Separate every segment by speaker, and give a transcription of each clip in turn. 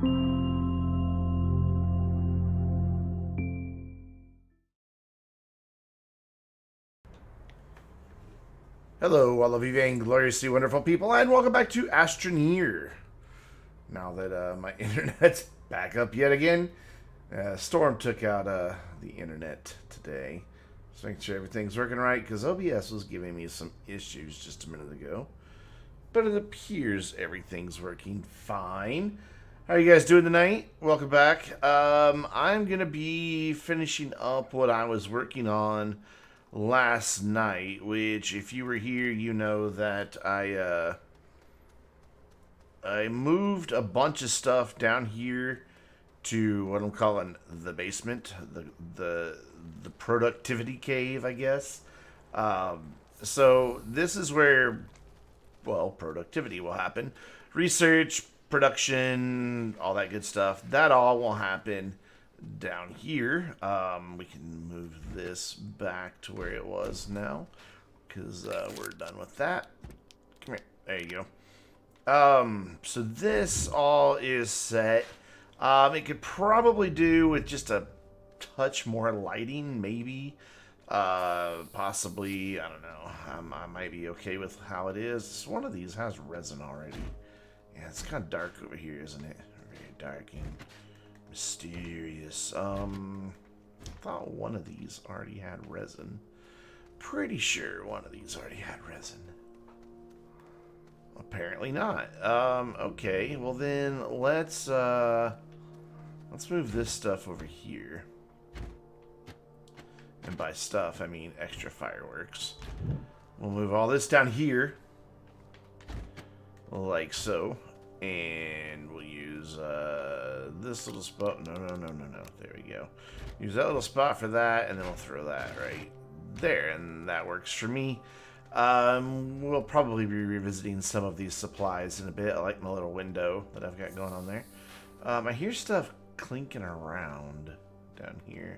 Speaker 1: Hello, all of you gloriously wonderful people, and welcome back to Astroneer. Now that my internet's back up yet again, Storm took out the internet today. Just making sure everything's working right, because OBS was giving me some issues just a minute ago. But it appears everything's working fine. How are you guys doing tonight? Welcome back. I'm going to be finishing up what I was working on last night, which, if you were here, you know that I moved a bunch of stuff down here to what I'm calling the basement, the productivity cave, I guess. So this is where, well, productivity will happen. Research, production, all that good stuff. That all will happen down here. We can move this back to where it was now, because we're done with that. Come here. There you go. So this all is set. It could probably do with just a touch more lighting, maybe. Possibly, I don't know. I might be okay with how it is. One of these has resin already. Yeah, it's kind of dark over here, isn't it? Very dark and mysterious. I thought one of these already had resin. Pretty sure one of these already had resin. Apparently not. Okay, well then let's move this stuff over here. And by stuff, I mean extra fireworks. We'll move all this down here. Like so. And we'll use this little spot. No. There we go. Use that little spot for that, and then we'll throw that right there. And that works for me. We'll probably be revisiting some of these supplies in a bit. I like my little window that I've got going on there. I hear stuff clinking around down here.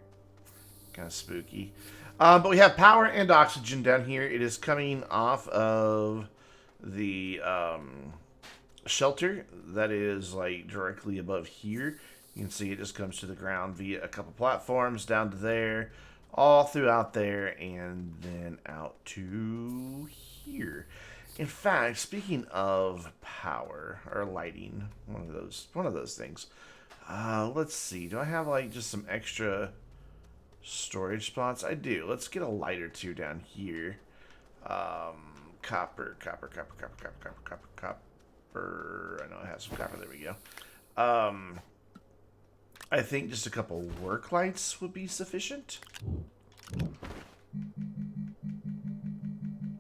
Speaker 1: Kind of spooky. But we have power and oxygen down here. It is coming off of the shelter that is like directly above here. You can see it just comes to the ground via a couple platforms down to there, all throughout there, and then out to here. In fact, speaking of power or lighting, one of those things. Let's see. Do I have like just some extra storage spots? I do. Let's get a light or two down here. Copper. I know I have some copper. There we go. I think just a couple work lights would be sufficient.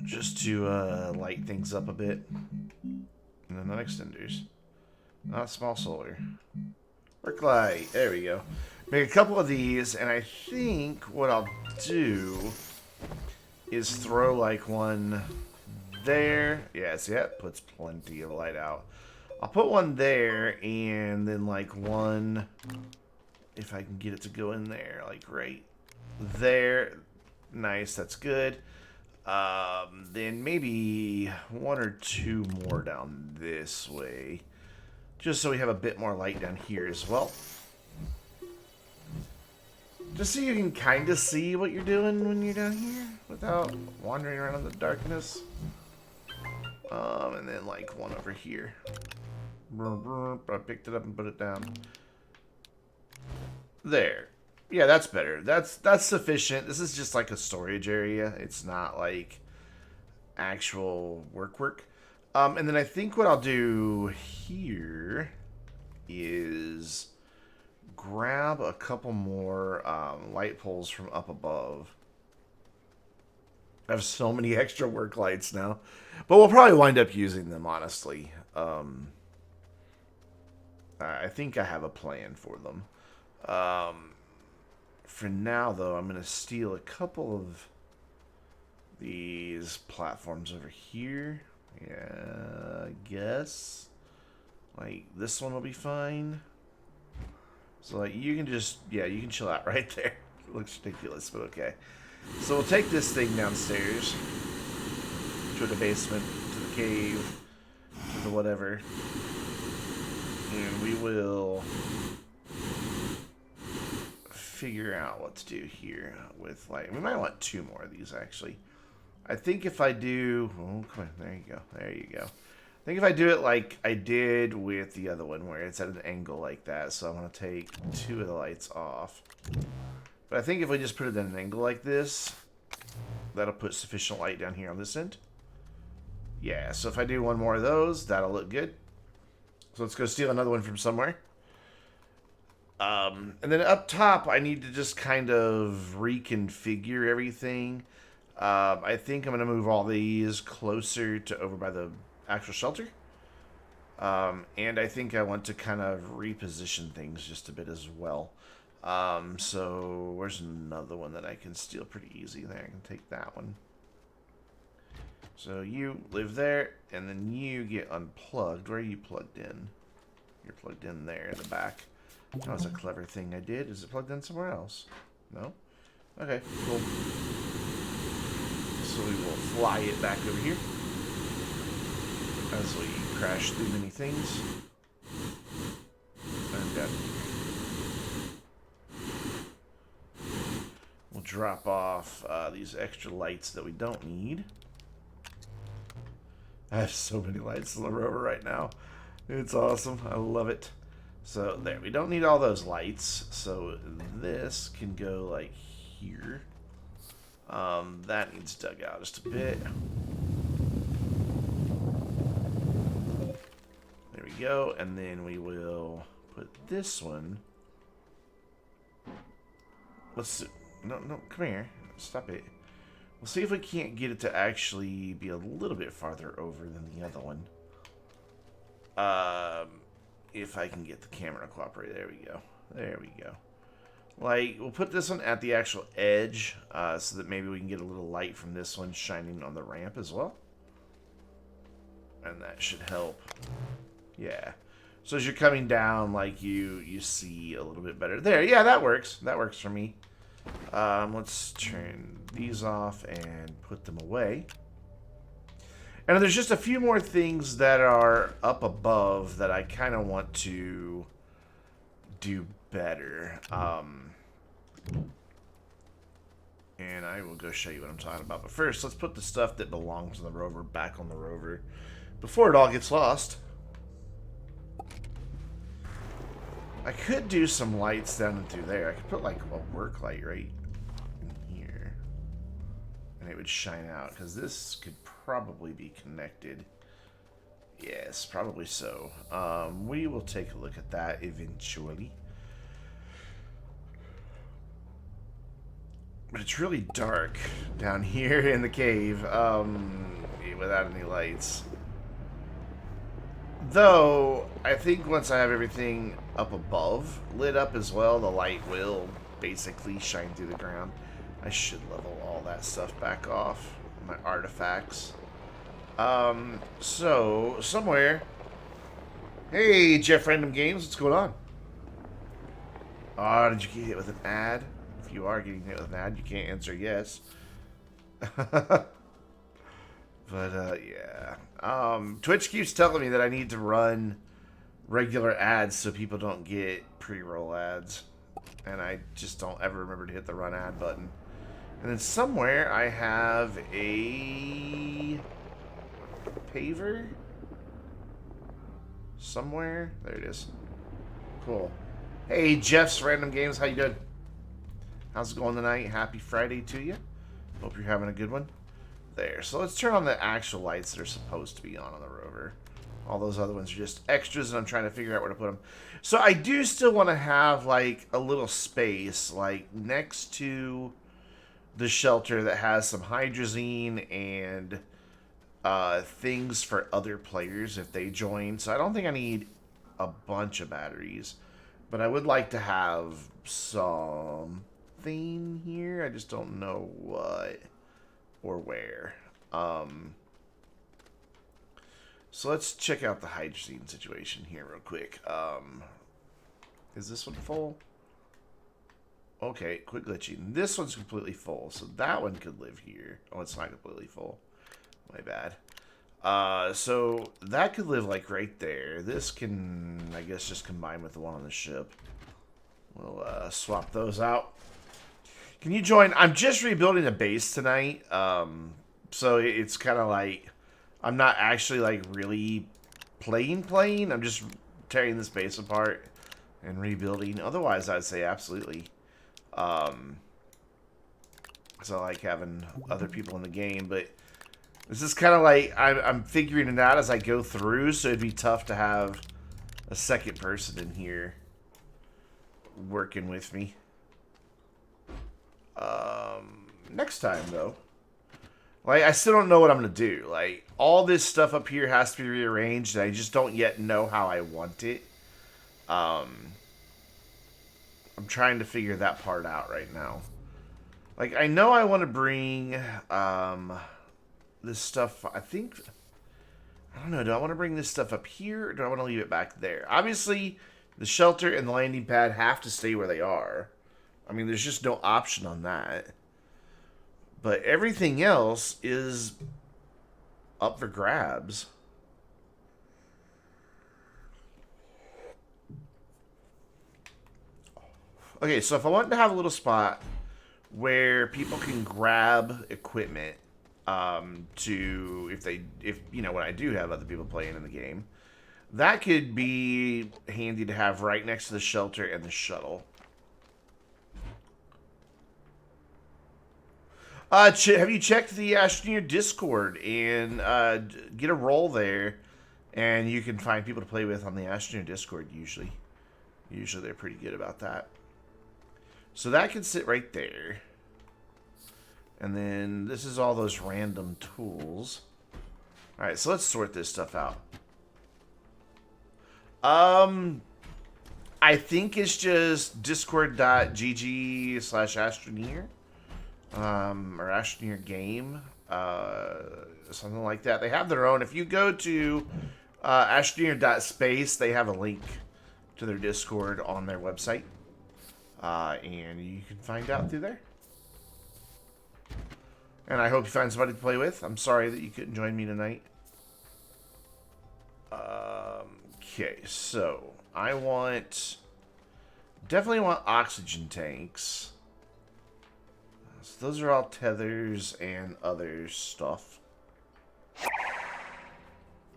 Speaker 1: Just to light things up a bit. No, not extenders. Not small solar. Work light. There we go. Make a couple of these, and I think what I'll do is throw like one there. Yeah, see, that puts plenty of light out. I'll put one there, and then like one, if I can get it to go in there, like right there. Nice, that's good. Then maybe one or two more down this way, just so we have a bit more light down here as well. Just so you can kind of see what you're doing when you're down here without wandering around in the darkness. And then like one over here. I picked it up and put it down. There. Yeah, that's better. That's sufficient. This is just like a storage area. It's not like actual work. And then I think what I'll do here is grab a couple more light poles from up above. I have so many extra work lights now. But we'll probably wind up using them, honestly. I think I have a plan for them. For now, though, I'm going to steal a couple of these platforms over here. Yeah, I guess. Like, this one will be fine. So, like, you can just, yeah, you can chill out right there. It looks ridiculous, but okay. So we'll take this thing downstairs to the basement, to the cave, to the whatever. And we will figure out what to do here with light. We might want 2 more of these, actually. I think if I do... Oh, come on. There you go. There you go. I think if I do it like I did with the other one, where it's at an angle like that, so I'm going to take 2 of the lights off. But I think if we just put it at an angle like this, that'll put sufficient light down here on this end. Yeah, so if I do 1 more of those, that'll look good. So let's go steal another one from somewhere. And then up top, I need to just kind of reconfigure everything. I think I'm going to move all these closer to over by the actual shelter. And I think I want to kind of reposition things just a bit as well. So where's another one that I can steal pretty easy? There, I can take that one. So you live there, and then you get unplugged. Where are you plugged in? You're plugged in there in the back. That was a clever thing I did. Is it plugged in somewhere else? No? Okay, cool. So we will fly it back over here as we crash through many things. And we'll drop off these extra lights that we don't need. I have so many lights on the rover right now. It's awesome. I love it. So there, we don't need all those lights. So this can go like here. That needs dug out just a bit. There we go. And then we will put this one. Let's no, come here. Stop it. We'll see if we can't get it to actually be a little bit farther over than the other one. If I can get the camera to cooperate. There we go. There we go. Like, we'll put this one at the actual edge, so that maybe we can get a little light from this one shining on the ramp as well. And that should help. Yeah. So as you're coming down, like, you see a little bit better. There, yeah, that works. That works for me. Let's turn these off and put them away. And there's just a few more things that are up above that I kind of want to do better. And I will go show you what I'm talking about. But first, let's put the stuff that belongs to the rover back on the rover before it all gets lost. I could do some lights down and through there. I could put like a work light right in here. And it would shine out, because this could probably be connected. Yes, probably so. We will take a look at that eventually. But it's really dark down here in the cave without any lights. Though, I think once I have everything up above lit up as well, the light will basically shine through the ground. I should level all that stuff back off. My artifacts. So, somewhere... Hey, Jeff Random Games, what's going on? Oh, did you get hit with an ad? If you are getting hit with an ad, you can't answer yes. But, yeah. Twitch keeps telling me that I need to run regular ads so people don't get pre-roll ads. And I just don't ever remember to hit the run ad button. And then somewhere I have a paver. Somewhere. There it is. Cool. Hey, Jeff's Random Games. How you doing? How's it going tonight? Happy Friday to you. Hope you're having a good one. There. So let's turn on the actual lights that are supposed to be on the rover. All those other ones are just extras, and I'm trying to figure out where to put them. So I do still want to have, like, a little space, like, next to the shelter that has some hydrazine and things for other players if they join. So I don't think I need a bunch of batteries, but I would like to have something here. I just don't know what or where. So let's check out the hydrazine situation here real quick. Is this one full? Okay, quit glitching. This one's completely full, so that one could live here. Oh, it's not completely full. My bad. So that could live like right there. This can, I guess, just combine with the one on the ship. We'll swap those out. Can you join? I'm just rebuilding a base tonight. So it's kind of like I'm not actually like really playing. I'm just tearing this base apart and rebuilding. Otherwise, I'd say absolutely. So I like having other people in the game, but this is kind of like I'm figuring it out as I go through, so it'd be tough to have a second person in here working with me. Next time, though. Like, I still don't know what I'm going to do. Like, all this stuff up here has to be rearranged, and I just don't yet know how I want it. I'm trying to figure that part out right now. Like, I know I want to bring this stuff, I think... I don't know, do I want to bring this stuff up here, or do I want to leave it back there? Obviously, the shelter and the landing pad have to stay where they are. I mean, there's just no option on that. But everything else is up for grabs. Okay, so if I want to have a little spot where people can grab equipment if you know, when I do have other people playing in the game, that could be handy to have right next to the shelter and the shuttle. Have you checked the Astroneer Discord and get a role there, and you can find people to play with on the Astroneer Discord usually. Usually they're pretty good about that. So that can sit right there. And then this is all those random tools. Alright, so let's sort this stuff out. I think it's just discord.gg/Astroneer. Or Astroneer game. Something like that. They have their own. If you go to astroneer.space, they have a link to their Discord on their website. And you can find out through there. And I hope you find somebody to play with. I'm sorry that you couldn't join me tonight. Okay, so I definitely want oxygen tanks. So those are all tethers and other stuff.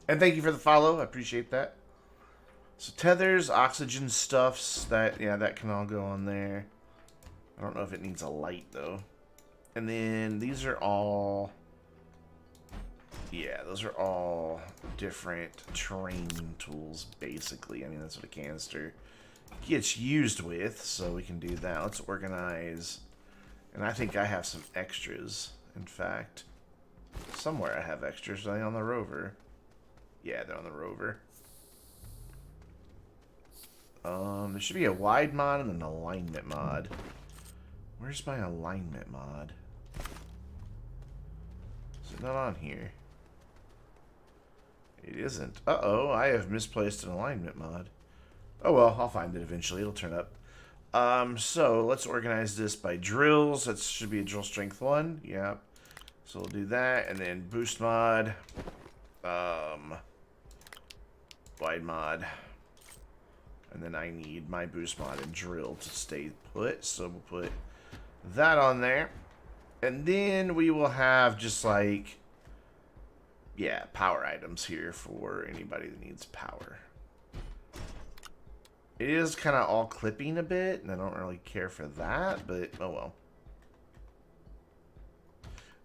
Speaker 1: And thank you for the follow. I appreciate that. So tethers, oxygen stuffs, that can all go on there. I don't know if it needs a light though. And then these are all, yeah, those are all different terrain tools basically. I mean, that's what a canister gets used with, so we can do that. Let's organize. And I think I have some extras, in fact. Somewhere I have extras. Are they on the rover? Yeah, they're on the rover. There should be a wide mod and an alignment mod. Where's my alignment mod? Is it not on here? It isn't. Uh-oh, I have misplaced an alignment mod. Oh well, I'll find it eventually. It'll turn up. So let's organize this by drills. That should be a drill strength 1. Yeah. So we'll do that, and then boost mod, wide mod, and then I need my boost mod and drill to stay put. So we'll put that on there, and then we will have just like, yeah, power items here for anybody that needs power. It is kind of all clipping a bit, and I don't really care for that, but oh well.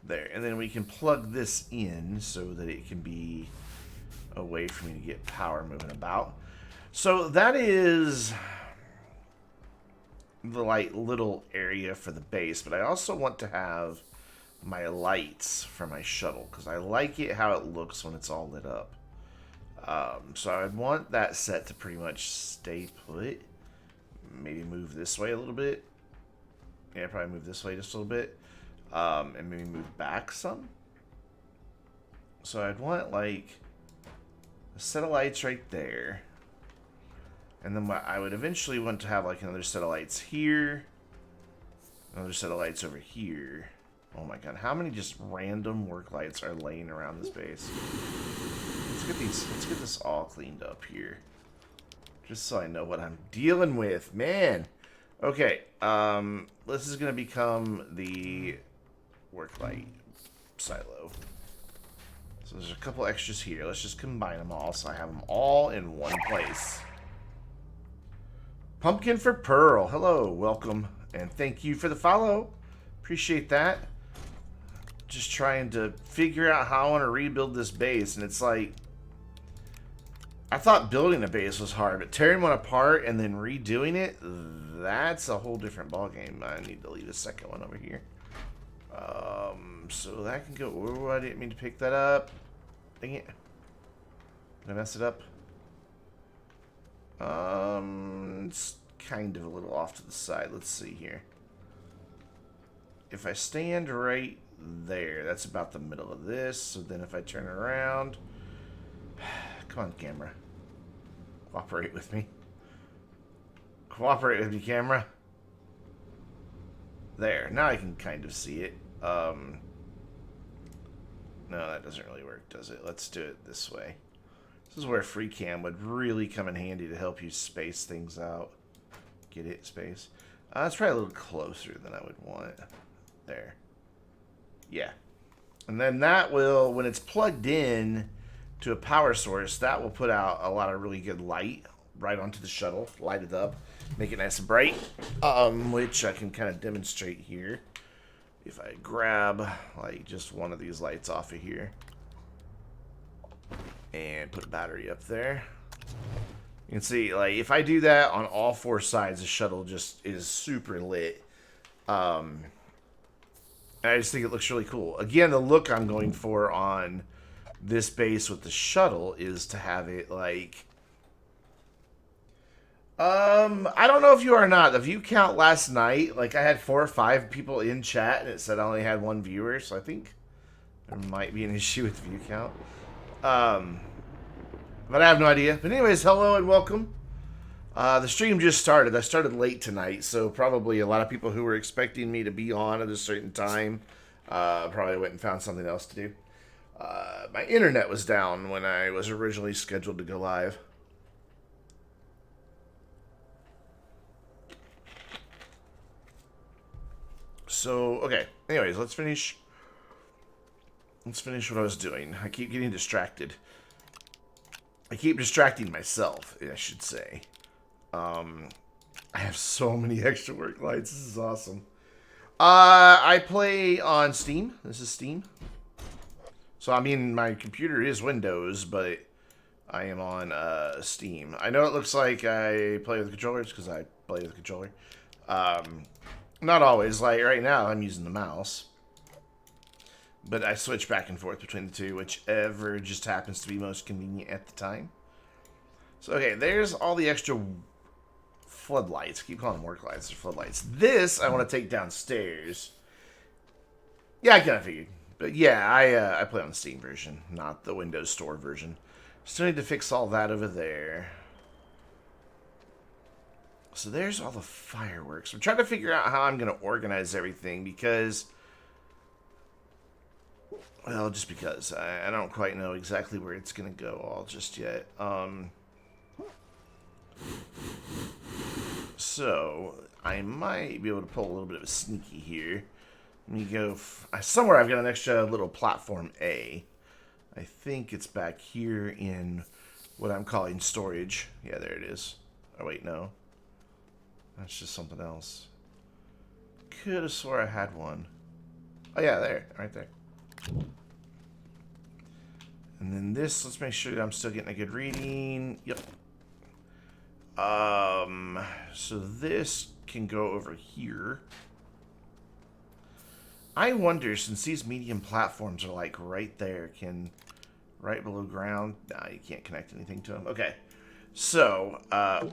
Speaker 1: There, and then we can plug this in so that it can be a way for me to get power moving about. So that is the like little area for the base, but I also want to have my lights for my shuttle, because I like it how it looks when it's all lit up. So I'd want that set to pretty much stay put. Maybe move this way a little bit. Yeah, probably move this way just a little bit. And maybe move back some. So I'd want like a set of lights right there. And then I would eventually want to have like another set of lights here. Another set of lights over here. Oh my god, how many just random work lights are laying around this base? Let's get this all cleaned up here. Just so I know what I'm dealing with. Man. Okay, this is gonna become the work light silo. So there's a couple extras here. Let's just combine them all so I have them all in one place. Pumpkin for Pearl. Hello, welcome, and thank you for the follow. Appreciate that. Just trying to figure out how I want to rebuild this base, and it's like, I thought building a base was hard, but tearing one apart and then redoing it, that's a whole different ballgame. I need to leave the second one over here. So that can go. Oh, I didn't mean to pick that up. Dang it. Did I mess it up? It's kind of a little off to the side. Let's see here. If I stand right there, that's about the middle of this. So then if I turn around, come on, camera. Cooperate with me. Cooperate with me, camera. There. Now I can kind of see it. No, that doesn't really work, does it? Let's do it this way. This is where free cam would really come in handy to help you space things out. Get it, space? It's probably a little closer than I would want. There. Yeah. And then that will, when it's plugged in to a power source, that will put out a lot of really good light right onto the shuttle. Light it up. Make it nice and bright. Which I can kind of demonstrate here. If I grab, like, just one of these lights off of here. And put a battery up there. You can see, like, if I do that on all four sides, the shuttle just is super lit. I just think it looks really cool. Again, the look I'm going for on this base with the shuttle is to have it, like... I don't know if you are or not. The view count last night, like, I had 4 or 5 people in chat, and it said I only had 1 viewer, so I think there might be an issue with view count. But I have no idea. But anyways, hello and welcome. The stream just started. I started late tonight, so probably a lot of people who were expecting me to be on at a certain time probably went and found something else to do. My internet was down when I was originally scheduled to go live. So, okay. Anyways, let's finish. Let's finish what I was doing. I keep getting distracted. I keep distracting myself, I should say. I have so many extra work lights. This is awesome. I play on Steam. This is Steam. So, I mean, my computer is Windows, but I am on Steam. I know it looks like I play with controllers because I play with a controller. Not always. Like, right now, I'm using the mouse. But I switch back and forth between the two, whichever just happens to be most convenient at the time. So, okay, there's all the extra floodlights. I keep calling them work lights. They're floodlights. This, I want to take downstairs. Yeah, I kind of figured. But yeah, I play on the Steam version, not the Windows Store version. Still need to fix all that over there. So there's all the fireworks. I'm trying to figure out how I'm going to organize everything because... Well, just because. I don't quite know exactly where it's going to go all just yet. So, I might be able to pull a little bit of a sneaky here. Let me go... somewhere I've got an extra little platform A. I think it's back here in what I'm calling storage. Yeah, there it is. Oh, wait, no. That's just something else. Could have swore I had one. Oh, yeah, there. Right there. And then this, let's make sure that I'm still getting a good reading. Yep. So this can go over here. I wonder, since these medium platforms are like right there, can right below ground. Nah, you can't connect anything to them. Okay. So, oh,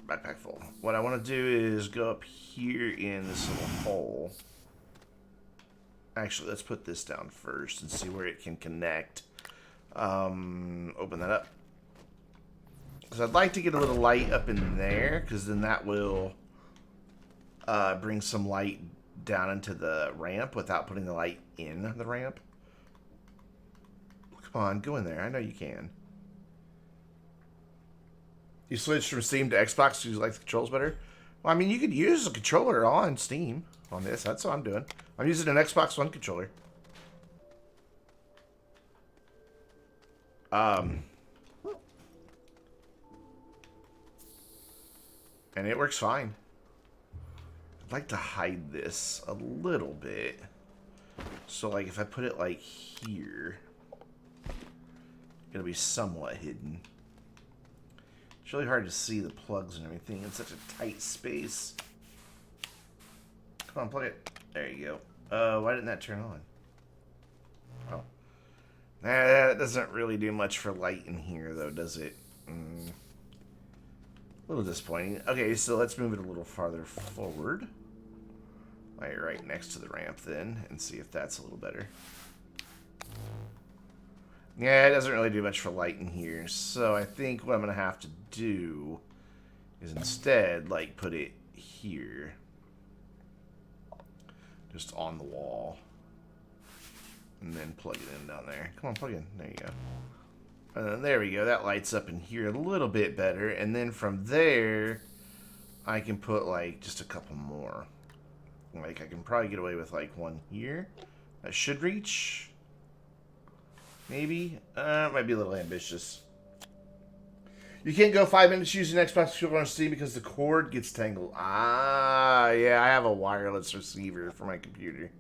Speaker 1: backpack full. What I want to do is go up here in this little hole. Actually, let's put this down first and see where it can connect. Open that up. Because I'd like to get a little light up in there, because then that will bring some light down into the ramp without putting the light in the ramp. Come on, go in there. I know you can. You switched from Steam to Xbox because you like the controls better? Well, I mean, you could use a controller on Steam on this. That's what I'm doing. I'm using an Xbox One controller. And it works fine. I'd like to hide this a little bit. So, like, if I put it, like, here, it'll be somewhat hidden. It's really hard to see the plugs and everything in such a tight space. Come on, plug it. There you go. Why didn't that turn on? Oh. That doesn't really do much for light in here, though, does it? A little disappointing. Okay, so let's move it a little farther forward. Right next to the ramp, then, and see if that's a little better. Yeah, it doesn't really do much for light in here, so I think what I'm going to have to do is instead, like, put it here. Just on the wall. And then plug it in down there. Come on, plug in. There you go. And then there we go. That lights up in here a little bit better. And then from there, I can put, like, just a couple more. Like, I can probably get away with, like, one here. That should reach. Maybe. It might be a little ambitious. You can't go 5 minutes using Xbox controller on Steam because the cord gets tangled. Ah, yeah, I have a wireless receiver for my computer.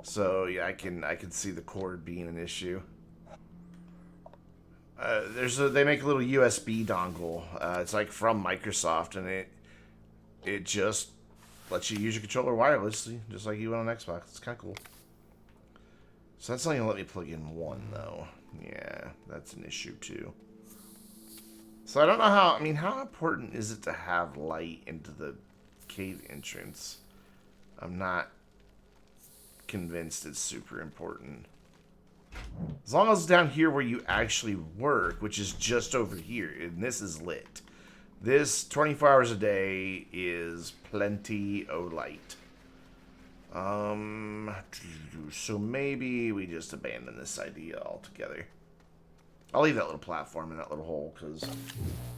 Speaker 1: So, yeah, I can see the cord being an issue. They make a little USB dongle. It's like from Microsoft, and it just lets you use your controller wirelessly, just like you would on Xbox. It's kind of cool. So that's only gonna let me plug in one, though. Yeah, that's an issue too. So I don't know how. I mean, how important is it to have light into the cave entrance? I'm not convinced it's super important. As long as it's down here where you actually work, which is just over here, and this is lit. This 24 hours a day is plenty of light. So maybe we just abandon this idea altogether. I'll leave that little platform in that little hole because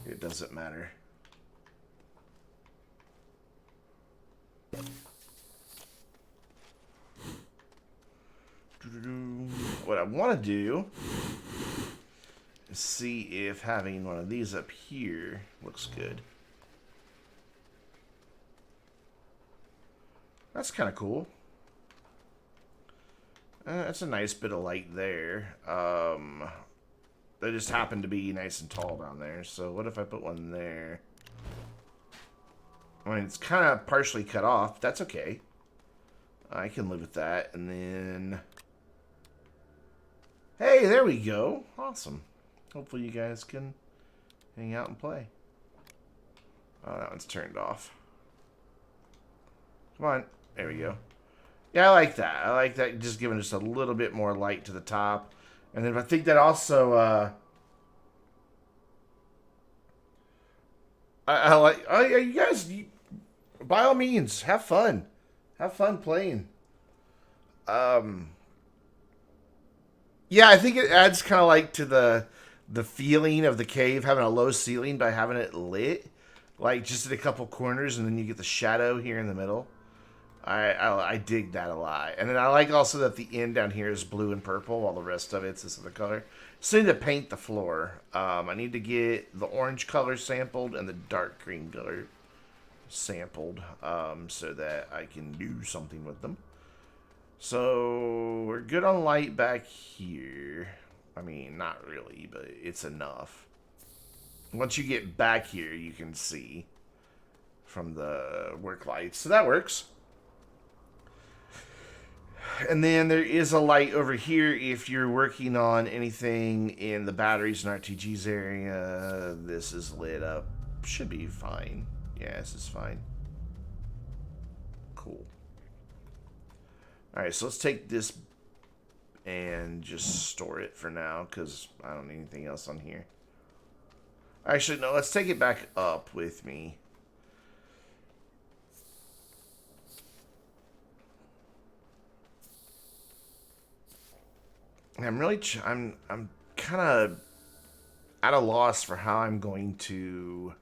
Speaker 1: it doesn't matter. What I want to do is see if having one of these up here looks good. That's kind of cool. That's a nice bit of light there. They just happen to be nice and tall down there. So what if I put one there? I mean, it's kind of partially cut off. But that's okay. I can live with that. And then... Hey, there we go. Awesome. Hopefully you guys can hang out and play. Oh, that one's turned off. Come on. There we go. Yeah, I like that. I like that just giving just a little bit more light to the top. And then I think that also... I like... Oh, yeah, you guys... by all means, have fun. Have fun playing. Yeah, I think it adds kind of like to the feeling of the cave having a low ceiling by having it lit, like just at a couple corners, and then you get the shadow here in the middle. I dig that a lot, and then I like also that the end down here is blue and purple, while the rest of it's this other color. So I need to paint the floor. I need to get the orange color sampled and the dark green color sampled, so that I can do something with them. So, we're good on light back here. I mean, not really, but it's enough. Once you get back here, you can see from the work lights. So that works. And then there is a light over here if you're working on anything in the batteries and RTGs area. This is lit up. Should be fine. Yeah, this is fine. Cool. Alright, so let's take this and just store it for now, because I don't need anything else on here. Actually, no, let's take it back up with me. I'm kind of at a loss for how I'm going to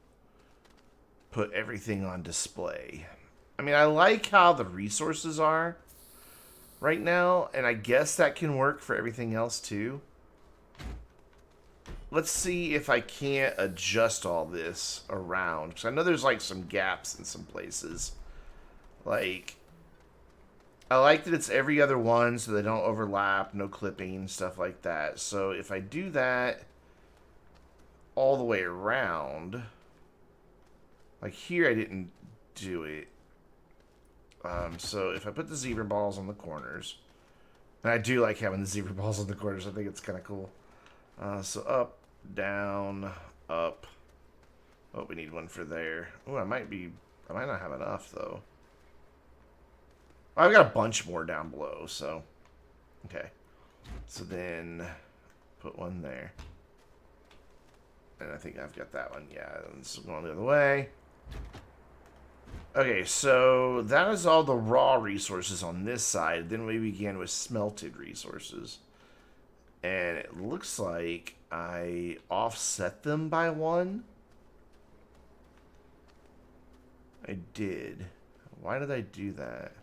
Speaker 1: put everything on display. I mean, I like how the resources are right now, and I guess that can work for everything else too. Let's see if I can't adjust all this around, because I know there's like some gaps in some places. Like, I like that it's every other one so they don't overlap, no clipping, stuff like that. So if I do that all the way around, like here I didn't do it. So if I put the zebra balls on the corners, and I do like having the zebra balls on the corners, I think it's kind of cool. So up, down, up. Oh, we need one for there. Oh, I might not have enough though. I've got a bunch more down below, so okay. So then put one there. And I think I've got that one. Yeah, this is going the other way. Okay, so that is all the raw resources on this side. Then we begin with smelted resources. And it looks like I offset them by one. I did. Why did I do that?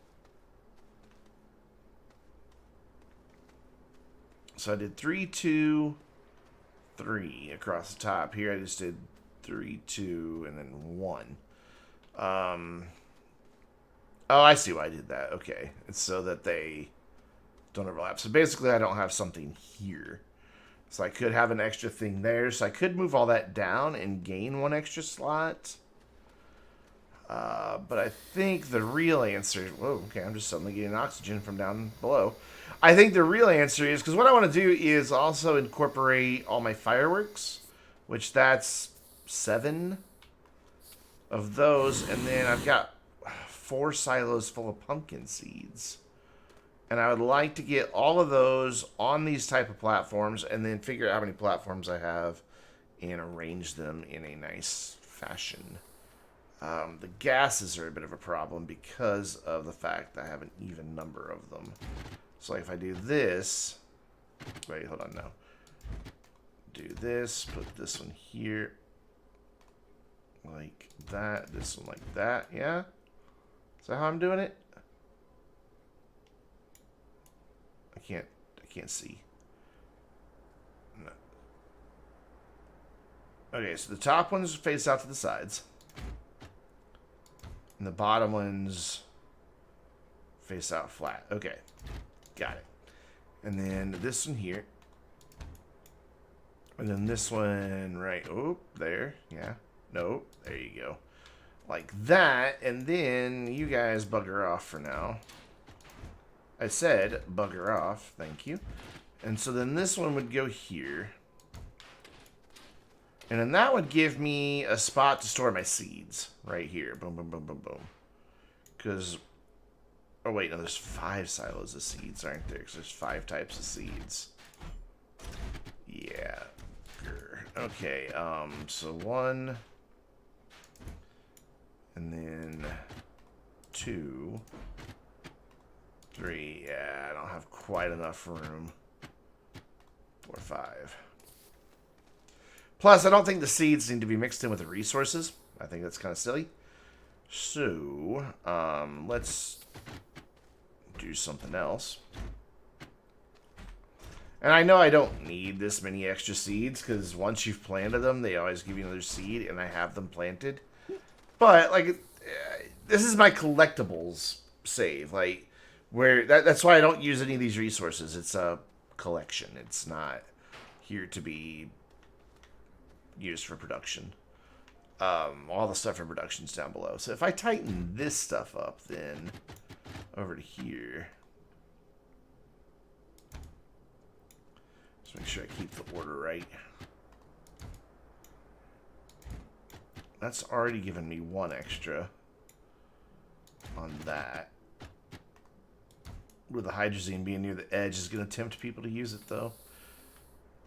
Speaker 1: So I did 3, 2, 3 across the top. Here I just did 3, 2, and then 1. Oh, I see why I did that. Okay. It's so that they don't overlap. So basically I don't have something here. So I could have an extra thing there. So I could move all that down and gain one extra slot. But I think the real answer... Whoa, okay, I'm just suddenly getting oxygen from down below. I think the real answer is... Because what I want to do is also incorporate all my fireworks. Which that's 7 of those. And then I've got 4 silos full of pumpkin seeds. And I would like to get all of those on these type of platforms. And then figure out how many platforms I have. And arrange them in a nice fashion. The gases are a bit of a problem because of the fact that I have an even number of them. So like if I do this... Wait, hold on, no. Do this, put this one here. Like that, this one like that, yeah? Is that how I'm doing it? I can't see. No. Okay, so the top ones face out to the sides. And the bottom ones face out flat. Okay. Got it. And then this one here. And then this one right... Oh, there. Yeah. Nope. There you go. Like that. And then you guys bugger off for now. I said bugger off. Thank you. And so then this one would go here. And then that would give me a spot to store my seeds. Right here. Boom, boom, boom, boom, boom. Because... Oh, wait. No, there's 5 silos of seeds, aren't there? Because there's 5 types of seeds. Yeah. Okay. So 1. And then 2. 3. Yeah, I don't have quite enough room. 4, 5. Plus, I don't think the seeds need to be mixed in with the resources. I think that's kind of silly. So, let's do something else. And I know I don't need this many extra seeds, because once you've planted them, they always give you another seed, and I have them planted. But, like, this is my collectibles save. Like, where that's why I don't use any of these resources. It's a collection. It's not here to be used for production. All the stuff for production's down below. So if I tighten this stuff up, then over to here. Just make sure I keep the order right. That's already given me 1 extra on that. With the hydrazine being near the edge is going to tempt people to use it, though.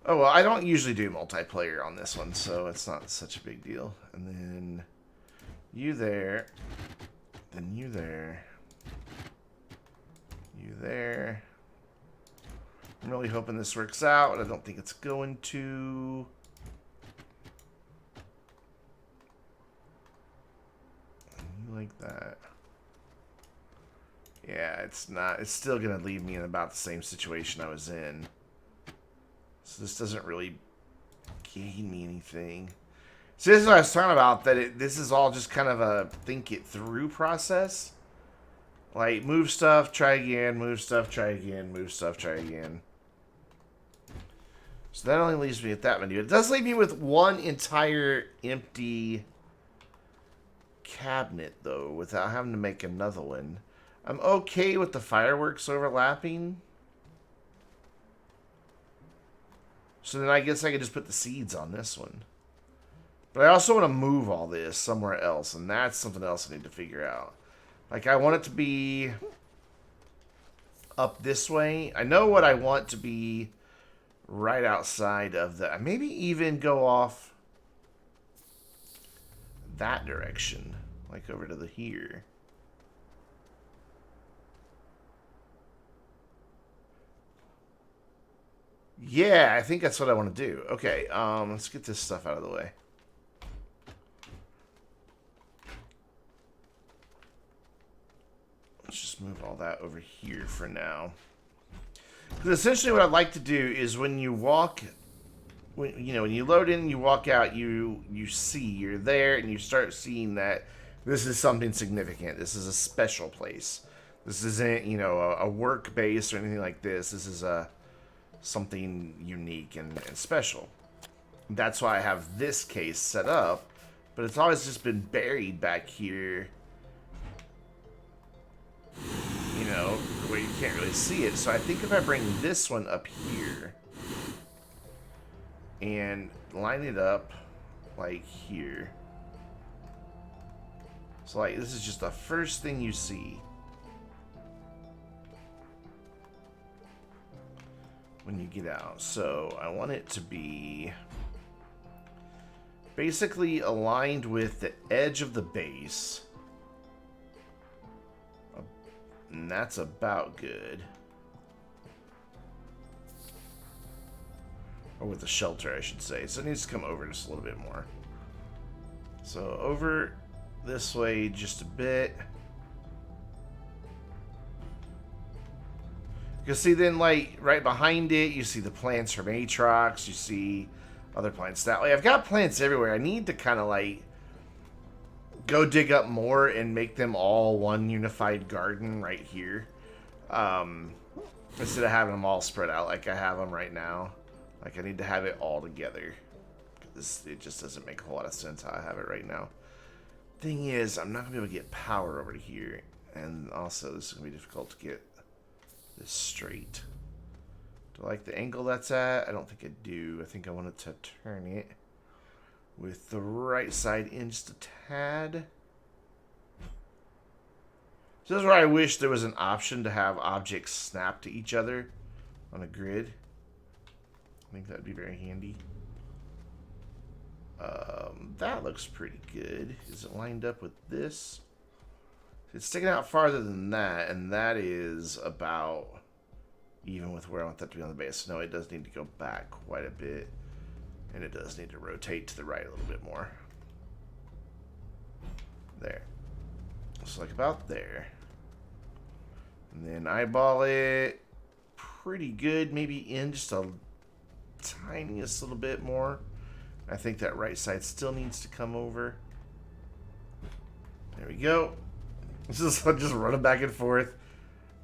Speaker 1: Oh, well, I don't usually do multiplayer on this one, so it's not such a big deal. And then you there. Then you there. You there. I'm really hoping this works out, and I don't think it's going to. Like that. Yeah, it's not. It's still going to leave me in about the same situation I was in. So this doesn't really gain me anything. So this is what I was talking about, that this is all just kind of a think it through process. Like, move stuff, try again, move stuff, try again, move stuff, try again. So that only leaves me at that menu. It does leave me with one entire empty cabinet, though, without having to make another one. I'm okay with the fireworks overlapping. So then I guess I could just put the seeds on this one. But I also want to move all this somewhere else, and that's something else I need to figure out. Like, I want it to be up this way. I know what I want to be right outside of that. Maybe even go off that direction, like over to the here. Yeah, I think that's what I want to do. Okay, let's get this stuff out of the way. Let's just move all that over here for now. Because essentially what I'd like to do is when you walk, when you load in and you walk out, you see, you're there, and you start seeing that this is something significant. This is a special place. This isn't, a work base or anything like this. This is something unique and special. That's why I have this case set up, but it's always just been buried back here, where you can't really see it. So I think if I bring this one up here and line it up like here. So like this is just the first thing you see when you get out. So I want it to be basically aligned with the edge of the base. And that's about good. Or with the shelter, I should say. So it needs to come over just a little bit more. So over this way just a bit. Because see, then, like, right behind it, you see the plants from Aatrox. You see other plants that way. I've got plants everywhere. I need to kind of, like, go dig up more and make them all one unified garden right here. Instead of having them all spread out like I have them right now. Like, I need to have it all together. It just doesn't make a whole lot of sense how I have it right now. Thing is, I'm not going to be able to get power over here. And also, this is going to be difficult to get this straight. Do I like the angle that's at? I don't think I do. I think I wanted to turn it with the right side in just a tad. So this is where I wish there was an option to have objects snap to each other on a grid. I think that would be very handy. That looks pretty good. Is it lined up with this? It's sticking out farther than that, and that is about even with where I want that to be on the base. No, it does need to go back quite a bit. And it does need to rotate to the right a little bit more. There. So like about there. And then eyeball it pretty good. Maybe in just a tiniest little bit more. I think that right side still needs to come over. There we go. Just running back and forth.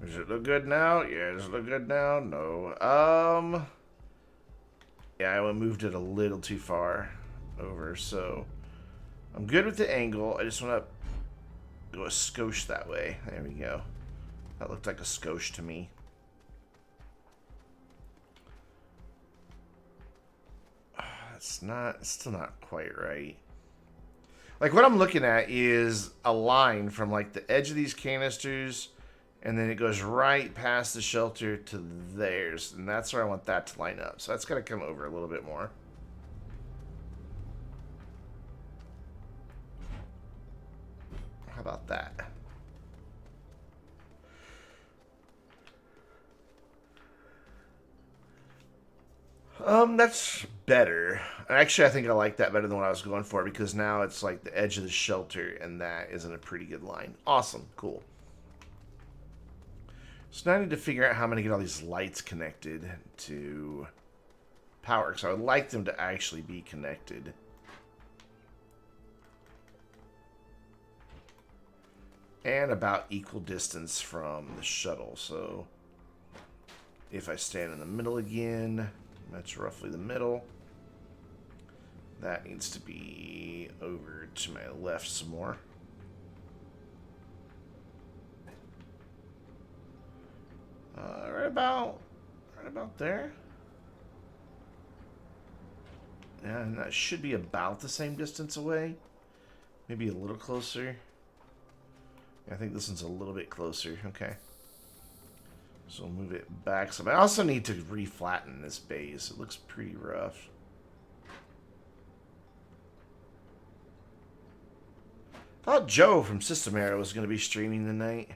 Speaker 1: Does it look good now? Yeah, does it look good now? No. Yeah, I moved it a little too far over, so I'm good with the angle. I just want to go a skosh that way. There we go. That looked like a skosh to me. It's still not quite right. Like, what I'm looking at is a line from, like, the edge of these canisters, and then it goes right past the shelter to theirs, and that's where I want that to line up. So that's got to come over a little bit more. How about that? That's better. Actually, I think I like that better than what I was going for because now it's like the edge of the shelter, and that isn't a pretty good line. Awesome. Cool. So now I need to figure out how I'm going to get all these lights connected to power. So I would like them to actually be connected. And about equal distance from the shuttle. So if I stand in the middle again, that's roughly the middle. That needs to be over to my left some more. Right about there. And that should be about the same distance away. Maybe a little closer. I think this one's a little bit closer. Okay. So we'll move it back some. I also need to reflatten this base. It looks pretty rough. Thought Joe from System Era was going to be streaming tonight.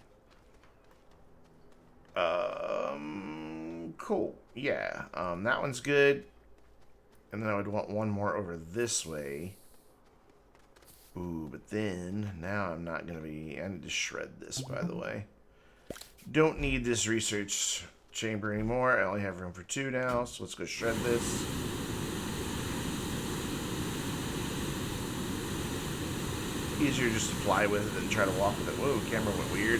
Speaker 1: Cool. Yeah. That one's good. And then I would want one more over this way. Ooh, but then now I'm not going to be... I need to shred this, by the way. Don't need this research chamber anymore. I only have room for 2 now, so let's go shred this. Easier just to fly with it than try to walk with it. Whoa, camera went weird.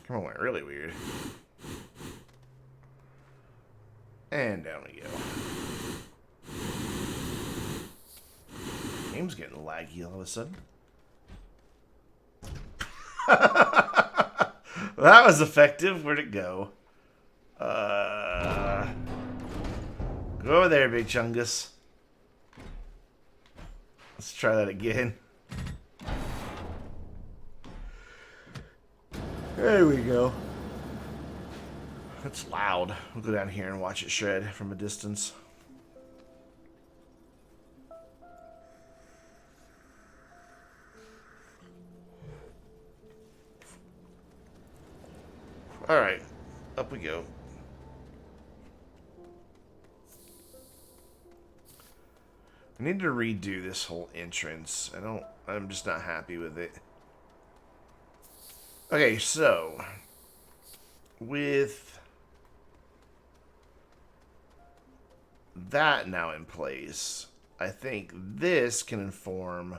Speaker 1: Camera went really weird. And down we go. Game's getting laggy all of a sudden. That was effective. Where'd it go? Go over there, Big Chungus. Let's try that again. There we go. That's loud. We'll go down here and watch it shred from a distance. Alright, up we go. I need to redo this whole entrance. I'm just not happy with it. Okay, so with that now in place, I think this can inform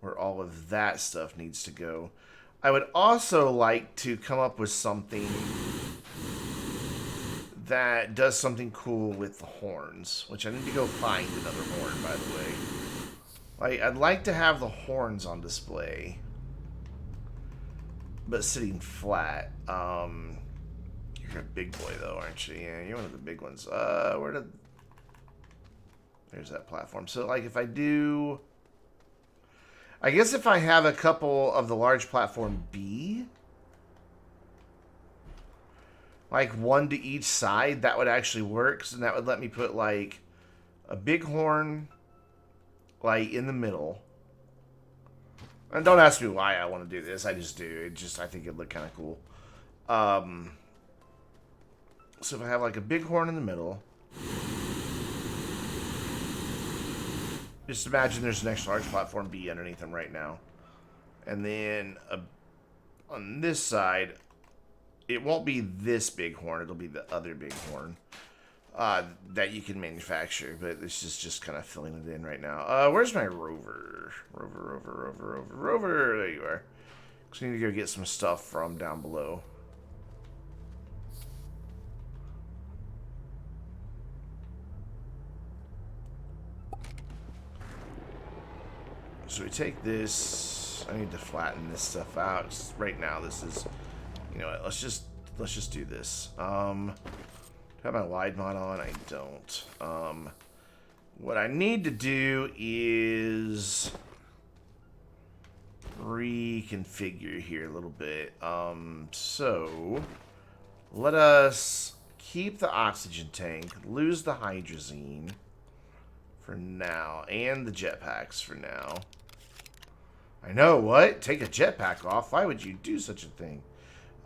Speaker 1: where all of that stuff needs to go. I would also like to come up with something that does something cool with the horns, which I need to go find another horn, by the way. Like, I'd like to have the horns on display, but sitting flat. You're a big boy, though, aren't you? Yeah, you're one of the big ones. There's that platform. So, like, if I do... I guess if I have a couple of the large platform B, like one to each side, that would actually work. So that would let me put like a big horn like in the middle. And don't ask me why I want to do this. I just do. I think it'd look kind of cool. So if I have like a big horn in the middle, just imagine there's an extra large platform B underneath them right now. And then on this side, it won't be this big horn. It'll be the other big horn that you can manufacture. But this is just kind of filling it in right now. Where's my rover? Rover. There you are. So I need to go get some stuff from down below. So we take this. I need to flatten this stuff out. Right now, this is, you know what? Let's just do this. Have my wide mod on? I don't. What I need to do is reconfigure here a little bit. So let us keep the oxygen tank, lose the hydrazine for now, and the jetpacks for now. I know, what? Take a jetpack off? Why would you do such a thing?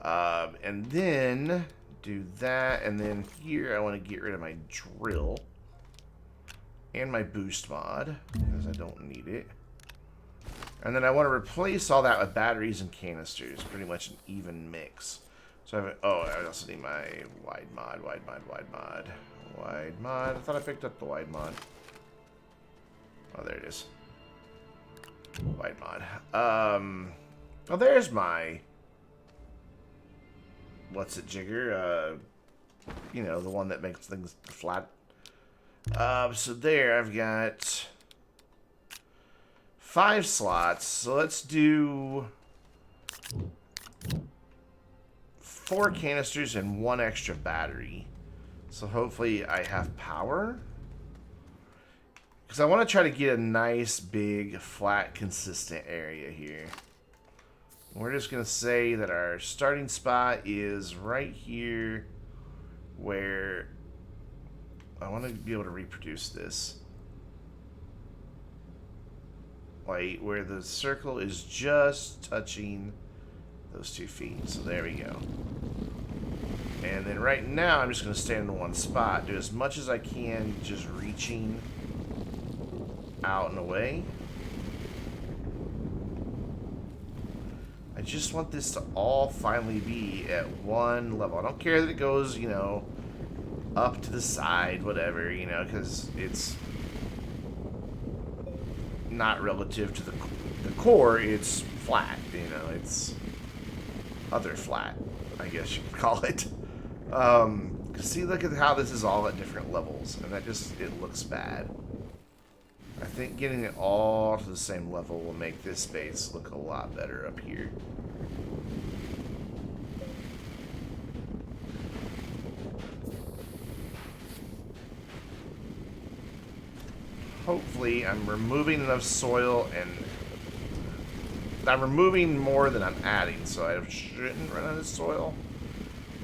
Speaker 1: And then do that, and then here I want to get rid of my drill. and my boost mod, because I don't need it. And then I want to replace all that with batteries and canisters, pretty much an even mix. So I have, I also need my wide mod. I thought I picked up the wide mod. Oh, there it is. Wide mod. Oh, there's my... What's it, jigger? You know, the one that makes things flat. So there, I've got 5 slots. So let's do 4 canisters and 1 extra battery. So hopefully I have power. Because I want to try to get a nice, big, flat, consistent area here. We're just going to say that our starting spot is right here where I want to be able to reproduce this. Like where the circle is just touching those 2 feet. So there we go. And then right now I'm just going to stand in one spot. Do as much as I can just reaching out and away. I just want this to all finally be at one level. I don't care that it goes, you know, up to the side, whatever, you know, because it's not relative to the core. It's flat, you know, it's other flat, I guess you could call it. See, look at how this is all at different levels, and that just, it looks bad. I think getting it all to the same level will make this space look a lot better up here. Hopefully I'm removing enough soil, and I'm removing more than I'm adding, so I shouldn't run out of soil.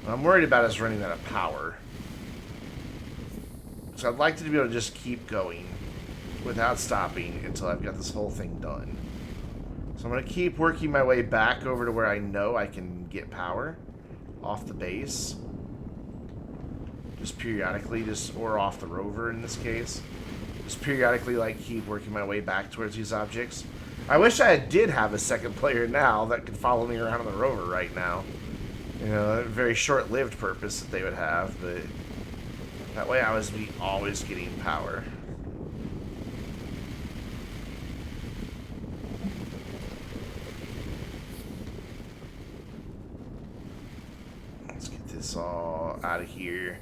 Speaker 1: What I'm worried about is running out of power. So I'd like to be able to just keep going without stopping until I've got this whole thing done. So I'm going to keep working my way back over to where I know I can get power off the base. Just periodically, or off the rover in this case. Just periodically, like, keep working my way back towards these objects. I wish I did have a second player now that could follow me around on the rover right now. You know, a very short-lived purpose that they would have, but that way I was always getting power. Let's get this all out of here.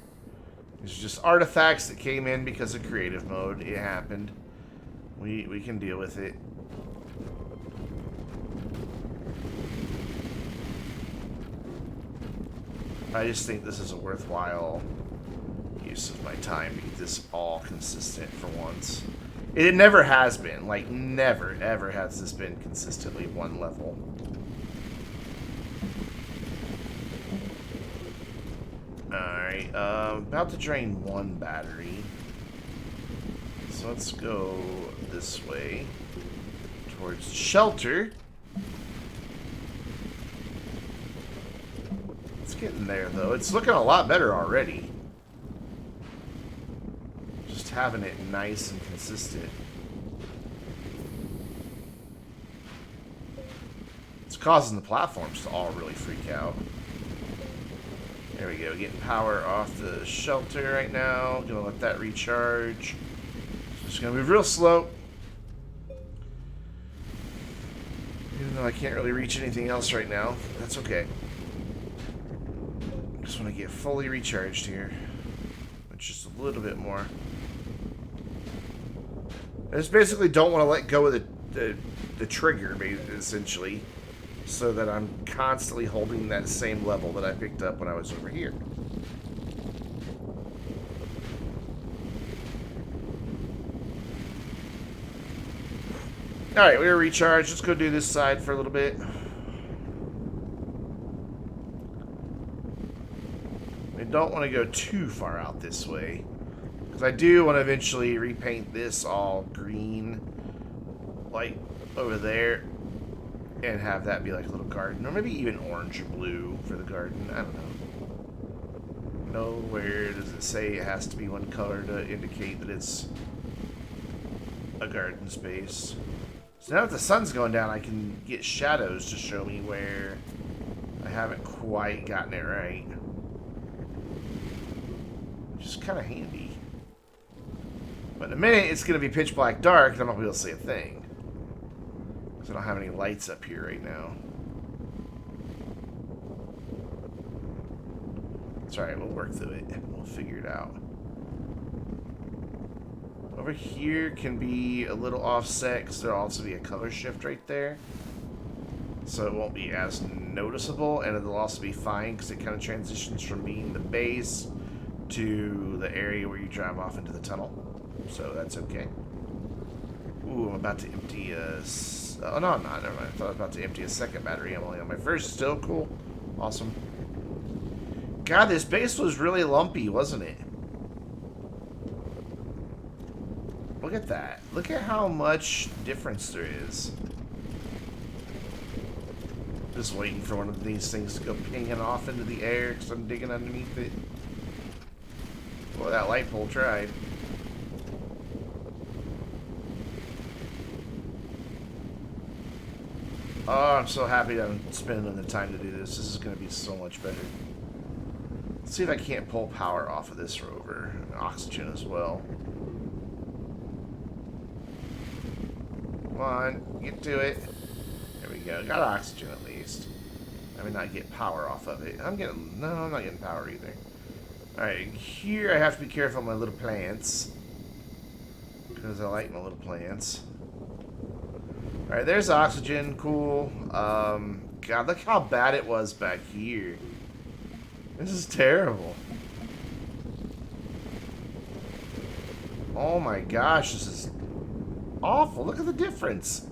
Speaker 1: These are just artifacts that came in because of creative mode. It happened. We can deal with it. I just think this is a worthwhile use of my time to get this all consistent for once. It never has been. Like, never, ever has this been consistently one level. Alright, about to drain 1 battery. So let's go this way towards shelter. It's getting there, though. It's looking a lot better already. Just having it nice and consistent. It's causing the platforms to all really freak out. There we go, getting power off the shelter right now. Gonna let that recharge. Just gonna move real slow. Even though I can't really reach anything else right now, that's okay. Just want to get fully recharged here. Just a little bit more. I just basically don't want to let go of the trigger, essentially, so that I'm constantly holding that same level that I picked up when I was over here. Alright, we're recharged. Let's go do this side for a little bit. I don't want to go too far out this way, because I do want to eventually repaint this all green, like over there, and have that be like a little garden, or maybe even orange or blue for the garden. I don't know. Nowhere does it say it has to be one color to indicate that it's a garden space. So now that the sun's going down, I can get shadows to show me where I haven't quite gotten it right. Which is kind of handy. But in a minute, it's going to be pitch black dark, and I'm not going to be able to see a thing. Because I don't have any lights up here right now. It's alright, we'll work through it. We'll figure it out. Over here can be a little offset, because there'll also be a color shift right there. So it won't be as noticeable, and it'll also be fine, because it kind of transitions from being the base to the area where you drive off into the tunnel. So that's okay. Ooh, I'm about to empty a... Oh, no, I'm not. Never mind. I thought I was about to empty a second battery. I'm only on my first. Still cool. Awesome. God, this base was really lumpy, wasn't it? Look at that. Look at how much difference there is. Just waiting for one of these things to go pinging off into the air because I'm digging underneath it. Well, that light pole tried. Oh, I'm so happy that I'm spending the time to do this. This is going to be so much better. Let's see if I can't pull power off of this rover. And oxygen as well. Come on, get to it. There we go. Got oxygen at least. I mean, not get power off of it. I'm not getting power either. Alright, here I have to be careful of my little plants. Because I like my little plants. Alright, there's oxygen. Cool. God, look how bad it was back here. This is terrible. Oh my gosh, this is awful. Look at the difference.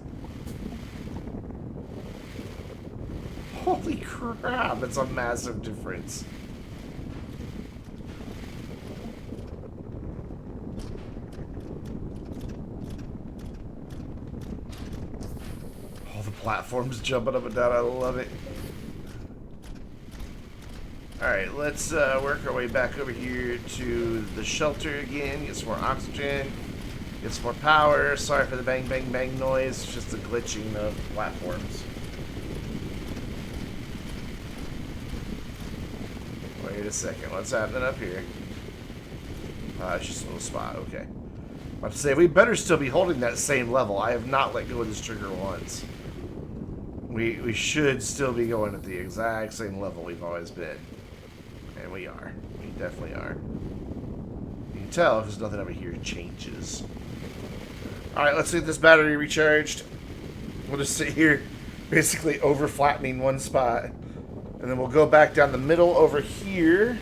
Speaker 1: Holy crap, it's a massive difference. All the platforms jumping up and down, I love it. Alright, let's work our way back over here to the shelter again, get some more oxygen, get some more power. Sorry for the bang, bang, bang noise, it's just the glitching of platforms. Wait a second, what's happening up here? It's just a little spot, okay. I'm about to say, we better still be holding that same level. I have not let go of this trigger once. We should still be going at the exact same level we've always been. And we are. We definitely are. You can tell because nothing over here changes. Alright, let's get this battery recharged. We'll just sit here basically over flattening one spot. And then we'll go back down the middle over here.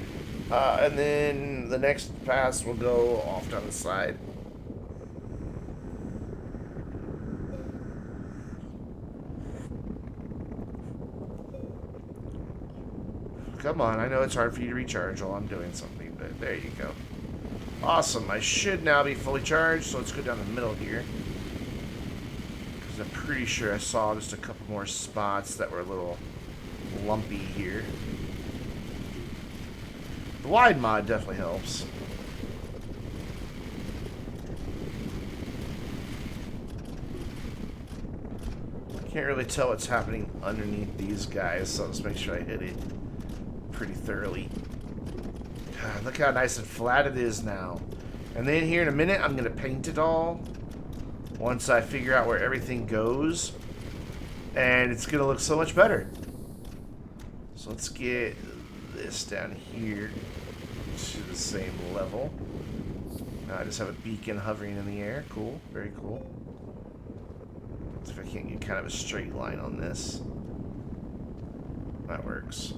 Speaker 1: And then the next pass will go off down the side. Come on, I know it's hard for you to recharge while I'm doing something, but there you go. Awesome, I should now be fully charged, so let's go down the middle here. Because I'm pretty sure I saw just a couple more spots that were a little lumpy here. The wide mod definitely helps. I can't really tell what's happening underneath these guys, so let's make sure I hit it pretty thoroughly. God, look how nice and flat it is now. And then here in a minute, I'm going to paint it all once I figure out where everything goes. And it's going to look so much better. So let's get this down here to the same level. Now I just have a beacon hovering in the air. Cool. Very cool. Let's see if I can't get kind of a straight line on this. That works.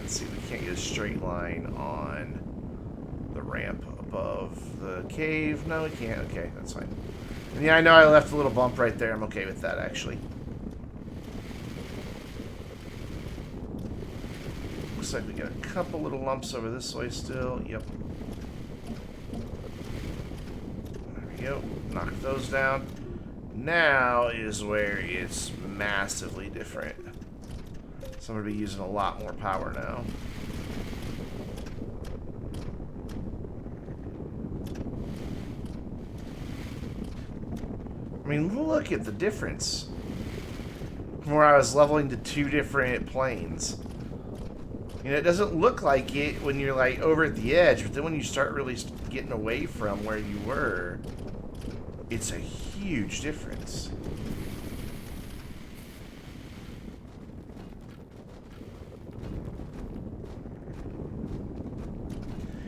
Speaker 1: Let's see, we can't get a straight line on the ramp above the cave. No, we can't. Okay, that's fine. And yeah, I know I left a little bump right there. I'm okay with that, actually. Looks like we got a couple little lumps over this way still. Yep. There we go. Knock those down. Now is where it's massively different. So I'm going to be using a lot more power now. I mean, look at the difference from where I was leveling to two different planes. You know, it doesn't look like it when you're like over at the edge, but then when you start really getting away from where you were, it's a huge difference.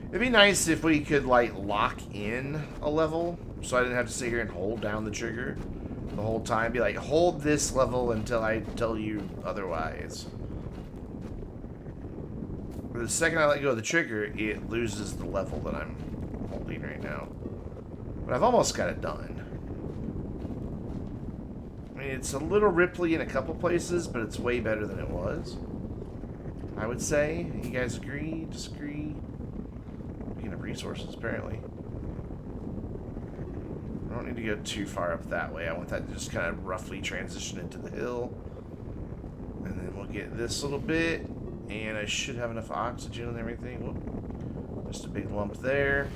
Speaker 1: It'd be nice if we could, like, lock in a level, so I didn't have to sit here and hold down the trigger the whole time. Be like, hold this level until I tell you otherwise. But the second I let go of the trigger, it loses the level that I'm holding right now. But I've almost got it done. I mean, it's a little ripply in a couple places, but it's way better than it was, I would say. You guys agree? Disagree? Speaking of resources, apparently. I don't need to go too far up that way. I want that to just kind of roughly transition into the hill. And then we'll get this little bit. And I should have enough oxygen and everything. Whoop. Just a big lump there.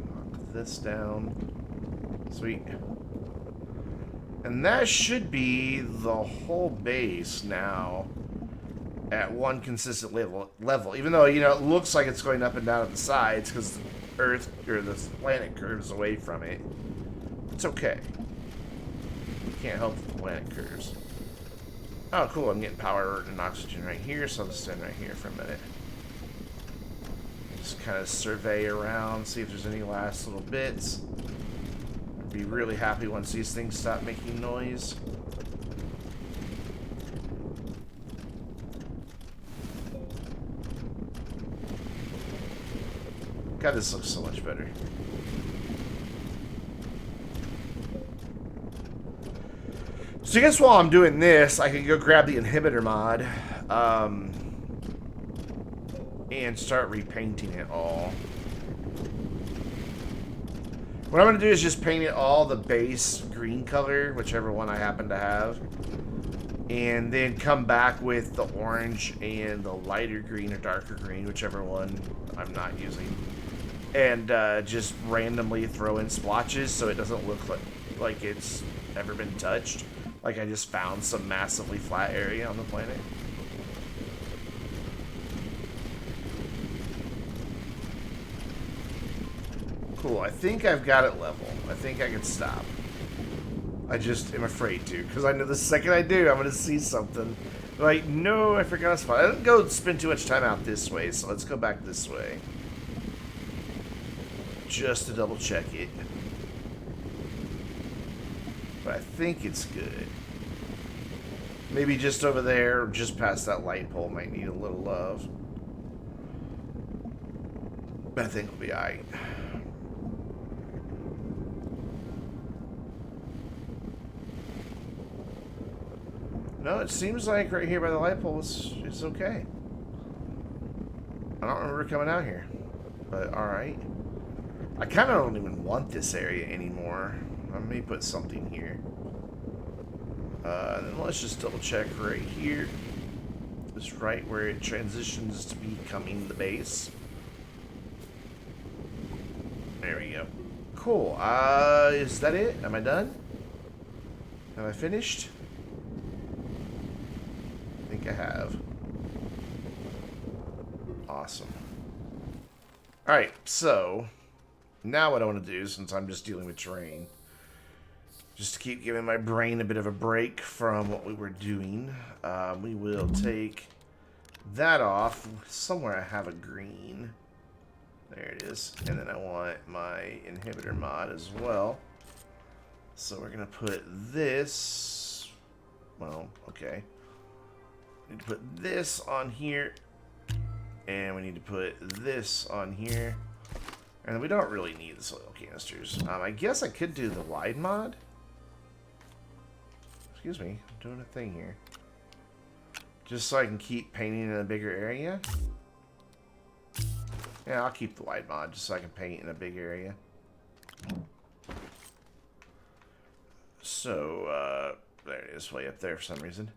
Speaker 1: Knock this down. Sweet. And that should be the whole base now at one consistent level. Even though, you know, it looks like it's going up and down at the sides because the Earth, or the planet curves away from it. It's okay. You can't help if the planet curves. Oh, cool. I'm getting power and oxygen right here, so I'll just stand right here for a minute. Just kind of survey around, see if there's any last little bits. Be really happy once these things stop making noise. God, this looks so much better. So I guess while I'm doing this, I can go grab the inhibitor mod and start repainting it all. What I'm going to do is just paint it all the base green color, whichever one I happen to have. And then come back with the orange and the lighter green or darker green, whichever one I'm not using. And just randomly throw in splotches so it doesn't look like it's ever been touched. Like I just found some massively flat area on the planet. Cool, I think I've got it level. I think I can stop. I just am afraid to, because I know the second I do, I'm going to see something. Like, no, I forgot a spot. I didn't go spend too much time out this way, so let's go back this way. Just to double check it. But I think it's good. Maybe just over there, or just past that light pole, might need a little love. But I think we'll be alright. No, it seems like right here by the light pole is okay. I don't remember coming out here, but alright. I kind of don't even want this area anymore. I may put something here. Then let's just double check right here. It's right where it transitions to becoming the base. There we go. Cool. Is that it? Am I done? Have I finished? I think I have. Awesome. Alright, so now what I want to do, since I'm just dealing with terrain, just to keep giving my brain a bit of a break from what we were doing, we will take that off. Somewhere I have a green. There it is. And then I want my inhibitor mod as well. So we're going to put this, well, okay. We need to put this on here. And we need to put this on here. And we don't really need the soil canisters. I guess I could do the wide mod. Excuse me, I'm doing a thing here. Just so I can keep painting in a bigger area. Yeah, I'll keep the wide mod just so I can paint in a big area. So, there it is, way up there for some reason.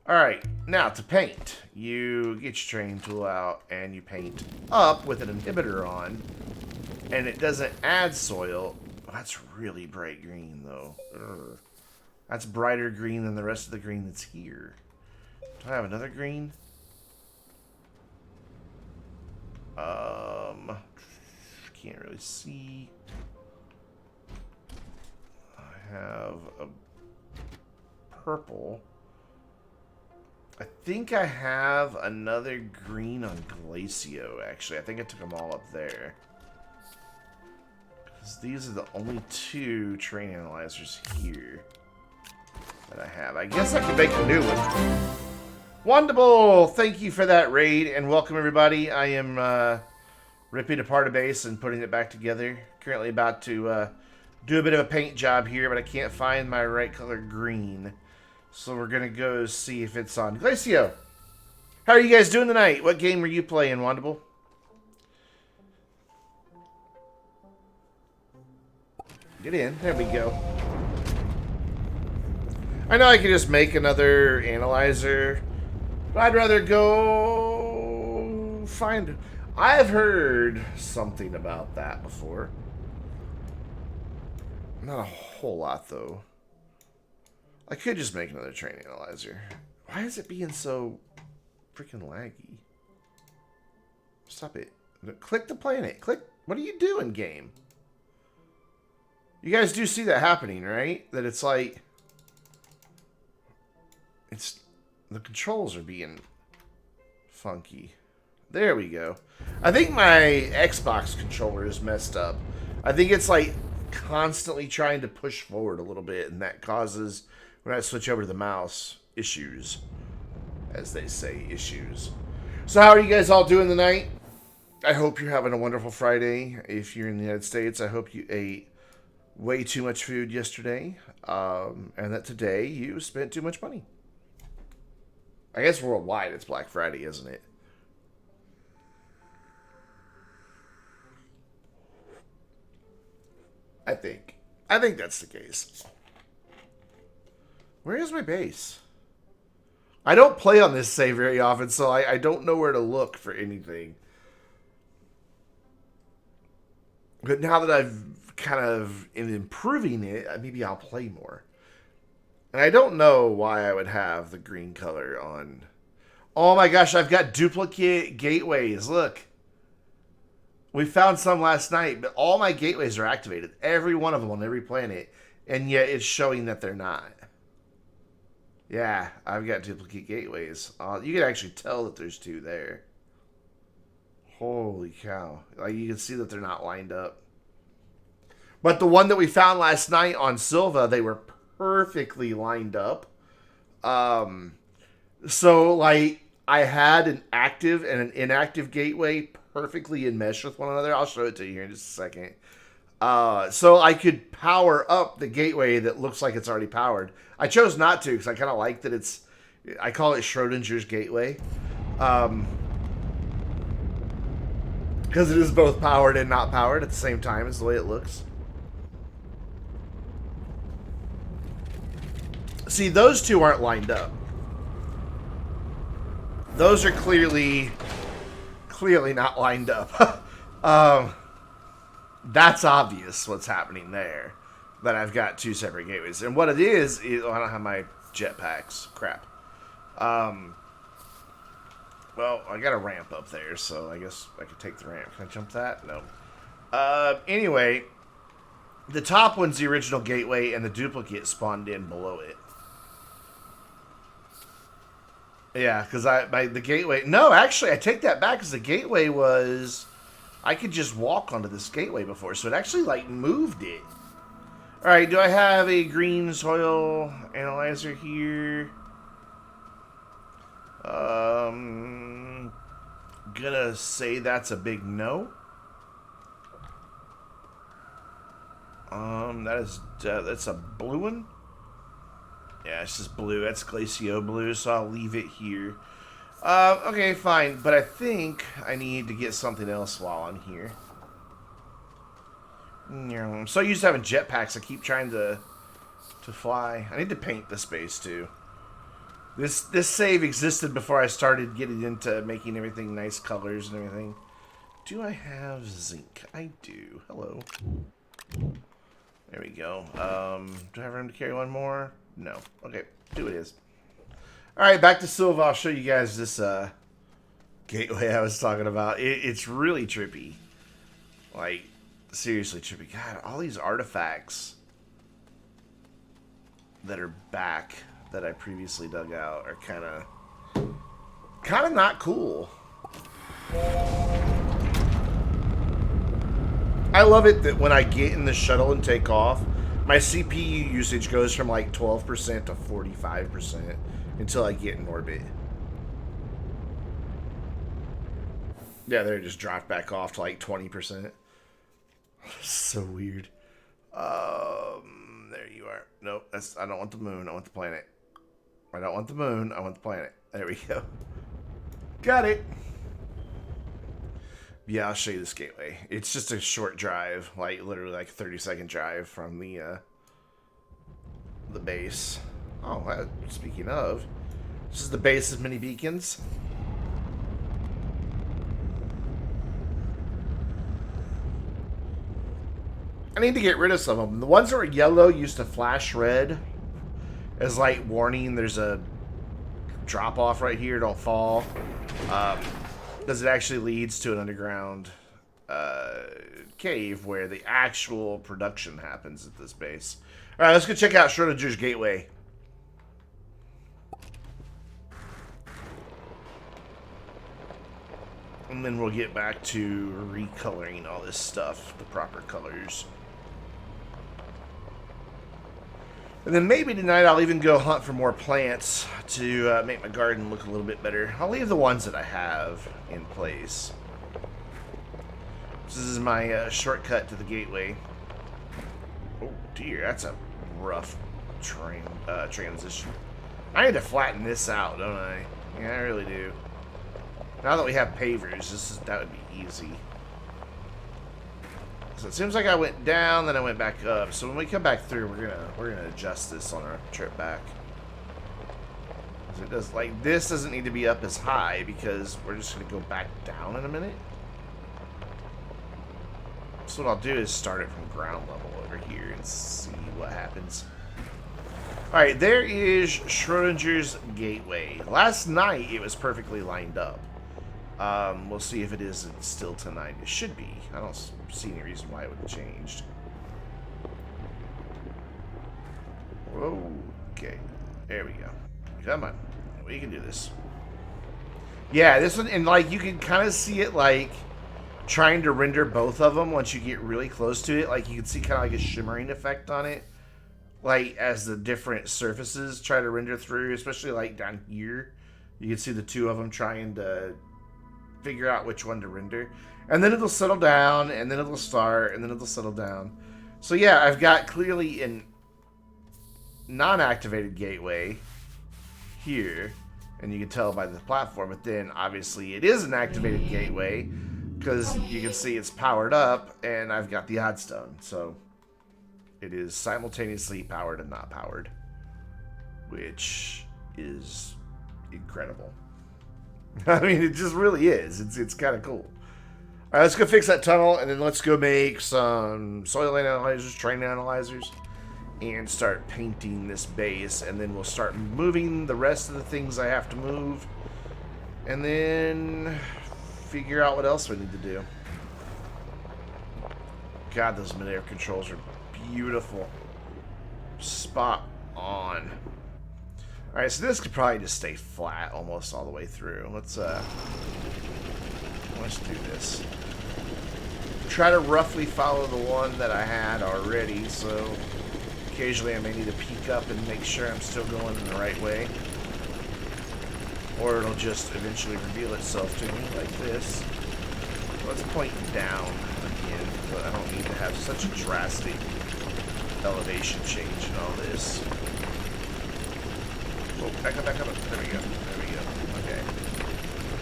Speaker 1: Alright, now to paint. You get your training tool out and you paint up with an inhibitor on. And it doesn't add soil. Oh, that's really bright green though. Ugh. That's brighter green than the rest of the green that's here. Do I have another green? Can't really see. I have a purple. I think I have another green on Glacio, actually. I think I took them all up there. Because these are the only two train analyzers here that I have. I guess I can make a new one. Wonderful! Thank you for that raid, and welcome everybody. I am ripping apart a base and putting it back together. Currently about to do a bit of a paint job here, but I can't find my right color green. So we're going to go see if it's on. Glacio, how are you guys doing tonight? What game are you playing, Wonderful? Get in. There we go. I know I could just make another analyzer, but I'd rather go find... I've heard something about that before. Not a whole lot, though. I could just make another train analyzer. Why is it being so freaking laggy? Stop it. Click the planet. Click. What are you doing, game? You guys do see that happening, right? That it's like... It's... The controls are being funky. There we go. I think my Xbox controller is messed up. I think it's like constantly trying to push forward a little bit, and that causes, when I switch over to the mouse, issues. As they say, issues. So how are you guys all doing tonight? I hope you're having a wonderful Friday. If you're in the United States, I hope you ate way too much food yesterday, and that today you spent too much money. I guess worldwide it's Black Friday, isn't it? I think that's the case. Where is my base? I don't play on this save very often, so I don't know where to look for anything. But now that I've kind of in improving it, maybe I'll play more. And I don't know why I would have the green color on. Oh my gosh, I've got duplicate gateways. Look. We found some last night, but all my gateways are activated. Every one of them on every planet. And yet it's showing that they're not. Yeah, I've got duplicate gateways. You can actually tell that there's two there. Holy cow. Like, you can see that they're not lined up. But the one that we found last night on Silva, they were perfectly lined up. So, like, I had an active and an inactive gateway perfectly enmeshed with one another. I'll show it to you here in just a second. So I could power up the gateway that looks like it's already powered. I chose not to because I kind of like that it's... I call it Schrodinger's gateway. Because it is both powered and not powered at the same time. Is the way it looks. See, those two aren't lined up. Those are clearly not lined up. That's obvious what's happening there. That I've got two separate gateways. And what it is oh, I don't have my jetpacks. Crap. Well, I got a ramp up there, so I guess I could take the ramp. Can I jump that? No. Anyway, the top one's the original gateway, and the duplicate spawned in below it. Yeah, because the gateway... No, actually, I take that back, because the gateway was... I could just walk onto this gateway before, so it actually, like, moved it. Alright, do I have a green soil analyzer here? Gonna say that's a big no. That's a blue one? Yeah, it's just blue. That's Glacio blue, so I'll leave it here. Okay, fine. But I think I need to get something else while I'm here. I'm so used to having jetpacks, I keep trying to fly. I need to paint this base, too. This save existed before I started getting into making everything nice colors and everything. Do I have zinc? I do. Hello. There we go. Do I have room to carry one more? No. Okay, do it is. Alright, back to Silva. I'll show you guys this gateway I was talking about. It's really trippy. Like, seriously trippy. God, all these artifacts that are back that I previously dug out are kind of not cool. I love it that when I get in the shuttle and take off, my CPU usage goes from like 12% to 45% until I get in orbit. Yeah, they just dropped back off to like 20%. So weird. There you are. Nope, I don't want the moon. I want the planet. I don't want the moon. I want the planet. There we go. Got it. Yeah, I'll show you this gateway. It's just a short drive, like literally like a 30-second drive from the base. Oh, speaking of, this is the base of mini beacons. I need to get rid of some of them. The ones that were yellow used to flash red as like warning. There's a drop off right here. Don't fall. Because it actually leads to an underground cave where the actual production happens at this base. All right, let's go check out Schrodinger's Gateway. And then we'll get back to recoloring all this stuff, the proper colors. And then maybe tonight I'll even go hunt for more plants to make my garden look a little bit better. I'll leave the ones that I have in place. This is my shortcut to the gateway. Oh dear, that's a rough transition. I need to flatten this out, don't I? Yeah, I really do. Now that we have pavers, that would be easy. So it seems like I went down, then I went back up. So when we come back through, we're gonna adjust this on our trip back. It does like this doesn't need to be up as high because we're just gonna go back down in a minute. So what I'll do is start it from ground level over here and see what happens. All right, there is Schrodinger's Gateway. Last night it was perfectly lined up. We'll see if it is still tonight. It should be. I don't see any reason why it would have changed. Whoa. Okay. There we go. Come on. We can do this. Yeah, this one, and like you can kind of see it like trying to render both of them once you get really close to it. Like you can see kind of like a shimmering effect on it. Like as the different surfaces try to render through, especially like down here. You can see the two of them trying to figure out which one to render, and then it'll settle down, and then it'll start, and then it'll settle down. So yeah, I've got clearly an non-activated gateway here, and you can tell by the platform, but then obviously it is an activated gateway because you can see it's powered up, and I've got the oddstone, so it is simultaneously powered and not powered, which is incredible. I mean, it just really is. It's kind of cool. All right, let's go fix that tunnel, and then let's go make some soil analyzers, terrain analyzers, and start painting this base, and then we'll start moving the rest of the things I have to move, and then figure out what else we need to do. God, those mid-air controls are beautiful. Spot on. Alright, so this could probably just stay flat almost all the way through. Let's do this. Try to roughly follow the one that I had already, so occasionally I may need to peek up and make sure I'm still going in the right way. Or it'll just eventually reveal itself to me like this. Let's point down again, but I don't need to have such a drastic elevation change in all this. Oh, back up. There we go. Okay.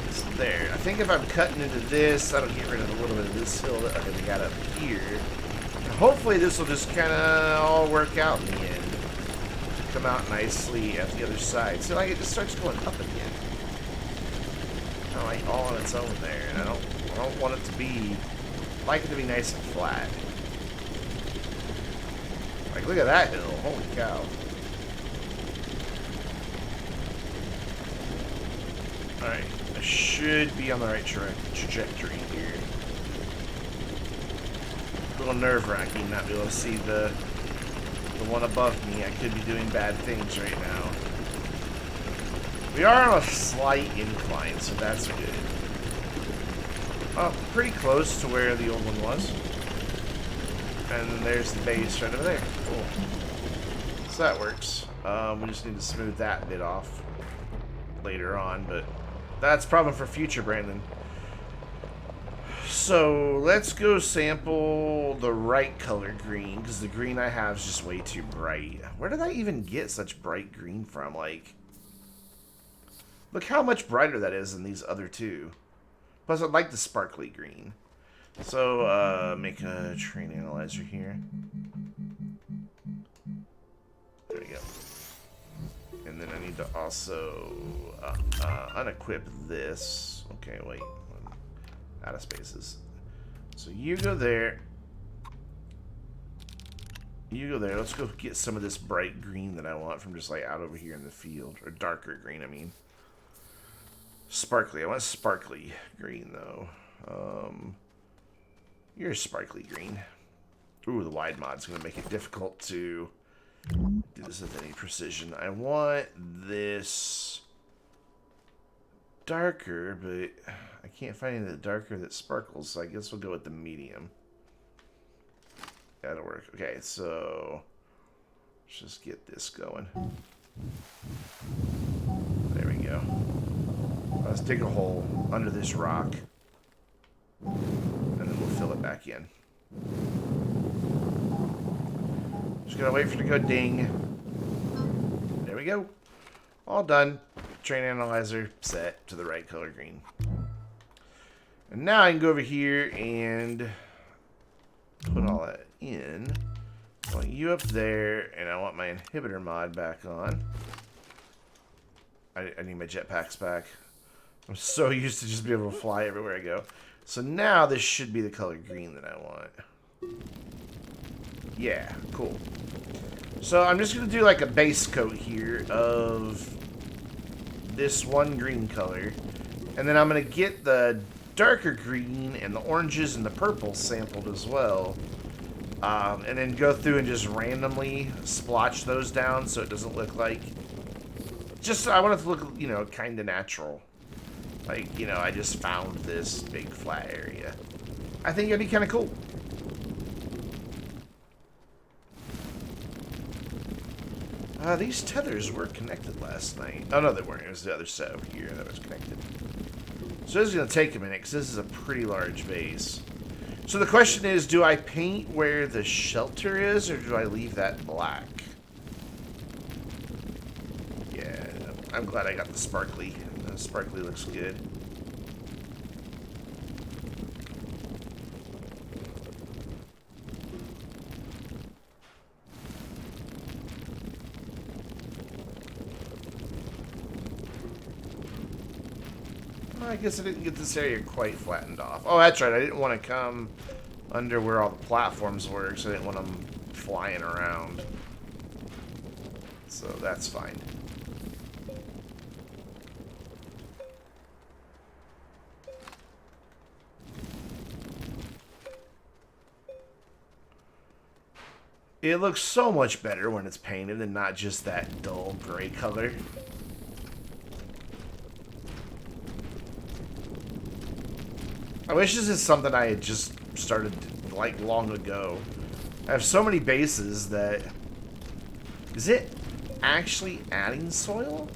Speaker 1: It's there. I think if I'm cutting into this, that'll get rid of a little bit of this hill that we got up here. And hopefully this will just kind of all work out in the end. come out nicely at the other side. So like it just starts going up again. Like all on its own there, and I don't want it to be, I like it to be nice and flat. Like look at that hill, holy cow. Alright, I should be on the right trajectory here. A little nerve-wracking not be able to see the one above me. I could be doing bad things right now. We are on a slight incline, so that's good. Oh, pretty close to where the old one was. And then there's the base right over there. Cool. So that works. We just need to smooth that bit off later on, but that's a problem for future Brandon. So let's go sample the right color green, because the green I have is just way too bright. Where did I even get such bright green from? Like, look how much brighter that is than these other two. Plus, I like the sparkly green. So, make a train analyzer here. There we go. And then I need to also unequip this. Okay, wait. Out of spaces. So you go there. You go there. Let's go get some of this bright green that I want from just like out over here in the field. Or darker green, I mean. Sparkly. I want sparkly green, though. You're sparkly green. Ooh, the wide mod's going to make it difficult to do this with any precision. I want this darker, but I can't find any of the darker that sparkles, so I guess we'll go with the medium. That'll work. Okay, so let's just get this going. There we go. Let's dig a hole under this rock, and then we'll fill it back in. Just gotta wait for it to go ding. There we go. All done. Train analyzer set to the right color green. And now I can go over here and put all that in. I want you up there, and I want my inhibitor mod back on. I need my jetpacks back. I'm so used to just being able to fly everywhere I go. So now this should be the color green that I want. Yeah, cool. So I'm just going to do like a base coat here of this one green color. And then I'm going to get the darker green and the oranges and the purple sampled as well. And then go through and just randomly splotch those down so it doesn't look like... Just, I want it to look, you know, kind of natural. Like, you know, I just found this big flat area. I think it'd be kind of cool. These tethers were connected last night. Oh, no, they weren't. It was the other set over here that was connected. So this is going to take a minute, because this is a pretty large base. So the question is, do I paint where the shelter is, or do I leave that black? Yeah, I'm glad I got the sparkly. The sparkly looks good. I guess I didn't get this area quite flattened off. Oh, that's right. I didn't want to come under where all the platforms were, so I didn't want them flying around. So that's fine. It looks so much better when it's painted and not just that dull gray color. I wish this is something I had just started, like, long ago. I have so many bases that... Is it actually adding soil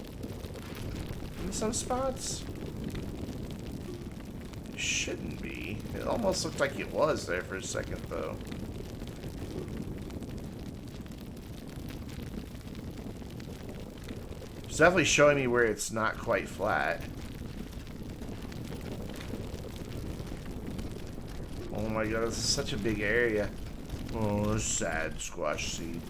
Speaker 1: in some spots? It shouldn't be. It almost looked like it was there for a second, though. It's definitely showing me where it's not quite flat. Oh my god, this is such a big area. Oh, sad squash seed.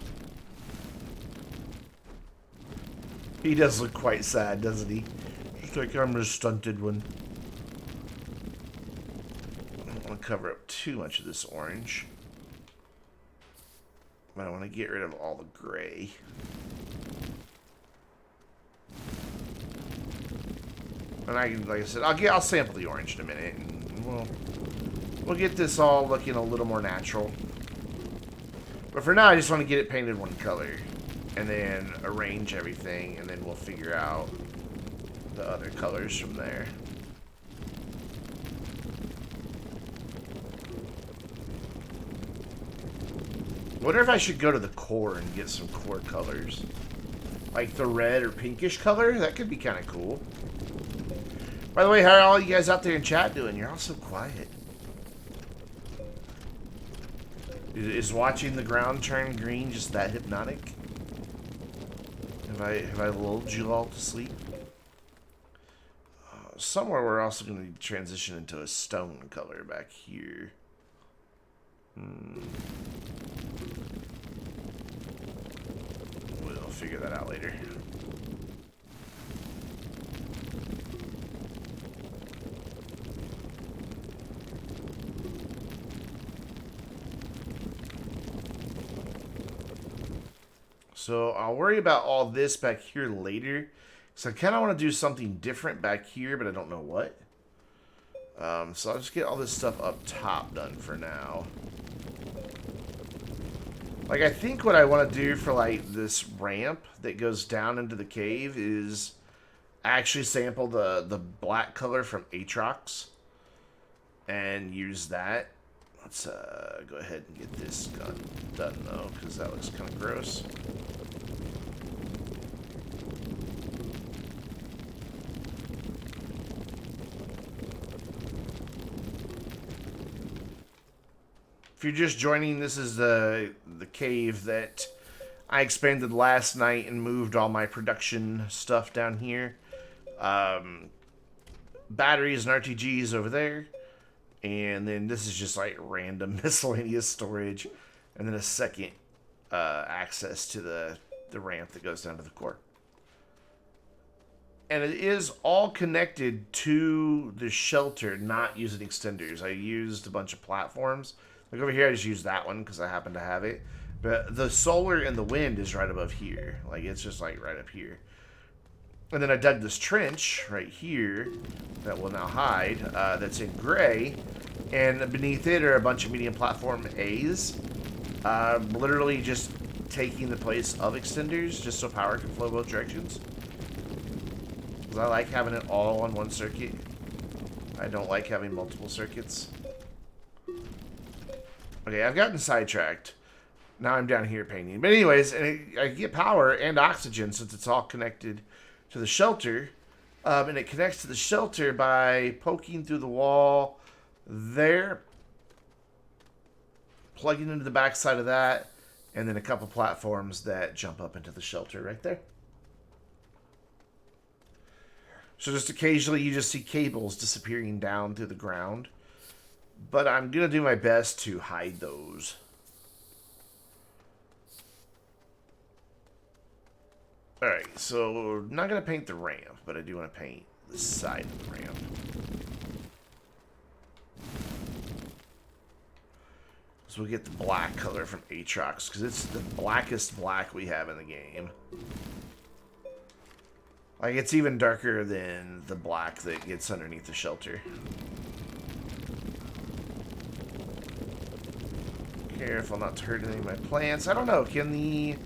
Speaker 1: He does look quite sad, doesn't he? Just like I'm the stunted one. I don't want to cover up too much of this orange. But I want to get rid of all the gray. And like I said, I'll sample the orange in a minute, and we'll get this all looking a little more natural. But for now, I just want to get it painted one color, and then arrange everything, and then we'll figure out the other colors from there. Wonder if I should go to the core and get some core colors. Like the red or pinkish color? That could be kind of cool. By the way, how are all you guys out there in chat doing? You're all so quiet. Is watching the ground turn green just that hypnotic? Have I lulled you all to sleep? Somewhere we're also going to transition into a stone color back here. We'll figure that out later. So I'll worry about all this back here later. So I kind of want to do something different back here, but I don't know what. So I'll just get all this stuff up top done for now. Like, I think what I want to do for, like, this ramp that goes down into the cave is actually sample the black color from Aatrox and use that. Let's go ahead and get this done, though, because that looks kind of gross. If you're just joining, this is the cave that I expanded last night and moved all my production stuff down here. Batteries and RTGs over there. And then this is just like random miscellaneous storage. And then a second access to the ramp that goes down to the core. And it is all connected to the shelter, not using extenders. I used a bunch of platforms. Like over here, I just used that one because I happen to have it. But the solar and the wind is right above here. Like, it's just like right up here. And then I dug this trench right here that will now hide, that's in gray. And beneath it are a bunch of medium platform A's. Literally just taking the place of extenders just so power can flow both directions. Because I like having it all on one circuit. I don't like having multiple circuits. Okay, I've gotten sidetracked. Now I'm down here painting. But anyways, I get power and oxygen since it's all connected to the shelter. And it connects to the shelter by poking through the wall there. Plugging into the backside of that. And then a couple platforms that jump up into the shelter right there. So just occasionally you just see cables disappearing down through the ground. But I'm going to do my best to hide those. Alright, so I'm not going to paint the ramp, but I do want to paint the side of the ramp. So we'll get the black color from Aatrox, because it's the blackest black we have in the game. Like, it's even darker than the black that gets underneath the shelter. Careful not to hurt any of my plants. I don't know, can the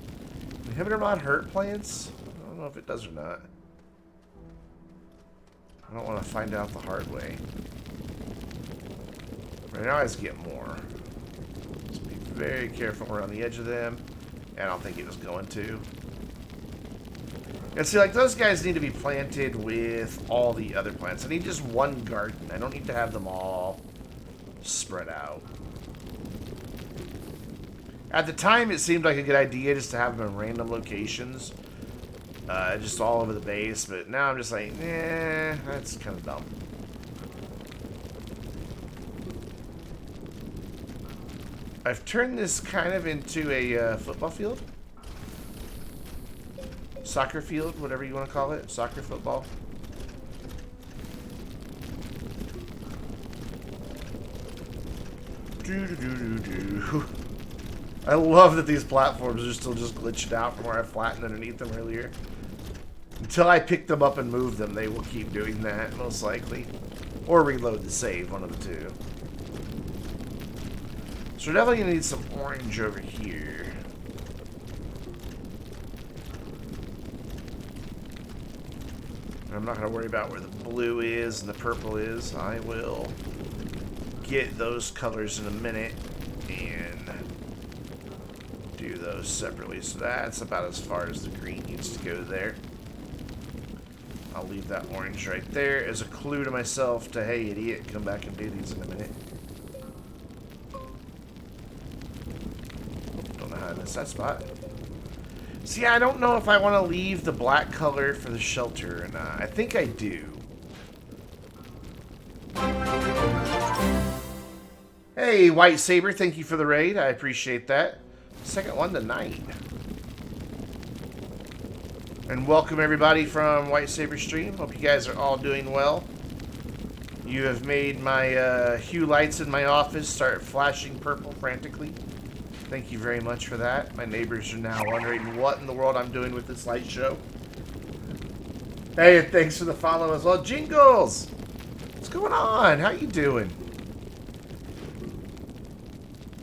Speaker 1: inhibitor mod hurt plants? I don't know if it does or not. I don't want to find out the hard way. Right now I just get more. Just be very careful around the edge of them. I don't think it was going to. And see, like, those guys need to be planted with all the other plants. I need just one garden. I don't need to have them all spread out. At the time, it seemed like a good idea just to have them in random locations. Just all over the base. But now I'm just like, eh, that's kind of dumb. I've turned this kind of into a football field. soccer field, whatever you want to call it, soccer football. I love that these platforms are still just glitched out from where I flattened underneath them earlier. Until I pick them up and move them, they will keep doing that, most likely. Or reload the save, one of the two. So we're definitely going to need some orange over here. I'm not going to worry about where the blue is and the purple is. I will get those colors in a minute and do those separately. So that's about as far as the green needs to go there. I'll leave that orange right there as a clue to myself to, hey, idiot, come back and do these in a minute. Don't know how I missed that spot. See, I don't know if I want to leave the black color for the shelter or not. I think I do. Hey, White Saber, thank you for the raid. I appreciate that. Second one tonight. And welcome everybody from White Saber stream. Hope you guys are all doing well. You have made my hue lights in my office start flashing purple frantically. Thank you very much for that. My neighbors are now wondering what in the world I'm doing with this light show. Hey, and thanks for the follow as well. Jingles! What's going on? How you doing?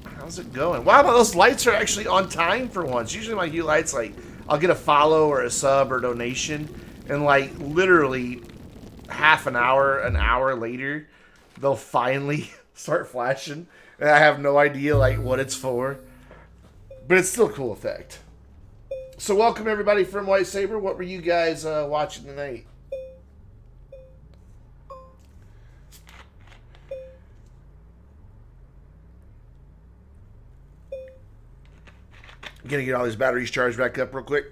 Speaker 1: How's it going? Wow, those lights are actually on time for once. Usually my hue lights, like, I'll get a follow or a sub or donation, and like literally half an hour later, they'll finally start flashing, and I have no idea like what it's for, but it's still a cool effect. So welcome everybody from White Saber. What were you guys watching tonight? I'm gonna get all these batteries charged back up real quick.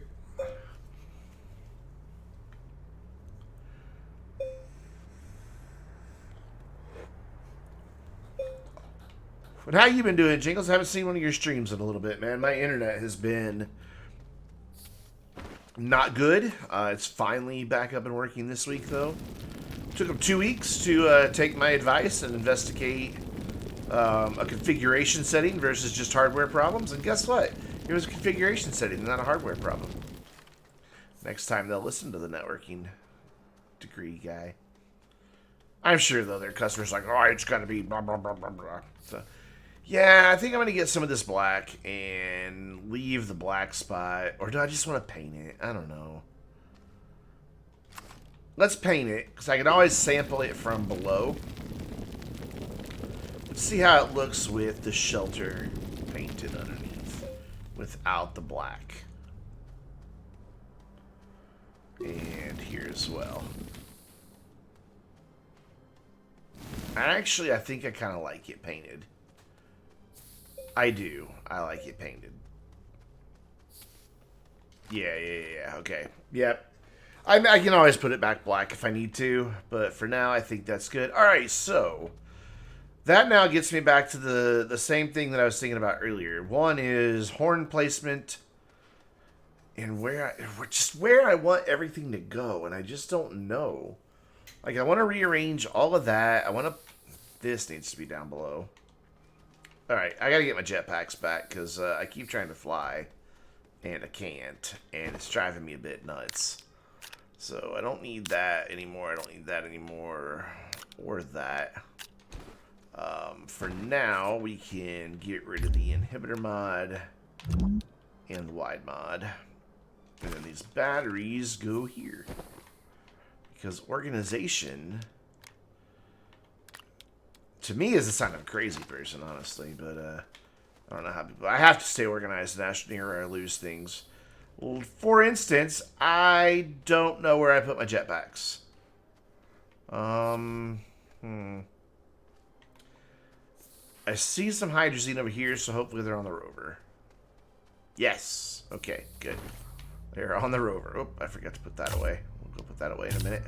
Speaker 1: But how you been doing, Jingles? I haven't seen one of your streams in a little bit, man. My internet has been not good. It's finally back up and working this week, though. Took them 2 weeks to take my advice and investigate a configuration setting versus just hardware problems. And guess what? It was a configuration setting, not a hardware problem. Next time they'll listen to the networking degree guy. I'm sure, though, their customers are like, oh, it's got to be blah, blah, blah, blah, blah. So, yeah, I think I'm going to get some of this black and leave the black spot. Or do I just want to paint it? I don't know. Let's paint it, because I can always sample it from below. Let's see how it looks with the shelter painted underneath without the black. And here as well. Actually, I think I kind of like it painted. I do. I like it painted. Yeah, okay. Yep. I can always put it back black if I need to, but for now, I think that's good. Alright, so that now gets me back to the same thing that I was thinking about earlier. One is horn placement and where I want everything to go, and I just don't know. Like, I want to rearrange all of that. This needs to be down below. Alright, I gotta get my jetpacks back, because I keep trying to fly, and I can't, and it's driving me a bit nuts. So, I don't need that anymore, I don't need that anymore, or that. For now, we can get rid of the inhibitor mod, and the wide mod. And then these batteries go here. Because organization, to me, is a sign of a crazy person, honestly. But I don't know how people. I have to stay organized in Astroneer or I lose things. For instance, I don't know where I put my jetpacks. I see some hydrazine over here, so hopefully they're on the rover. Yes. Okay, good. They're on the rover. Oh, I forgot to put that away. We'll go put that away in a minute.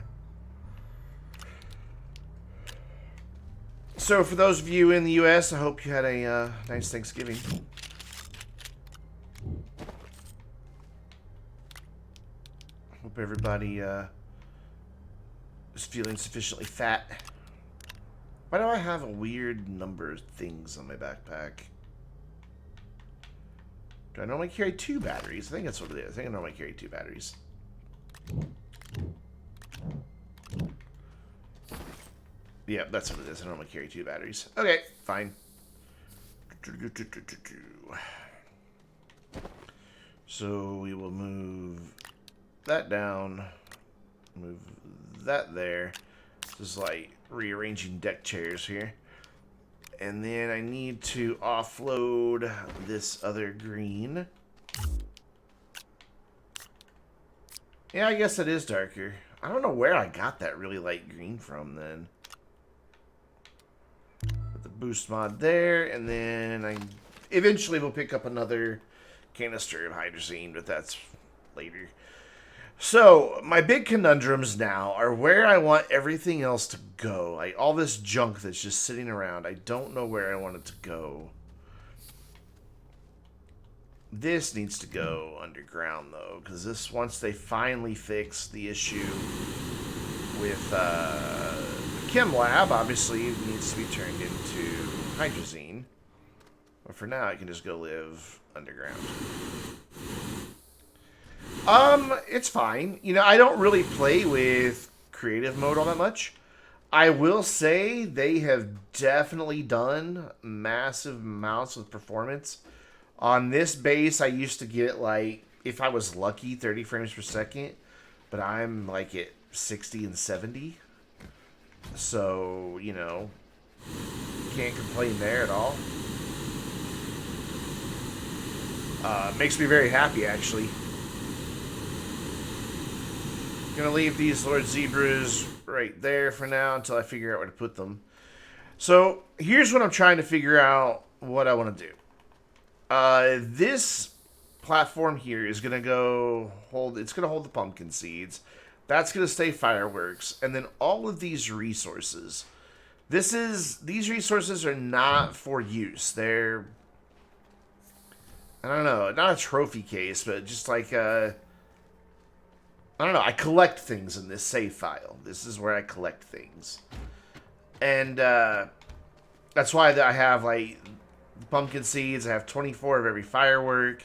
Speaker 1: So, for those of you in the U.S., I hope you had a nice Thanksgiving. everybody is feeling sufficiently fat. Why do I have a weird number of things on my backpack? Do I normally carry 2 batteries? I think that's what it is. I think I normally carry 2 batteries. Yeah, that's what it is. I normally carry 2 batteries. Okay, fine. So we will move that down. Move that there. Just like rearranging deck chairs here. And then I need to offload this other green. Yeah, I guess it is darker. I don't know where I got that really light green from then. Put the boost mod there, and then I eventually will pick up another canister of hydrazine, but that's later. So, my big conundrums now are where I want everything else to go. Like, all this junk that's just sitting around. I don't know where I want it to go. This needs to go underground, though, because this, once they finally fix the issue with the chem lab, obviously it needs to be turned into hydrazine. But for now, it can just go live underground. It's fine. You know, I don't really play with creative mode all that much. I will say they have definitely done massive amounts of performance. On this base, I used to get, like, if I was lucky, 30 frames per second. But I'm, like, at 60 and 70. So, you know, can't complain there at all. Makes me very happy, actually. Gonna leave these Lord Zebras right there for now until I figure out where to put them. So here's what I'm trying to figure out what I want to do. This platform here is gonna hold the pumpkin seeds. That's gonna stay fireworks, and then all of these resources. These resources are not for use. They're, I don't know, not a trophy case, but just like I don't know, I collect things in this save file. This is where I collect things. And that's why I have, like, pumpkin seeds. I have 24 of every firework.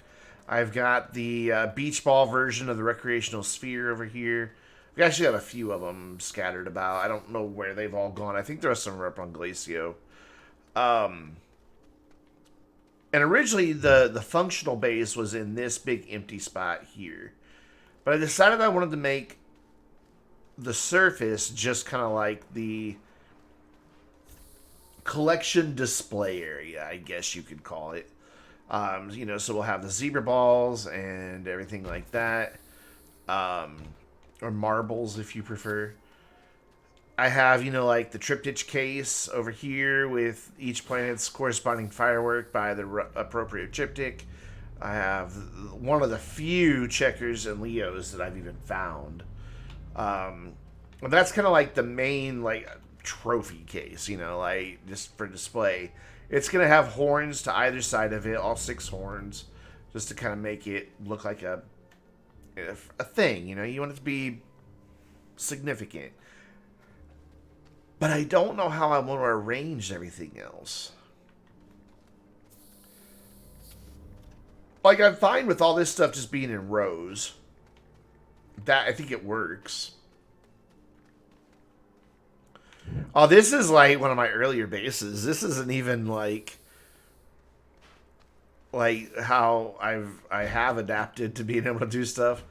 Speaker 1: I've got the beach ball version of the recreational sphere over here. We actually have a few of them scattered about. I don't know where they've all gone. I think there are some up on Glacio. And originally, the functional base was in this big empty spot here. But I decided I wanted to make the surface just kind of like the collection display area, I guess you could call it. You know, so we'll have the zebra balls and everything like that. Or marbles, if you prefer. I have, you know, like the triptych case over here with each planet's corresponding firework by the appropriate triptych. I have one of the few checkers and Leos that I've even found. That's kind of like the main, like, trophy case, you know, like, just for display. It's going to have horns to either side of it, all 6 horns, just to kind of make it look like a thing, you know. You want it to be significant. But I don't know how I want to arrange everything else. Like, I'm fine with all this stuff just being in rows. That, I think it works. Oh, this is like one of my earlier bases. This isn't even like how I have adapted to being able to do stuff.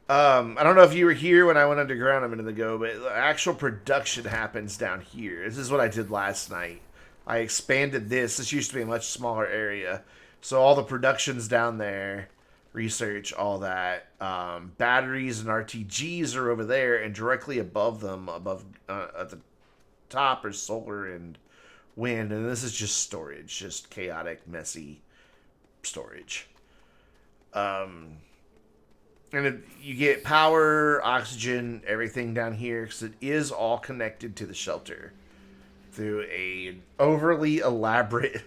Speaker 1: I don't know if you were here when I went underground a minute ago, but the actual production happens down here. This is what I did last night. I expanded this. This used to be a much smaller area. So all the production's down there, research, all that. Batteries and RTGs are over there, and directly above them, at the top, are solar and wind. And this is just storage, just chaotic, messy storage. And you get power, oxygen, everything down here, because it is all connected to the shelter through a overly elaborate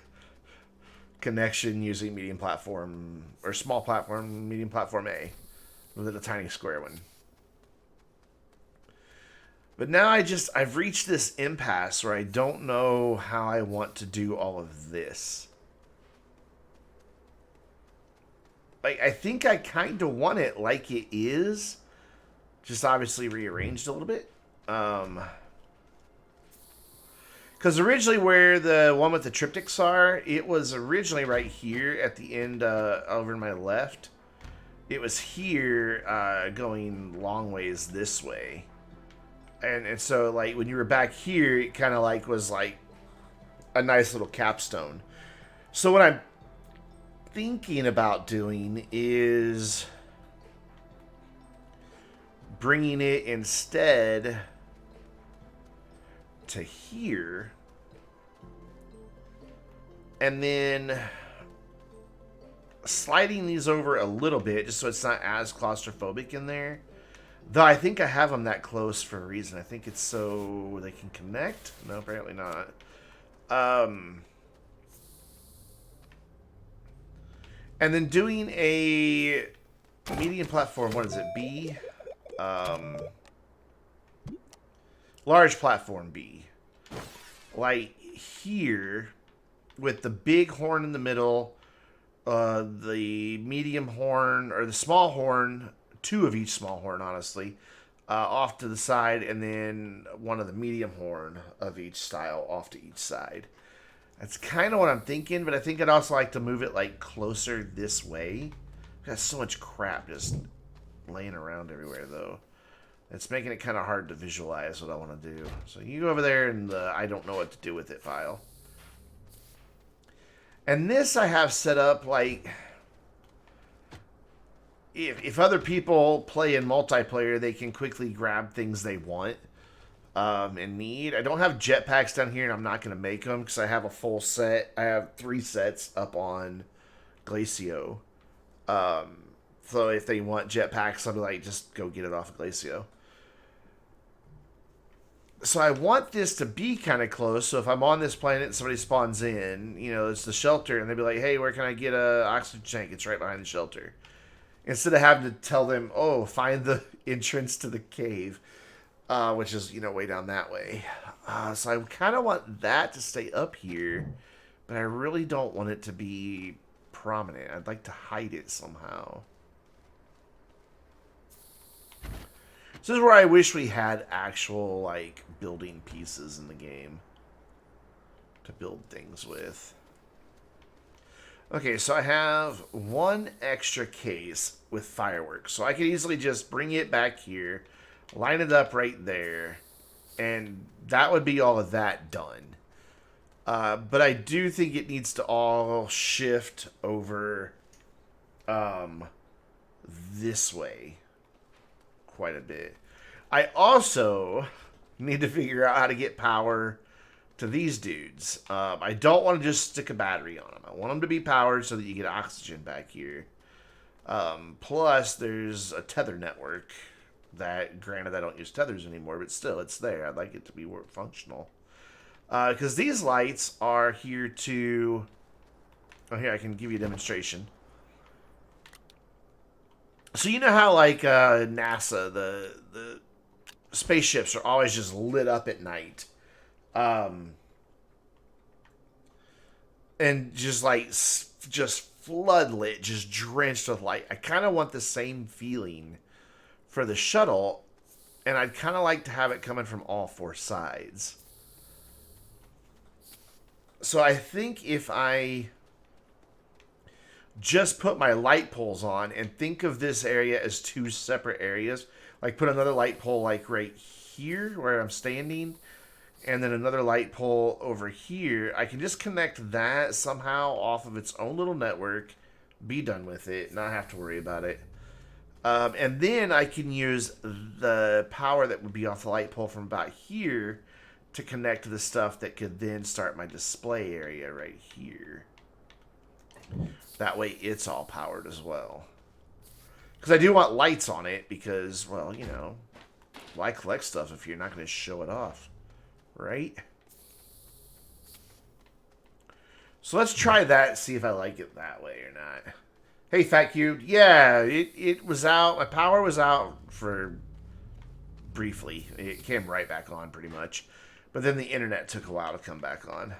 Speaker 1: connection using medium platform, or small platform, medium platform A. with a tiny square one. But now I've reached this impasse where I don't know how I want to do all of this. Like, I think I kind of want it like it is, just obviously rearranged a little bit. Because originally where the one with the triptychs are, it was originally right here at the end over to my left. It was here going long ways this way. And so, like, when you were back here, it kind of, like, was, like, a nice little capstone. So what I'm thinking about doing is bringing it instead to here. And then sliding these over a little bit just so it's not as claustrophobic in there. Though I think I have them that close for a reason. I think it's so they can connect. No, apparently not. And then doing a medium platform. What is it? B? Large platform B. Like here, with the big horn in the middle, the medium horn, or the small horn, two of each small horn, honestly, off to the side, and then one of the medium horn of each style off to each side. That's kind of what I'm thinking, but I think I'd also like to move it, like, closer this way. Got so much crap just laying around everywhere, though. It's making it kind of hard to visualize what I want to do. So you go over there in the I don't know what to do with it file. And this I have set up, like, if other people play in multiplayer, they can quickly grab things they want and need. I don't have jetpacks down here, and I'm not going to make them because I have a full set. I have 3 sets up on Glacio. So if they want jetpacks, I'll be like, just go get it off of Glacio. So I want this to be kind of close. So if I'm on this planet and somebody spawns in, you know, it's the shelter, and they'd be like, hey, where can I get a oxygen tank? It's right behind the shelter. Instead of having to tell them, oh, find the entrance to the cave, which is, you know, way down that way. So I kind of want that to stay up here, but I really don't want it to be prominent. I'd like to hide it somehow. So this is where I wish we had actual, like, building pieces in the game to build things with. Okay, so I have 1 extra case with fireworks. So I could easily just bring it back here, line it up right there, and that would be all of that done. But I do think it needs to all shift over this way quite a bit. I also need to figure out how to get power to these dudes. I don't want to just stick a battery on them. I want them to be powered so that you get oxygen back here. Plus, there's a tether network that, granted, I don't use tethers anymore, but still, it's there. I'd like it to be functional. Because these lights are here to... Oh, here, I can give you a demonstration. So you know how, like, NASA, the spaceships are always just lit up at night. And just, like, just floodlit, just drenched with light. I kind of want the same feeling for the shuttle, and I'd kind of like to have it coming from all 4 sides. So I think if I just put my light poles on and think of this area as 2 separate areas, like put another light pole like right here where I'm standing, and then another light pole over here, I can just connect that somehow off of its own little network, be done with it, not have to worry about it. And then I can use the power that would be off the light pole from about here to connect to the stuff that could then start my display area right here. That way it's all powered as well. Because I do want lights on it because, well, you know, why collect stuff if you're not going to show it off? Right? So let's try that, see if I like it that way or not. Hey, Fat Cube. Yeah, it was out. My power was out for briefly. It came right back on pretty much. But then the internet took a while to come back on.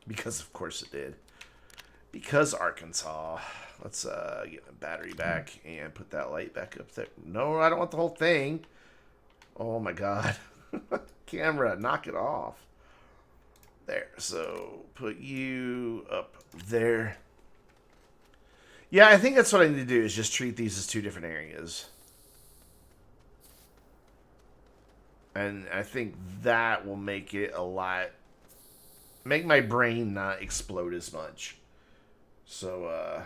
Speaker 1: Because, of course, it did. Because Arkansas. Let's get the battery back and put that light back up there. No, I don't want the whole thing. Oh, my God. Camera, knock it off. There. So, put you up there. Yeah, I think that's what I need to do, is just treat these as two different areas. And I think that will make it a lot... make my brain not explode as much. So,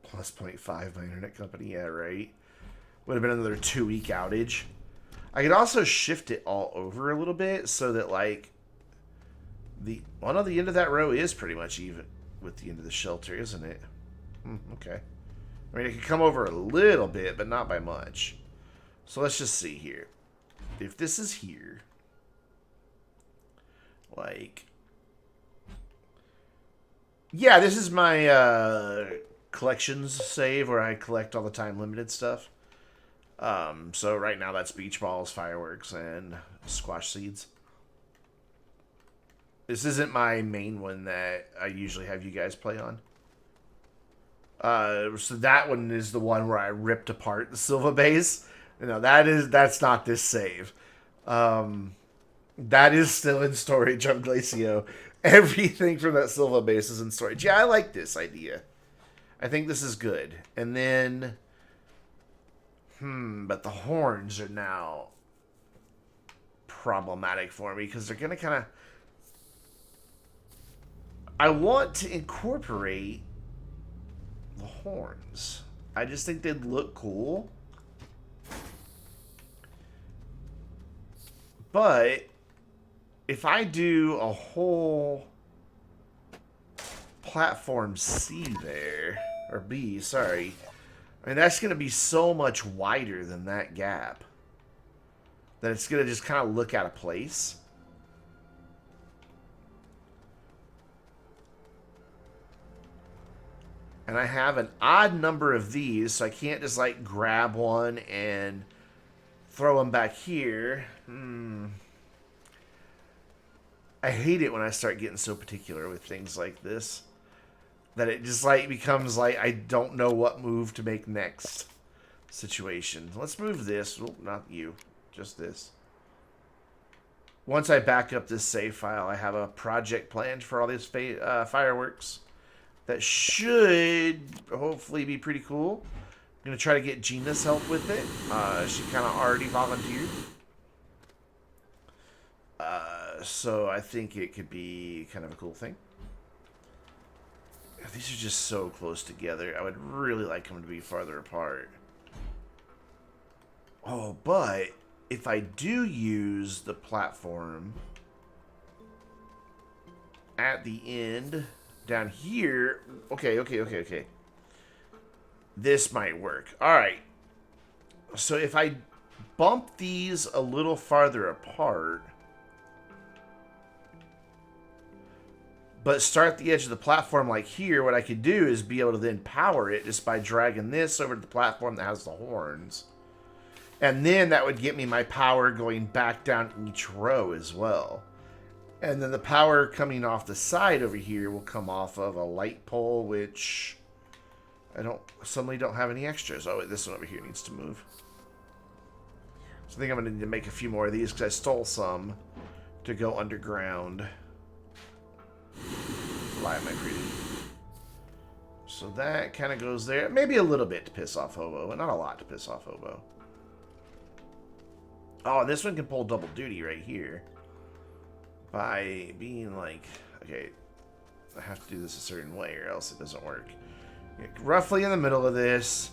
Speaker 1: plus 0.5 my internet company, yeah, right. Would have been another 2-week outage. I could also shift it all over a little bit so that, like, the end of that row is pretty much even with the end of the shelter, isn't it? Okay. I mean, it could come over a little bit, but not by much. So let's just see here. If this is here, like, yeah, this is my collections save where I collect all the time limited stuff. So right now that's beach balls, fireworks, and squash seeds. This isn't my main one that I usually have you guys play on. So that one is the one where I ripped apart the Silva base. No, that's not this save. That is still in storage on Glacio. Everything from that Silva base is in storage. Yeah, I like this idea. I think this is good. And then, but the horns are now problematic for me because they're gonna kind of. I want to incorporate the horns. I just think they'd look cool. But if I do a whole platform C there, or B, sorry, I mean, that's going to be so much wider than that gap that it's going to just kind of look out of place. And I have an odd number of these, so I can't just, like, grab one and throw them back here. I hate it when I start getting so particular with things like this. That it just, like, becomes, like, I don't know what move to make next situation. Let's move this. Oh, not you. Just this. Once I back up this save file, I have a project planned for all these fireworks. That should hopefully be pretty cool. I'm going to try to get Gina's help with it. She kind of already volunteered. So I think it could be kind of a cool thing. These are just so close together. I would really like them to be farther apart. Oh, but if I do use the platform at the end down here, okay. This might work. All right. So if I bump these a little farther apart, but start at the edge of the platform like here, what I could do is be able to then power it just by dragging this over to the platform that has the horns. And then that would get me my power going back down each row as well. And then the power coming off the side over here will come off of a light pole, which I suddenly don't have any extras. Oh, wait, this one over here needs to move. So I think I'm going to need to make a few more of these because I stole some to go underground. Lie, am I pretty? So that kind of goes there. Maybe a little bit to piss off Hobo, but not a lot to piss off Hobo. Oh, this one can pull double duty right here. By being like, okay, I have to do this a certain way or else it doesn't work. Roughly in the middle of this.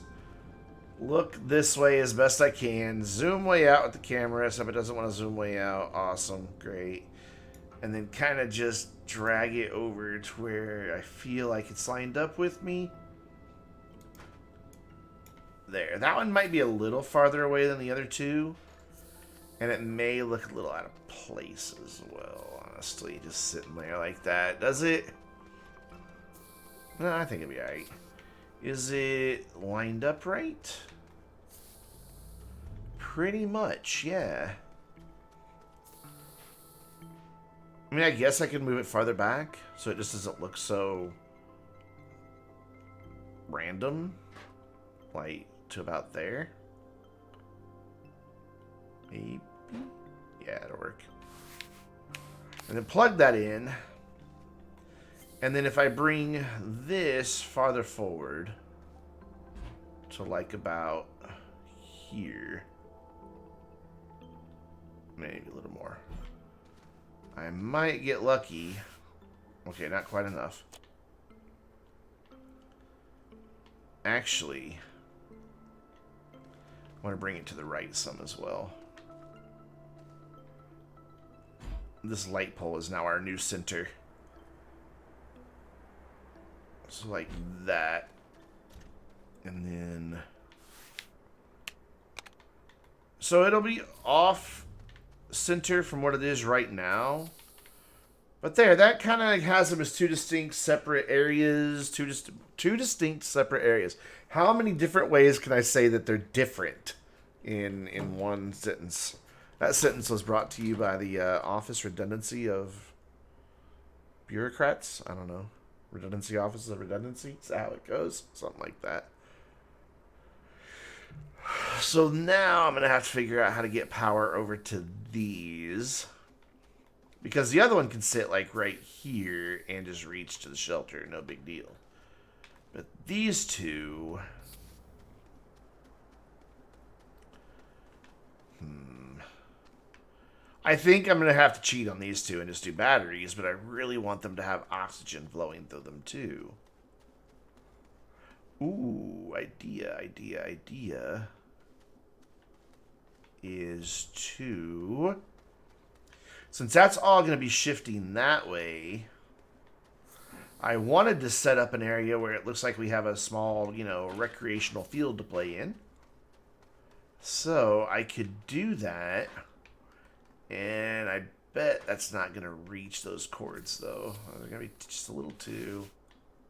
Speaker 1: Look this way as best I can. Zoom way out with the camera, so if it doesn't want to zoom way out, awesome, great. And then kind of just drag it over to where I feel like it's lined up with me. There. That one might be a little farther away than the other two. And it may look a little out of place as well, honestly, just sitting there like that. Does it? No, I think it'll be alright. Is it lined up right? Pretty much, yeah. I mean, I guess I can move it farther back so it just doesn't look so random. Like, to about there. Maybe. Yeah, it'll work. And then plug that in. And then if I bring this farther forward to like about here. Maybe a little more. I might get lucky. Okay, not quite enough. Actually, I want to bring it to the right some as well. This light pole is now our new center. So like that. And then... So it'll be off center from what it is right now. But there, that kind of has them as two distinct separate areas. Two distinct separate areas. How many different ways can I say that they're different in one sentence? That sentence was brought to you by the Office Redundancy of Bureaucrats. I don't know. Redundancy Office of Redundancy? Is that how it goes? Something like that. So now I'm going to have to figure out how to get power over to these. Because the other one can sit like right here and just reach to the shelter. No big deal. But these two... I think I'm going to have to cheat on these two and just do batteries, but I really want them to have oxygen flowing through them too. Ooh, idea is to... Since that's all going to be shifting that way, I wanted to set up an area where it looks like we have a small, recreational field to play in. So I could do that. And I bet that's not going to reach those cords, though. They're going to be just a little too...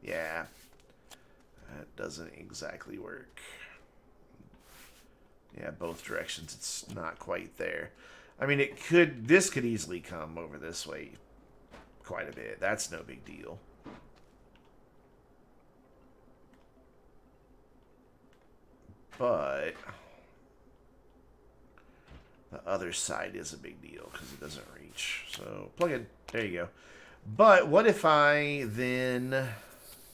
Speaker 1: Yeah. That doesn't exactly work. Yeah, both directions. It's not quite there. I mean, this could easily come over this way quite a bit. That's no big deal. But the other side is a big deal because it doesn't reach. So plug in. There you go. But what if I then,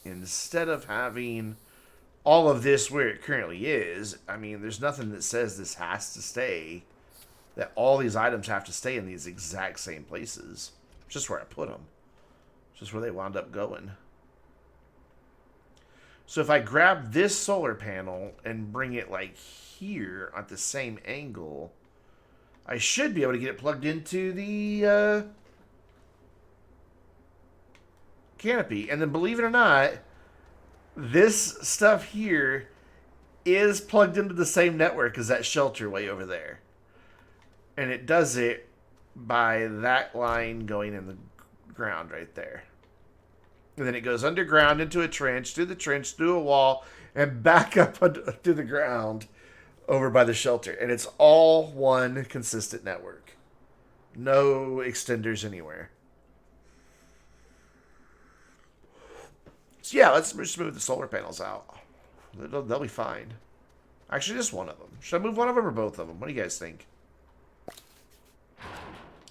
Speaker 1: instead of having all of this where it currently is, I mean, there's nothing that says this has to stay, that all these items have to stay in these exact same places. It's just where I put them. It's just where they wound up going. So if I grab this solar panel and bring it like here at the same angle, I should be able to get it plugged into the canopy. And then believe it or not, this stuff here is plugged into the same network as that shelter way over there. And it does it by that line going in the ground right there. And then it goes underground into a trench, through the trench, through a wall, and back up to the ground over by the shelter. And it's all one consistent network. No extenders anywhere. So yeah, let's just move the solar panels out. They'll be fine. Actually, just one of them. Should I move one of them or both of them? What do you guys think?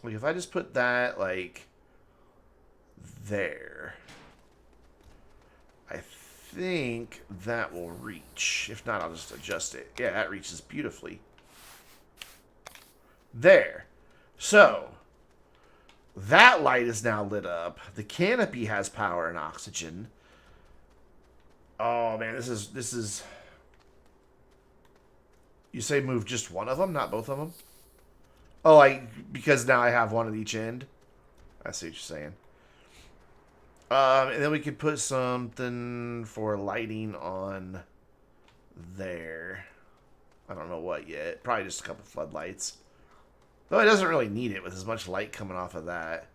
Speaker 1: Like, if I just put that, like, there, I think that will reach. If not, I'll just adjust it. Yeah, that reaches beautifully. There. So, that light is now lit up. The canopy has power and oxygen. Oh, man, this is... You say move just one of them, not both of them? Oh, because now I have one at each end? I see what you're saying. And then we could put something for lighting on there. I don't know what yet. Probably just a couple floodlights. Though it doesn't really need it with as much light coming off of that.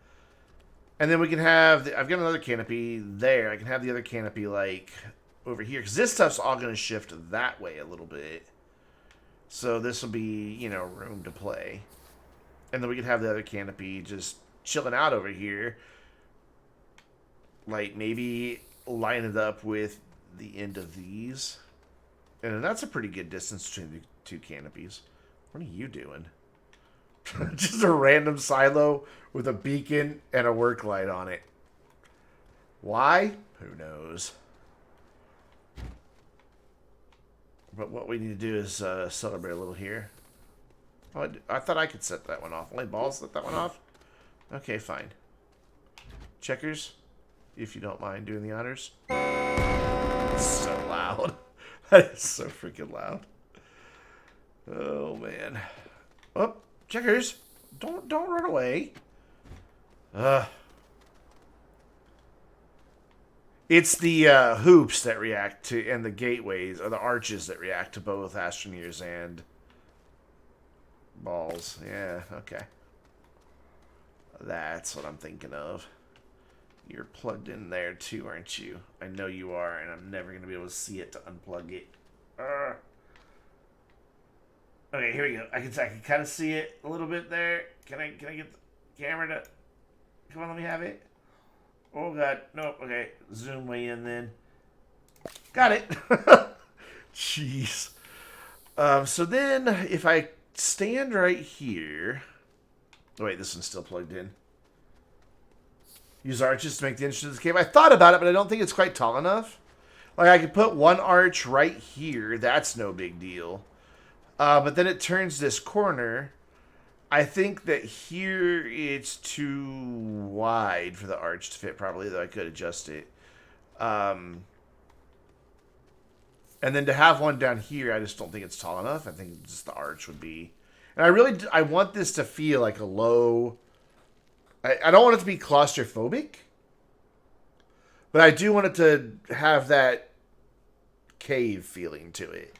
Speaker 1: And then we can have, I've got another canopy there. I can have the other canopy like over here. Because this stuff's all going to shift that way a little bit. So this will be, you know, room to play. And then we can have the other canopy just chilling out over here. Like maybe line it up with the end of these. And that's a pretty good distance between the two canopies. What are you doing? Just a random silo with a beacon and a work light on it. Why? Who knows? But what we need to do is celebrate a little here. Oh, I thought I could set that one off. Only balls set that one off? Okay, fine. Checkers, if you don't mind doing the honors. It's so loud. That is so freaking loud. Oh, man. Oh, Checkers, don't run away. It's the hoops that react to, and the gateways, or the arches that react to both Astroneers and balls. Yeah, okay. That's what I'm thinking of. You're plugged in there too, aren't you? I know you are, and I'm never going to be able to see it to unplug it. Okay, here we go. I can kind of see it a little bit there. Can I get the camera to... Come on, let me have it. Oh, God. Nope. Okay. Zoom way in then. Got it. Jeez. So then, if I stand right here... Oh, wait, this one's still plugged in. Use arches to make the entrance to the cave. I thought about it, but I don't think it's quite tall enough. Like, I could put one arch right here. That's no big deal. But then it turns this corner. I think that here it's too wide for the arch to fit properly, though I could adjust it. And then to have one down here, I just don't think it's tall enough. I think just the arch would be... And I want this to feel like a low... I don't want it to be claustrophobic. But I do want it to have that cave feeling to it.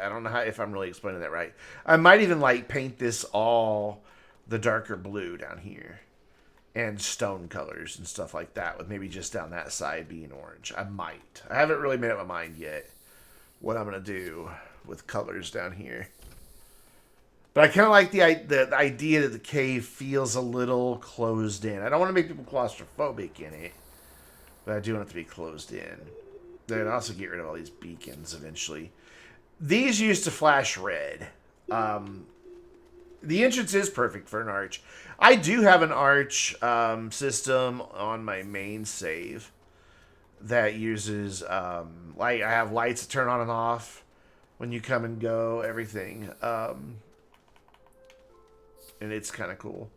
Speaker 1: I don't know if I'm really explaining that right. I might even like paint this all the darker blue down here. And stone colors and stuff like that. With maybe just down that side being orange. I might. I haven't really made up my mind yet. What I'm going to do with colors down here. But I kind of like the idea that the cave feels a little closed in. I don't want to make people claustrophobic in it. But I do want it to be closed in. Then also get rid of all these beacons eventually. These used to flash red. The entrance is perfect for an arch. I do have an arch system on my main save that uses light. I have lights that turn on and off when you come and go, everything. And it's kind of cool.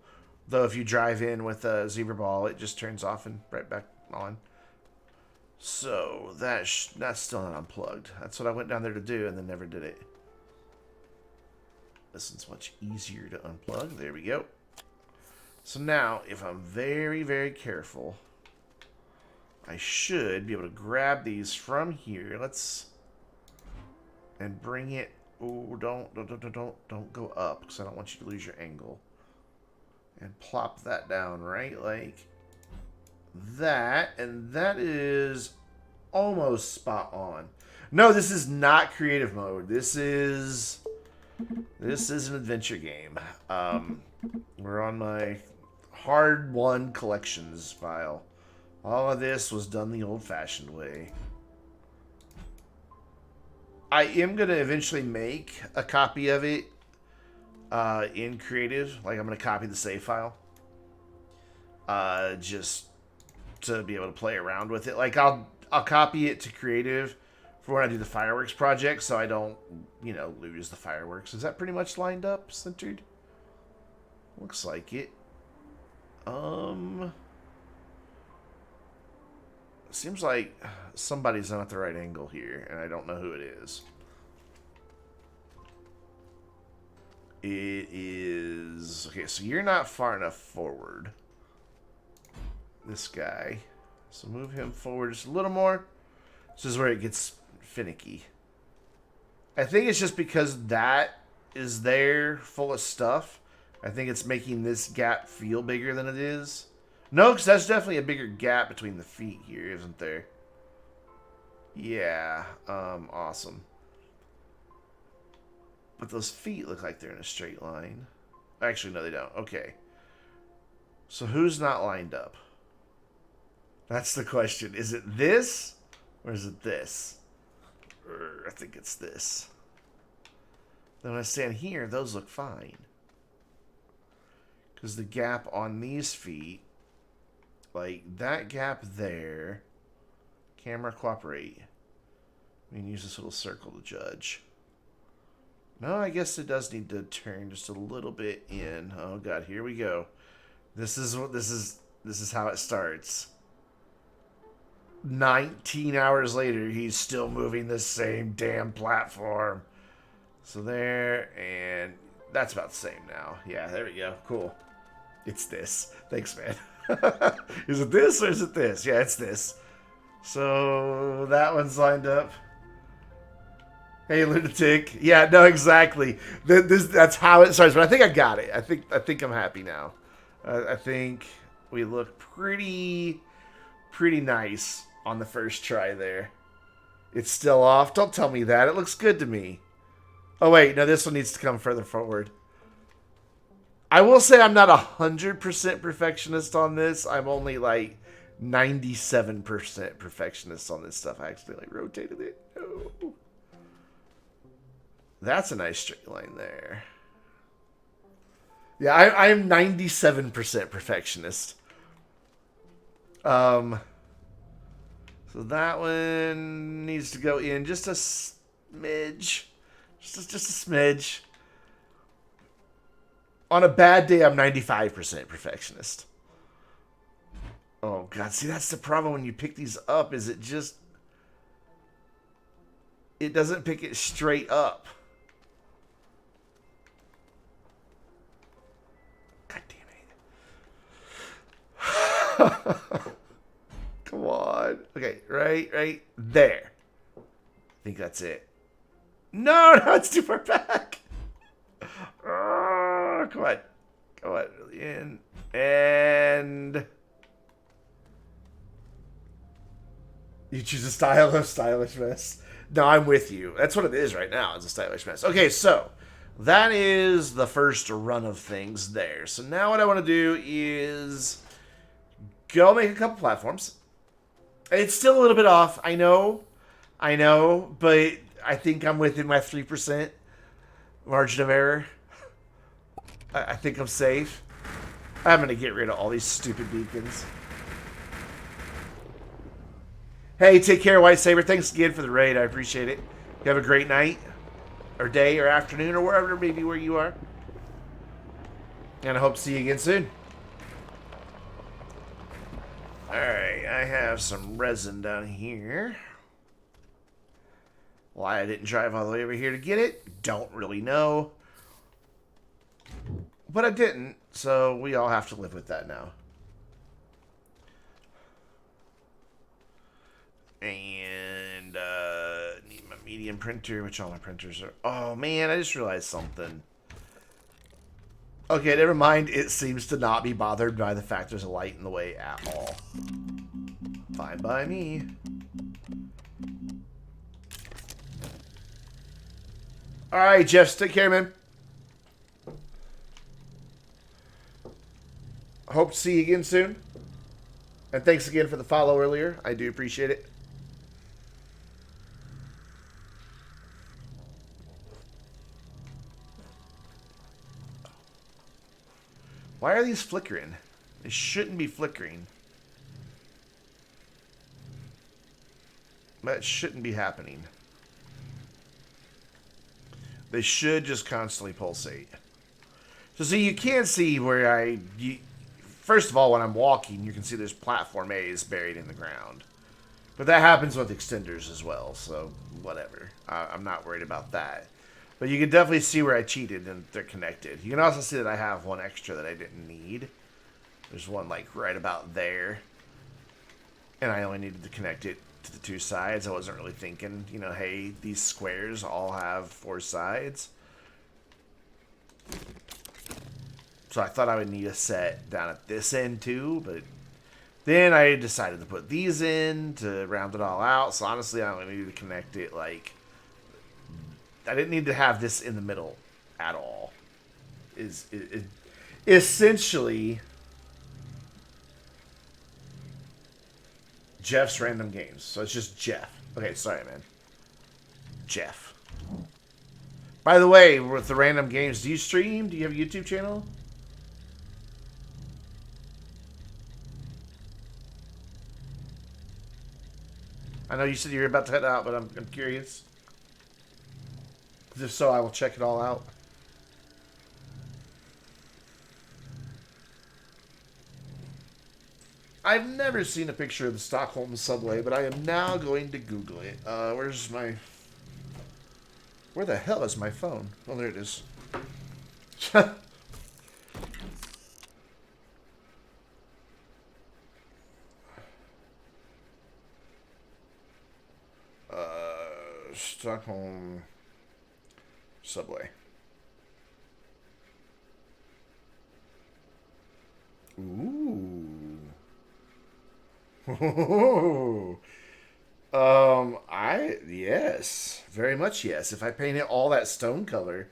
Speaker 1: Though if you drive in with a zebra ball, it just turns off and right back on. So that's still not unplugged. That's what I went down there to do and then never did it. This one's much easier to unplug. There we go. So now, if I'm very, very careful, I should be able to grab these from here. And bring it. Oh, don't go up because I don't want you to lose your angle. And plop that down right like that, and that is almost spot on. No, this is not creative mode. This is an adventure game. We're on my hard-won collections file. All of this was done the old-fashioned way. I am going to eventually make a copy of it in creative. Like, I'm going to copy the save file. Just to be able to play around with it. Like, I'll copy it to creative for when I do the fireworks project, so I don't, you know, lose the fireworks. Is that pretty much lined up, centered? Looks like it. Seems like somebody's not at the right angle here, and I don't know who it is. It is... Okay, so you're not far enough forward. This guy. So move him forward just a little more. This is where it gets finicky. I think it's just because that is there full of stuff. I think it's making this gap feel bigger than it is. No, because that's definitely a bigger gap between the feet here, isn't there? Yeah, awesome. But those feet look like they're in a straight line. Actually, no, they don't. Okay. So who's not lined up? That's the question. Is it this or is it this? I think it's this. Then when I stand here, those look fine. Because the gap on these feet, like that gap there, camera cooperate. We can use this little circle to judge. No, I guess it does need to turn just a little bit in. Oh god, here we go. This is how it starts. 19 hours later, he's still moving the same damn platform. So there, and that's about the same now. Yeah, there we go. Cool. It's this. Thanks, man. Is it this or is it this? Yeah, it's this. So that one's lined up. Hey, lunatic. Yeah, no, exactly. That's how it starts. But I think I got it. I think I'm happy now. I think we look pretty nice on the first try there. It's still off. Don't tell me that. It looks good to me. Oh, wait. No, this one needs to come further forward. I will say I'm not 100% perfectionist on this. I'm only like 97% perfectionist on this stuff. I actually like rotated it. No. That's a nice straight line there. Yeah, I'm 97% perfectionist. So that one needs to go in just a smidge. Just a smidge. On a bad day, I'm 95% perfectionist. Oh, God. See, that's the problem when you pick these up, is it just... It doesn't pick it straight up. God damn it. Come on. Okay, right there. I think that's it. No, it's too far back. Come on. Really in. And... You choose a stylish mess. No, I'm with you. That's what it is right now. It's a stylish mess. Okay, so that is the first run of things there. So now what I want to do is go make a couple platforms. It's still a little bit off. I know, but I think I'm within my 3% margin of error. I think I'm safe. I'm going to get rid of all these stupid beacons. Hey, take care, White Saber. Thanks again for the raid. I appreciate it. You have a great night, or day, or afternoon, or wherever, maybe where you are. And I hope to see you again soon. Alright, I have some resin down here. Why I didn't drive all the way over here to get it, don't really know. But I didn't, so we all have to live with that now. And need my medium printer, which all my printers are. Oh man, I just realized something. Okay, never mind. It seems to not be bothered by the fact there's a light in the way at all. Fine by me. Alright, Jeff, take care, man. Hope to see you again soon. And thanks again for the follow earlier. I do appreciate it. Why are these flickering? They shouldn't be flickering. That shouldn't be happening. They should just constantly pulsate. So see, you can see where first of all, when I'm walking, you can see there's platform A is buried in the ground. But that happens with extenders as well, so whatever. I'm not worried about that. But you can definitely see where I cheated and they're connected. You can also see that I have one extra that I didn't need. There's one like right about there. And I only needed to connect it to the two sides. I wasn't really thinking, you know, hey, these squares all have 4 sides. So I thought I would need a set down at this end too, but Then I decided to put these in to round it all out. So honestly, I only needed to connect it like... I didn't need to have this in the middle at all. Essentially Jeff's Random Games. So it's just Jeff. Okay, sorry, man. Jeff. By the way, with the Random Games, do you stream? Do you have a YouTube channel? I know you said you were about to head out, but I'm curious. If so, I will check it all out. I've never seen a picture of the Stockholm subway, but I am now going to Google it. Where's my... Where the hell is my phone? Oh, there it is. Stockholm subway. Ooh. Yes, very much yes. If I painted all that stone color,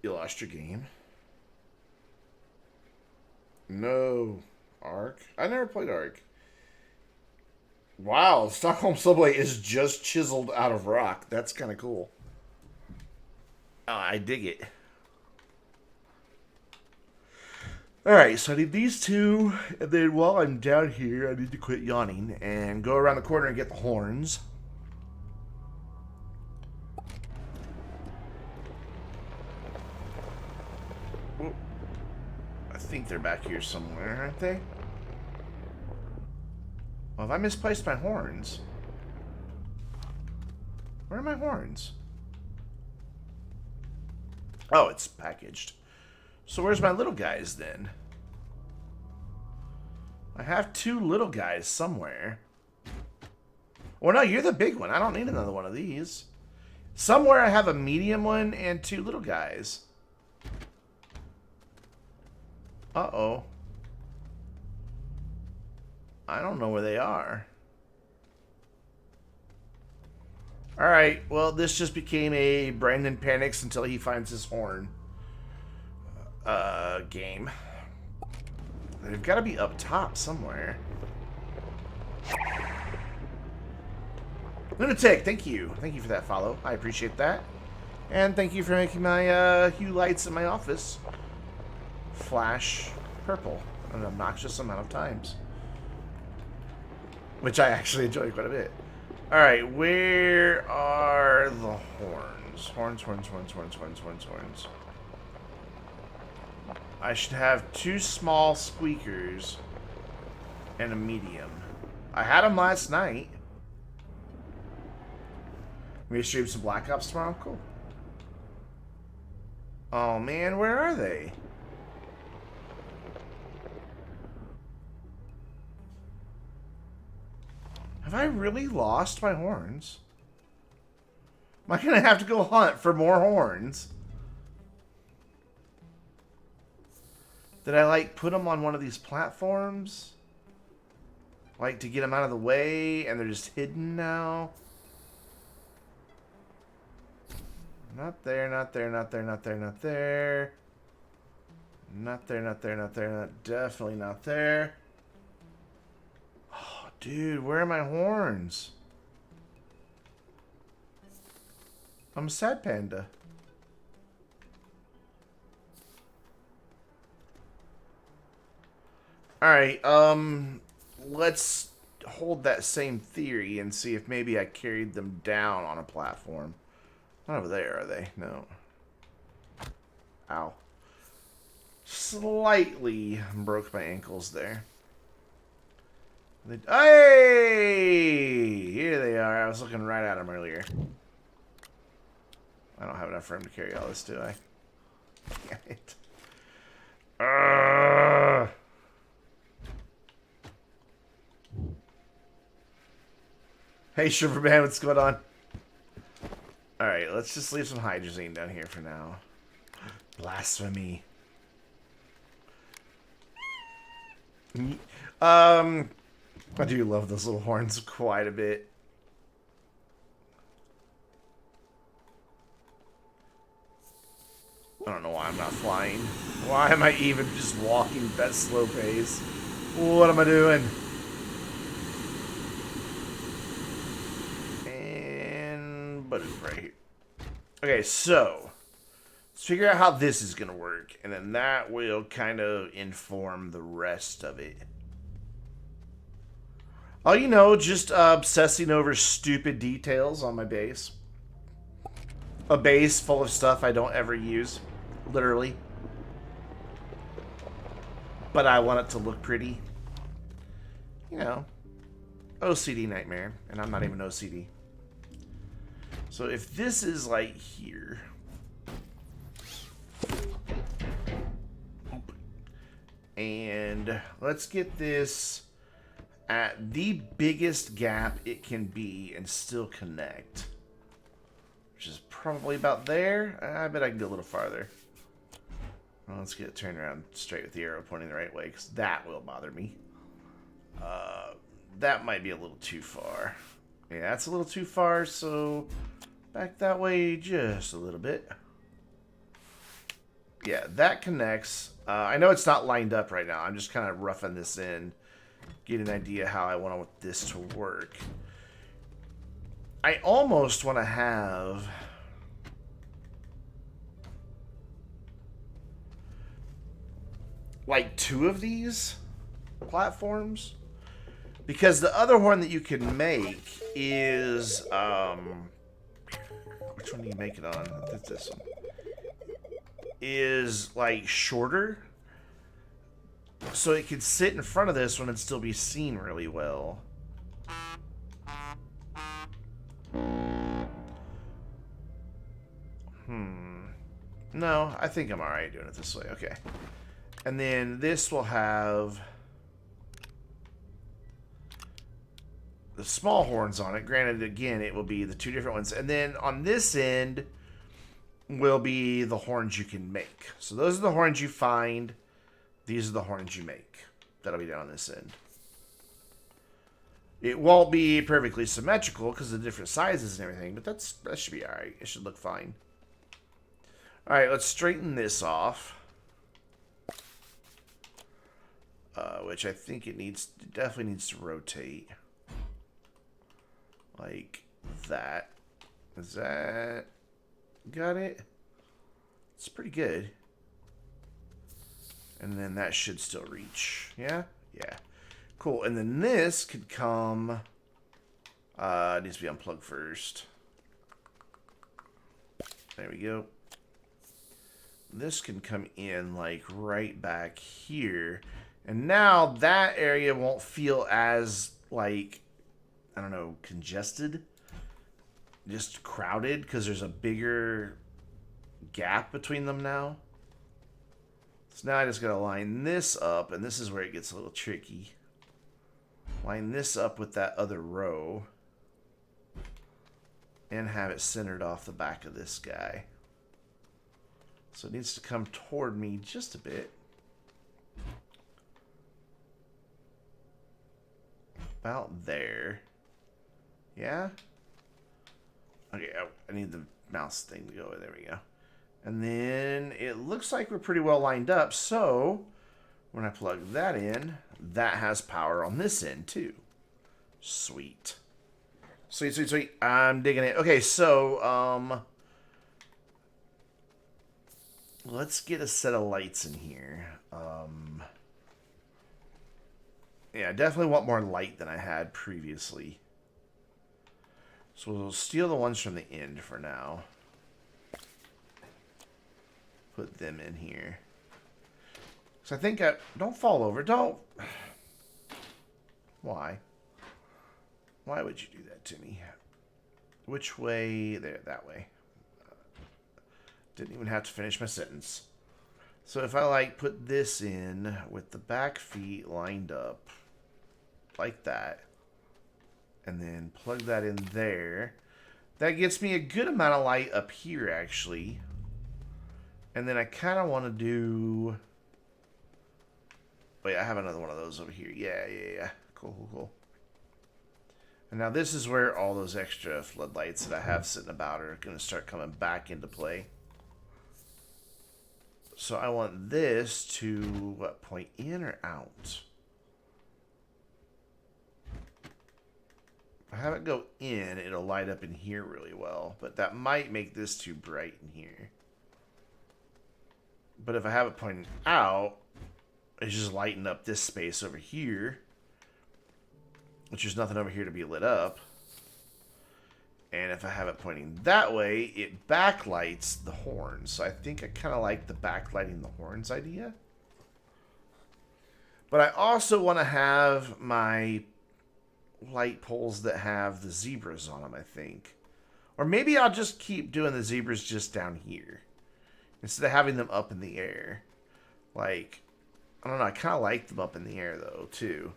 Speaker 1: you lost your game. No, Ark. I never played Ark. Wow, Stockholm Subway is just chiseled out of rock. That's kind of cool. Oh, I dig it. Alright, so I need these two, and then while I'm down here, I need to quit yawning and go around the corner and get the horns. Whoa. I think they're back here somewhere, aren't they? Well, have I misplaced my horns? Where are my horns? Oh, it's packaged. So where's my little guys then? I have two little guys somewhere. Well, no, you're the big one. I don't need another one of these. Somewhere I have a medium one and two little guys. Uh-oh. I don't know where they are. Alright, well, this just became a Brandon panics until he finds his horn game. They've got to be up top somewhere. Lunatic, thank you. Thank you for that follow. I appreciate that. And thank you for making my hue lights in my office flash purple an obnoxious amount of times. Which I actually enjoy quite a bit. Alright, where are the horns? Horns. I should have two small squeakers and a medium. I had them last night. We stream some Black Ops tomorrow? Cool. Oh man, where are they? Have I really lost my horns? Am I gonna have to go hunt for more horns? Did I, like, put them on one of these platforms? Like, to get them out of the way, and they're just hidden now? Not there, not there, not there, not there, not there. Not there, not there, not there, not, definitely not there. Oh, dude, where are my horns? I'm a sad panda. Alright, let's hold that same theory and see if maybe I carried them down on a platform. Not over there, are they? No. Ow. Slightly broke my ankles there. Hey! Here they are. I was looking right at them earlier. I don't have enough room to carry all this, do I? Damn it. Hey, Shiverman, what's going on? Alright, let's just leave some hydrazine down here for now. Blasphemy. I do love those little horns quite a bit. I don't know why I'm not flying. Why am I even just walking at that slow pace? What am I doing? And but it's right here. Okay, so let's figure out how this is gonna work, and then that will kind of inform the rest of it. Oh, you know, just obsessing over stupid details on my base. A base full of stuff I don't ever use, literally. But I want it to look pretty. You know, OCD nightmare, and I'm not even OCD. So if this is like here, and let's get this at the biggest gap it can be and still connect, which is probably about there. I bet I can go a little farther. Well, let's get it turned around straight with the arrow pointing the right way, because that will bother me. That might be a little too far. Yeah, that's a little too far, so back that way just a little bit. Yeah, that connects. I know it's not lined up right now. I'm just kind of roughing this in, get an idea how I want this to work. I almost want to have like 2 of these platforms, because the other horn that you can make is which one do you make it on? That's this one. Is like shorter, so it could sit in front of this one and still be seen really well. No, I think I'm alright doing it this way. Okay. And then this will have the small horns on it. Granted, again, it will be the 2 different ones. And then on this end will be the horns you can make. So those are the horns you find. These are the horns you make. That'll be down this end. It won't be perfectly symmetrical because of the different sizes and everything, but that should be alright. It should look fine. Alright, let's straighten this off. Which I think it definitely needs to rotate. Like that. Is that... Got it? It's pretty good. And then that should still reach. Yeah? Yeah. Cool. And then this could come... it needs to be unplugged first. There we go. This can come in like right back here. And now that area won't feel as like, I don't know, congested. Just crowded because there's a bigger gap between them now. So now I just gotta line this up, and this is where it gets a little tricky. Line this up with that other row and have it centered off the back of this guy. So it needs to come toward me just a bit. About there. Yeah? Okay, I need the mouse thing to go. There we go. And then it looks like we're pretty well lined up. So when I plug that in, that has power on this end too. Sweet. Sweet, sweet, sweet. I'm digging it. Okay, so let's get a set of lights in here. Yeah, I definitely want more light than I had previously. So we'll steal the ones from the end for now. Put them in here. So I think don't fall over. Don't. Why? Why would you do that to me? Which way? There, that way. Didn't even have to finish my sentence. So if I like put this in with the back feet lined up like that, and then plug that in there, that gets me a good amount of light up here actually. And then I kind of want to do Wait, I have another one of those over here. Yeah. Cool. And now this is where all those extra floodlights that I have sitting about are going to start coming back into play. So I want this to, what, point in or out? If I have it go in, it'll light up in here really well. But that might make this too bright in here. But if I have it pointing out, it's just lighting up this space over here. Which there's nothing over here to be lit up. And if I have it pointing that way, it backlights the horns. So I think I kind of like the backlighting the horns idea. But I also want to have my light poles that have the zebras on them, I think. Or maybe I'll just keep doing the zebras just down here. Instead of having them up in the air. Like, I don't know, I kind of like them up in the air, though, too.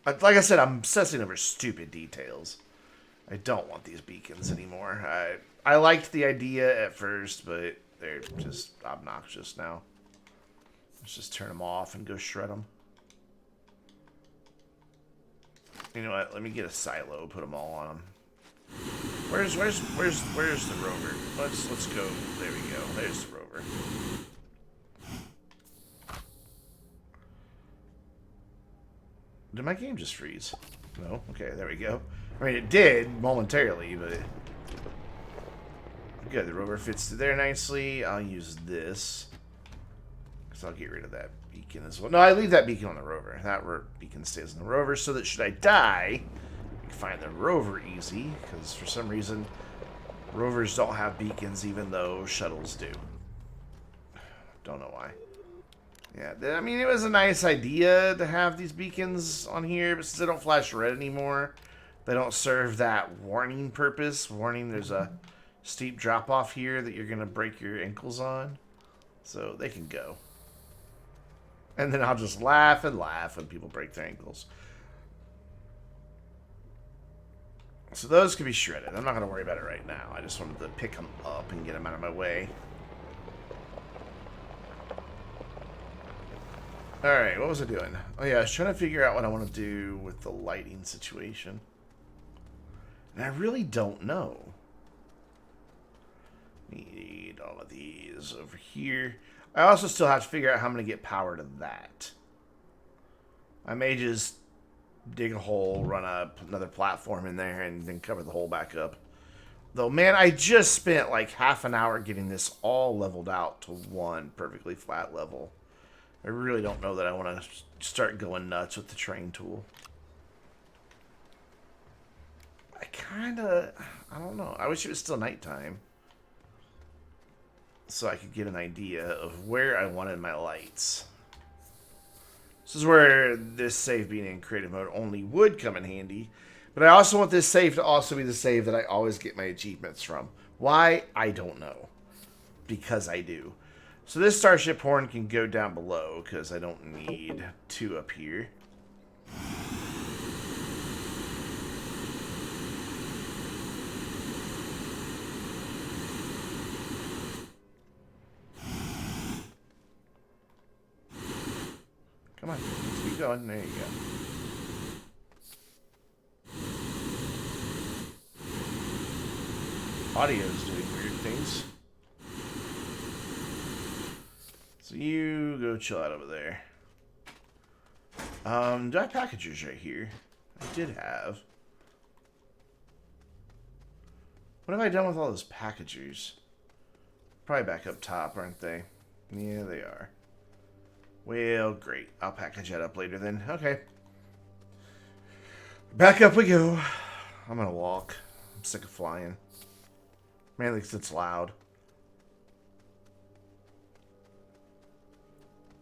Speaker 1: Like I said, I'm obsessing over stupid details. I don't want these beacons anymore. I liked the idea at first, but they're just obnoxious now. Let's just turn them off and go shred them. You know what? Let me get a silo, put them all on them. Where's the rover? Let's go. There we go. There's the rover. Did my game just freeze? No? Okay, there we go. I mean, it did momentarily, but... Good, the rover fits through there nicely. I'll use this. Because I'll get rid of that beacon as well. No, I leave that beacon on the rover. That beacon stays on the rover so that should I die, I can find the rover easy. Because for some reason, rovers don't have beacons even though shuttles do. Don't know why. Yeah, I mean, it was a nice idea to have these beacons on here, but since they don't flash red anymore, they don't serve that warning purpose. Warning, there's a steep drop-off here that you're going to break your ankles on. So they can go. And then I'll just laugh and laugh when people break their ankles. So those can be shredded. I'm not going to worry about it right now. I just wanted to pick them up and get them out of my way. Alright, what was I doing? Oh yeah, I was trying to figure out what I want to do with the lighting situation. And I really don't know. Need all of these over here. I also still have to figure out how I'm going to get power to that. I may just dig a hole, run up another platform in there, and then cover the hole back up. Though, man, I just spent like half an hour getting this all leveled out to one perfectly flat level. I really don't know that I want to start going nuts with the train tool. I don't know. I wish it was still nighttime. So I could get an idea of where I wanted my lights. This is where this save being in creative mode only would come in handy. But I also want this save to also be the save that I always get my achievements from. Why? I don't know. Because I do. So this starship horn can go down below because I don't need two up here. Come on, let's keep going. There you go. Audio's doing weird things. So you go chill out over there. Do I have packages right here? I did have. What have I done with all those packages? Probably back up top, aren't they? Yeah, they are. Well, great. I'll package that up later then. Okay. Back up we go. I'm gonna walk. I'm sick of flying. Mainly because it's loud.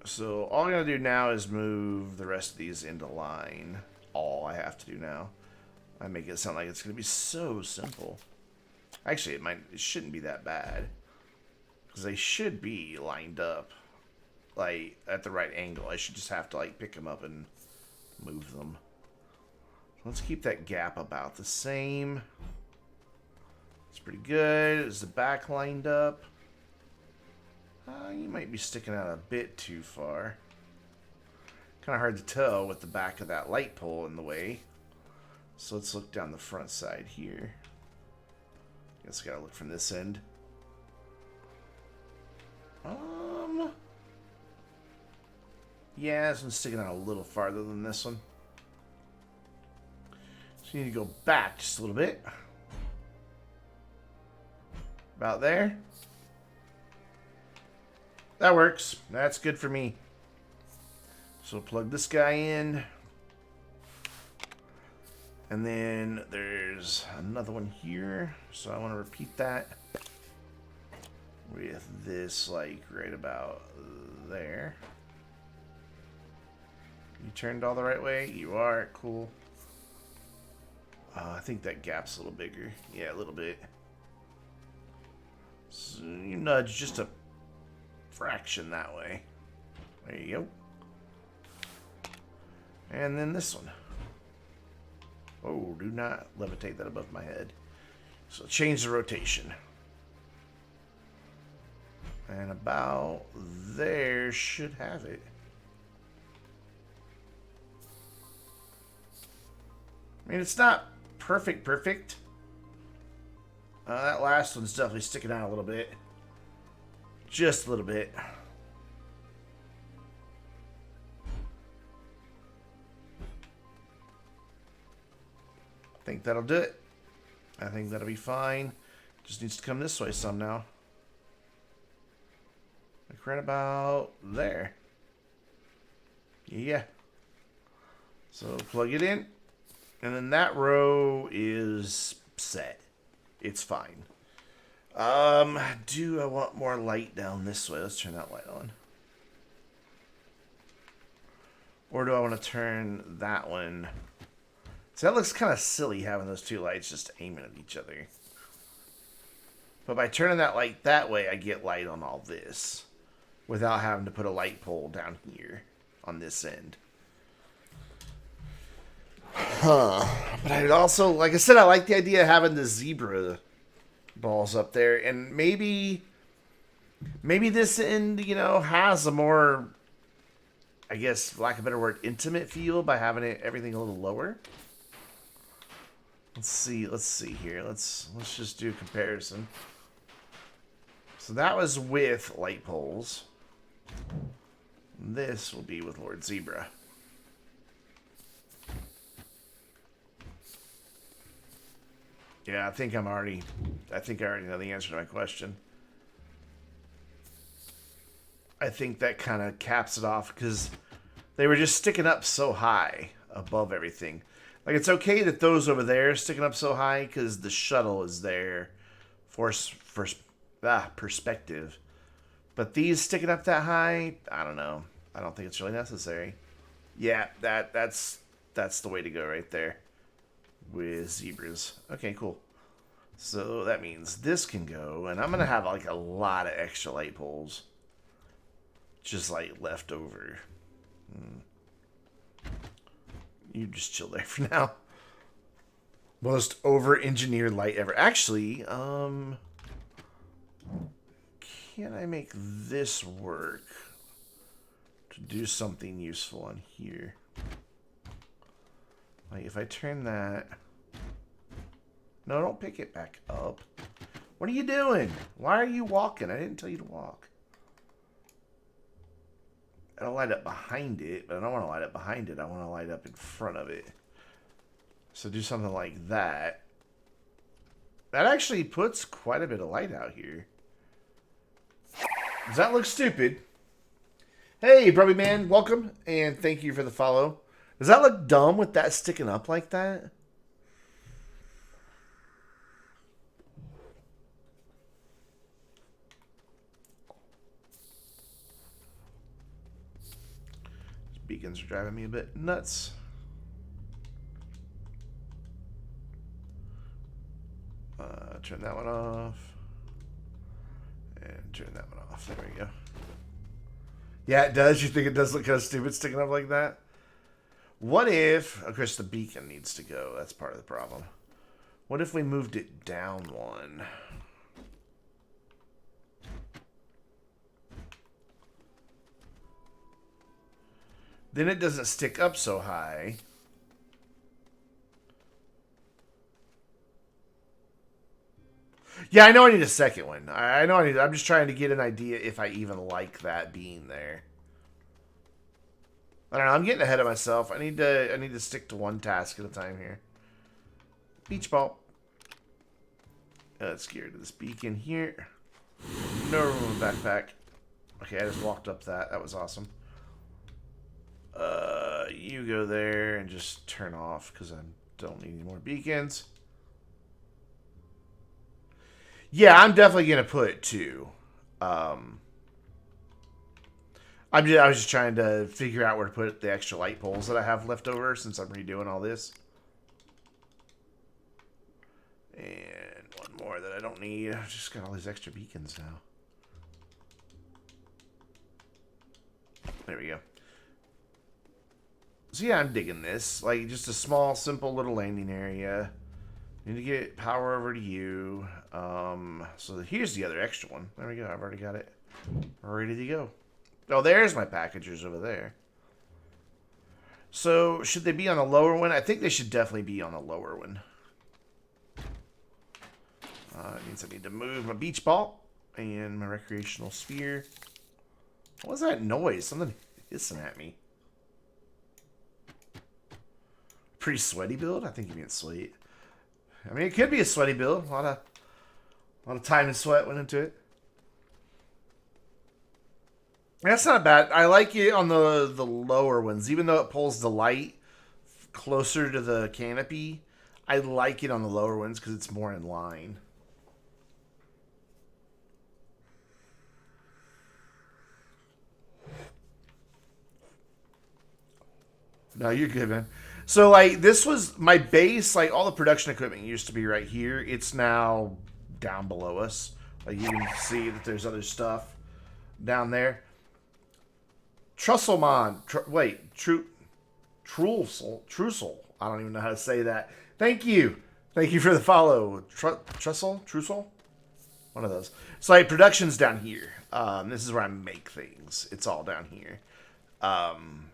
Speaker 1: So all I gotta do now is move the rest of these into line. All I have to do now. I make it sound like it's gonna be so simple. Actually, it shouldn't be that bad. Because they should be lined up, like, at the right angle. I should just have to, like, pick them up and move them. Let's keep that gap about the same. It's pretty good. Is the back lined up? You might be sticking out a bit too far. Kind of hard to tell with the back of that light pole in the way. So let's look down the front side here. Guess I gotta look from this end. Yeah, this one's sticking out a little farther than this one. So you need to go back just a little bit. About there. That works. That's good for me. So plug this guy in. And then there's another one here. So I want to repeat that with this, like, right about there. You turned all the right way? You are. Cool. I think that gap's a little bigger. Yeah, a little bit. So you nudge just a fraction that way. There you go. And then this one. Oh, do not levitate that above my head. So change the rotation. And about there should have it. I mean, it's not perfect. That last one's definitely sticking out a little bit. Just a little bit. I think that'll do it. I think that'll be fine. Just needs to come this way some now. Like right about there. Yeah. So plug it in. And then that row is set. It's fine. Do I want more light down this way? Let's turn that light on. Or do I want to turn that one? So that looks kind of silly having those two lights just aiming at each other. But by turning that light that way, I get light on all this. Without having to put a light pole down here on this end. But I'd also, like I said, I like the idea of having the zebra balls up there. And maybe this end, you know, has a more, I guess, for lack of a better word, intimate feel by having everything a little lower. Let's see here. Let's just do a comparison. So that was with light poles. This will be with Lord Zebra. Yeah, I think I already know the answer to my question. I think that kind of caps it off because they were just sticking up so high above everything. Like, it's okay that those over there are sticking up so high because the shuttle is there for perspective. But these sticking up that high, I don't know. I don't think it's really necessary. Yeah, that's the way to go right there. With zebras. Okay, cool. So that means this can go, and I'm gonna have like a lot of extra light poles, just like left over. You just chill there for now. Most over-engineered light ever. Actually, can I make this work to do something useful on here? Like, if I turn that... No, don't pick it back up. What are you doing? Why are you walking? I didn't tell you to walk. I'll light up behind it, but I don't want to light up behind it. I want to light up in front of it. So do something like that. That actually puts quite a bit of light out here. Does that look stupid? Hey, Brubby Man, welcome, and thank you for the follow. Does that look dumb with that sticking up like that? These beacons are driving me a bit nuts. Turn that one off. And turn that one off. There we go. Yeah, it does. You think it does look kind of stupid sticking up like that? What if, of course, the beacon needs to go. That's part of the problem. What if we moved it down one? Then it doesn't stick up so high. Yeah, I know I need a second one. I know I need. I'm just trying to get an idea if I even like that being there. I don't know. I'm getting ahead of myself. I need to stick to one task at a time here. Beach ball. Let's get rid of this beacon here. No room in the backpack. Okay, I just walked up that. That was awesome. You go there and just turn off because I don't need any more beacons. Yeah, I'm definitely gonna put two. I was just trying to figure out where to put the extra light poles that I have left over since I'm redoing all this. And one more that I don't need. I've just got all these extra beacons now. There we go. So yeah, I'm digging this. Like, just a small, simple little landing area. Need to get power over to you. So here's the other extra one. There we go. I've already got it ready to go. Oh, there's my packagers over there. So should they be on the lower one? I think they should definitely be on the lower one. It means I need to move my beach ball and my recreational sphere. What was that noise? Something hissing at me. Pretty sweaty build? I think you mean sweet. I mean, it could be a sweaty build. A lot of time and sweat went into it. That's not bad. I like it on the lower ones, even though it pulls the light closer to the canopy. I like it on the lower ones because it's more in line. No, you're good, man. So, like, this was my base. Like, all the production equipment used to be right here. It's now down below us. Like, you can see that there's other stuff down there. Trusselmon. Trussel. I don't even know how to say that. Thank you. Thank you for the follow. Trussel? One of those. So, like, production's down here. This is where I make things. It's all down here.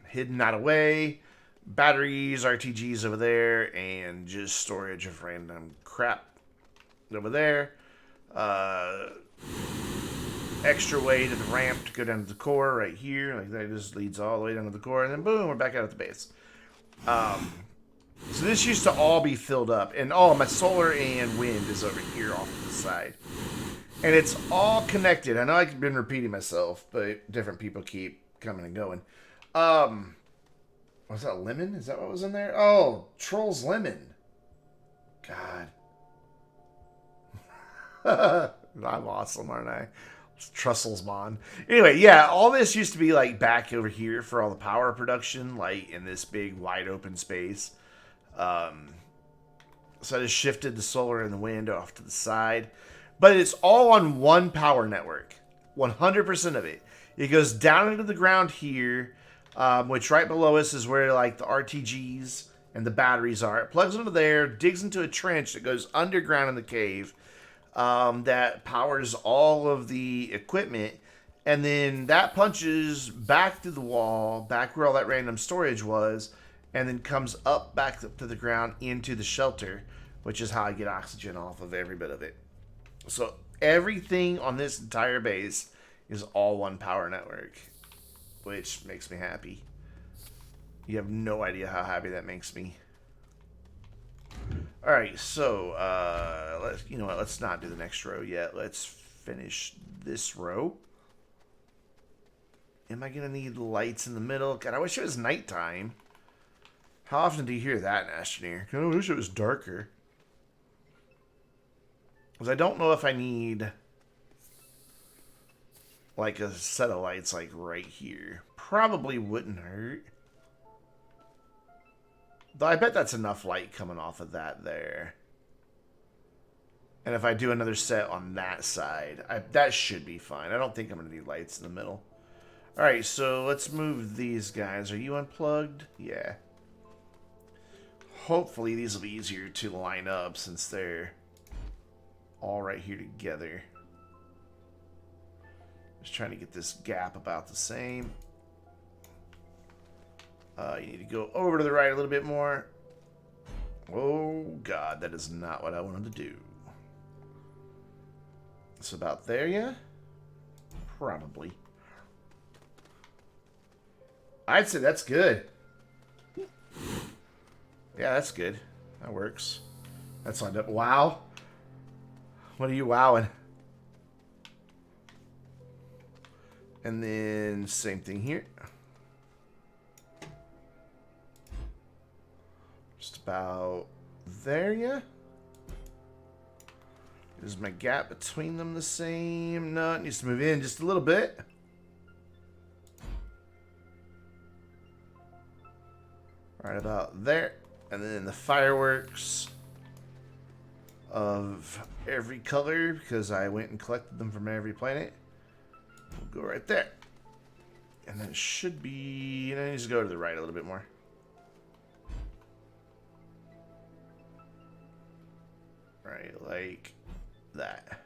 Speaker 1: Hidden that away. Batteries, RTGs over there, and just storage of random crap over there. Extra way to the ramp to go down to the core right here. Like that just leads all the way down to the core, and then boom, we're back out at the base. So this used to all be filled up, and my solar and wind is over here off to the side. And it's all connected. I know I've been repeating myself, but different people keep coming and going. Was that lemon? Is that what was in there? Oh, Troll's lemon. God. I'm awesome, aren't I? It's Trusselsmon. Anyway, yeah, all this used to be like back over here for all the power production, like in this big wide open space. So I just shifted the solar and the wind off to the side. But it's all on one power network. 100% of it. It goes down into the ground here. Which right below us is where like the RTGs and the batteries are. It plugs into there, digs into a trench that goes underground in the cave that powers all of the equipment. And then that punches back through the wall, back where all that random storage was, and then comes up back to the ground into the shelter, which is how I get oxygen off of every bit of it. So everything on this entire base is all one power network, which makes me happy. You have no idea how happy that makes me. All right, so let's not do the next row yet. Let's finish this row. Am I gonna need lights in the middle? God, I wish it was nighttime. How often do you hear that in Astroneer? I wish it was darker. Because I don't know if I need like a set of lights like right here. Probably wouldn't hurt. Though I bet that's enough light coming off of that there. And if I do another set on that side, that should be fine. I don't think I'm going to need lights in the middle. Alright, so let's move these guys. Are you unplugged? Yeah. hopefully these will be easier to line up since they're all right here together. Just trying to get this gap about the same. You need to go over to the right a little bit more. Oh, God, that is not what I wanted to do. It's about there, yeah? Probably. I'd say that's good. Yeah, that's good. That works. That's lined up. Wow. What are you wowing? And then same thing here. Just about there, yeah? Is my gap between them the same? No, it needs to move in just a little bit. Right about there. And then the fireworks of every color, because I went and collected them from every planet. We'll go right there. And then it should be... You know, it needs to go to the right a little bit more. Right, like that.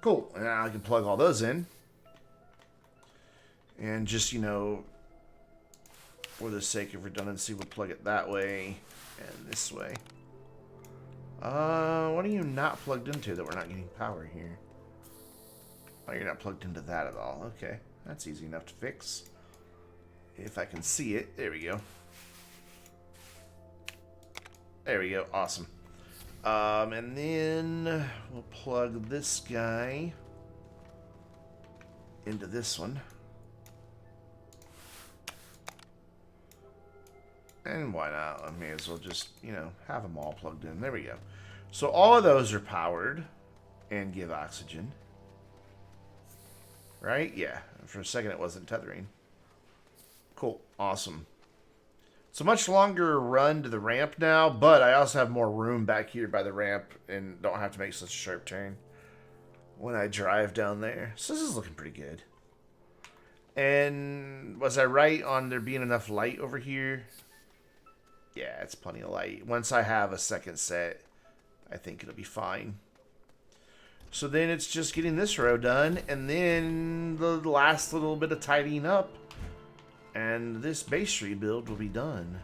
Speaker 1: Cool. And now I can plug all those in. And just, you know, for the sake of redundancy, we'll plug it that way and this way. What are you not plugged into that we're not getting power here? Oh, you're not plugged into that at all. Okay, that's easy enough to fix. If I can see it. There we go. There we go. Awesome. And then we'll plug this guy into this one. And why not? I may as well just, you know, have them all plugged in. There we go. So all of those are powered and give oxygen. Right? Yeah. For a second it wasn't tethering. Cool. Awesome. It's a much longer run to the ramp now, but I also have more room back here by the ramp and don't have to make such a sharp turn when I drive down there. So this is looking pretty good. And was I right on there being enough light over here? Yeah, it's plenty of light. Once I have a second set, I think it'll be fine. So then it's just getting this row done, and then the last little bit of tidying up, and this base rebuild will be done.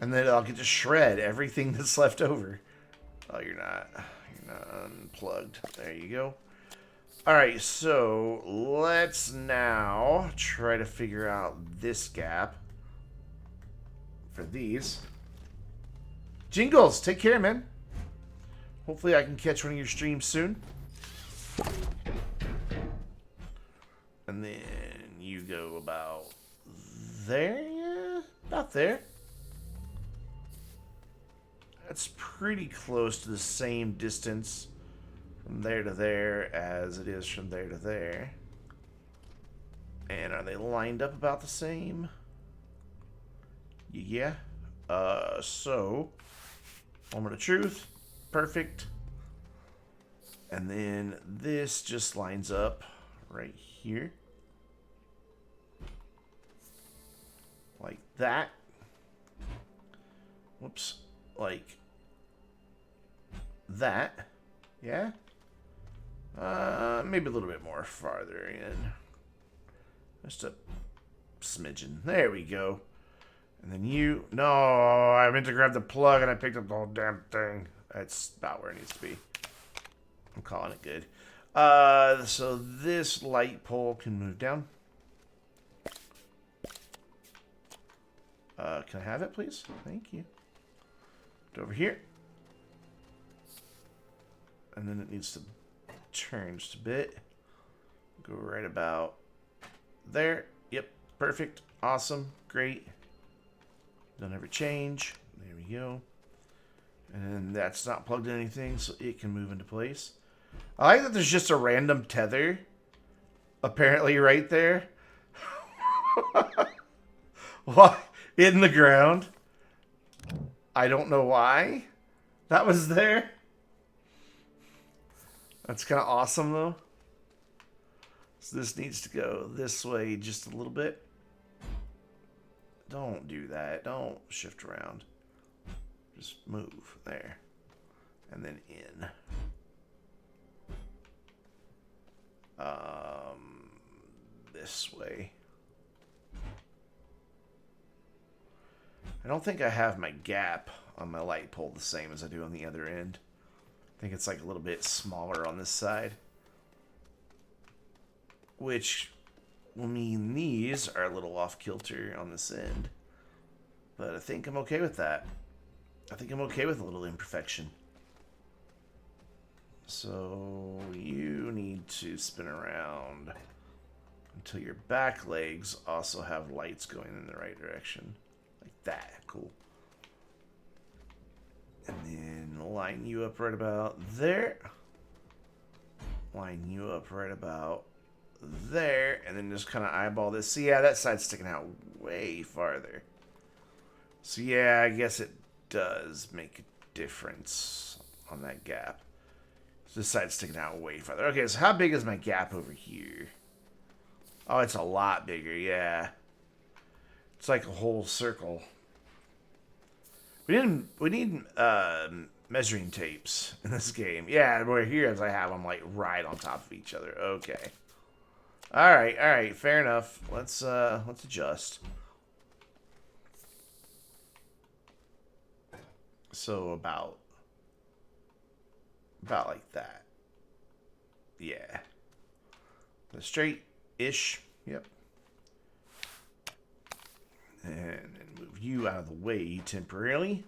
Speaker 1: And then I'll get to shred everything that's left over. Oh, you're not unplugged. There you go. Alright, so let's now try to figure out this gap for these. Jingles, take care, man. Hopefully I can catch one of your streams soon. And then you go about there, yeah? About there. That's pretty close to the same distance from there to there as it is from there to there. And are they lined up about the same? Yeah. So, moment of truth. Perfect. And then this just lines up right here. Like that. Whoops. Like that. Yeah? Maybe a little bit more farther in. Just a smidgen. There we go. And then you... No, I meant to grab the plug and I picked up the whole damn thing. That's about where it needs to be. I'm calling it good. So this light pole can move down. Can I have it, please? Thank you. Go over here. And then it needs to turn just a bit. Go right about there. Yep, perfect. Awesome. Great. Don't ever change. There we go. And that's not plugged in anything, so it can move into place. I like that there's just a random tether apparently right there. What? In the ground? I don't know why that was there. That's kind of awesome, though. So this needs to go this way just a little bit. Don't do that. Don't shift around. Just move. There. And then in. This way. I don't think I have my gap on my light pole the same as I do on the other end. I think it's like a little bit smaller on this side. Which will mean these are a little off kilter on this end. But I think I'm okay with that. I think I'm okay with a little imperfection. So you need to spin around until your back legs also have lights going in the right direction. Like that. Cool. And then line you up right about there. Line you up right about there. And then just kind of eyeball this. So yeah, that side's sticking out way farther. So yeah, I guess it does make a difference on that gap. So this side's sticking out way farther. Okay, so how big is my gap over here? Oh, it's a lot bigger, yeah. It's like a whole circle. We need measuring tapes in this game. Yeah, where here as I have them like right on top of each other. Okay. All right, fair enough. Let's adjust. So about like that. Yeah. Straight-ish. Yep. And then move you out of the way temporarily.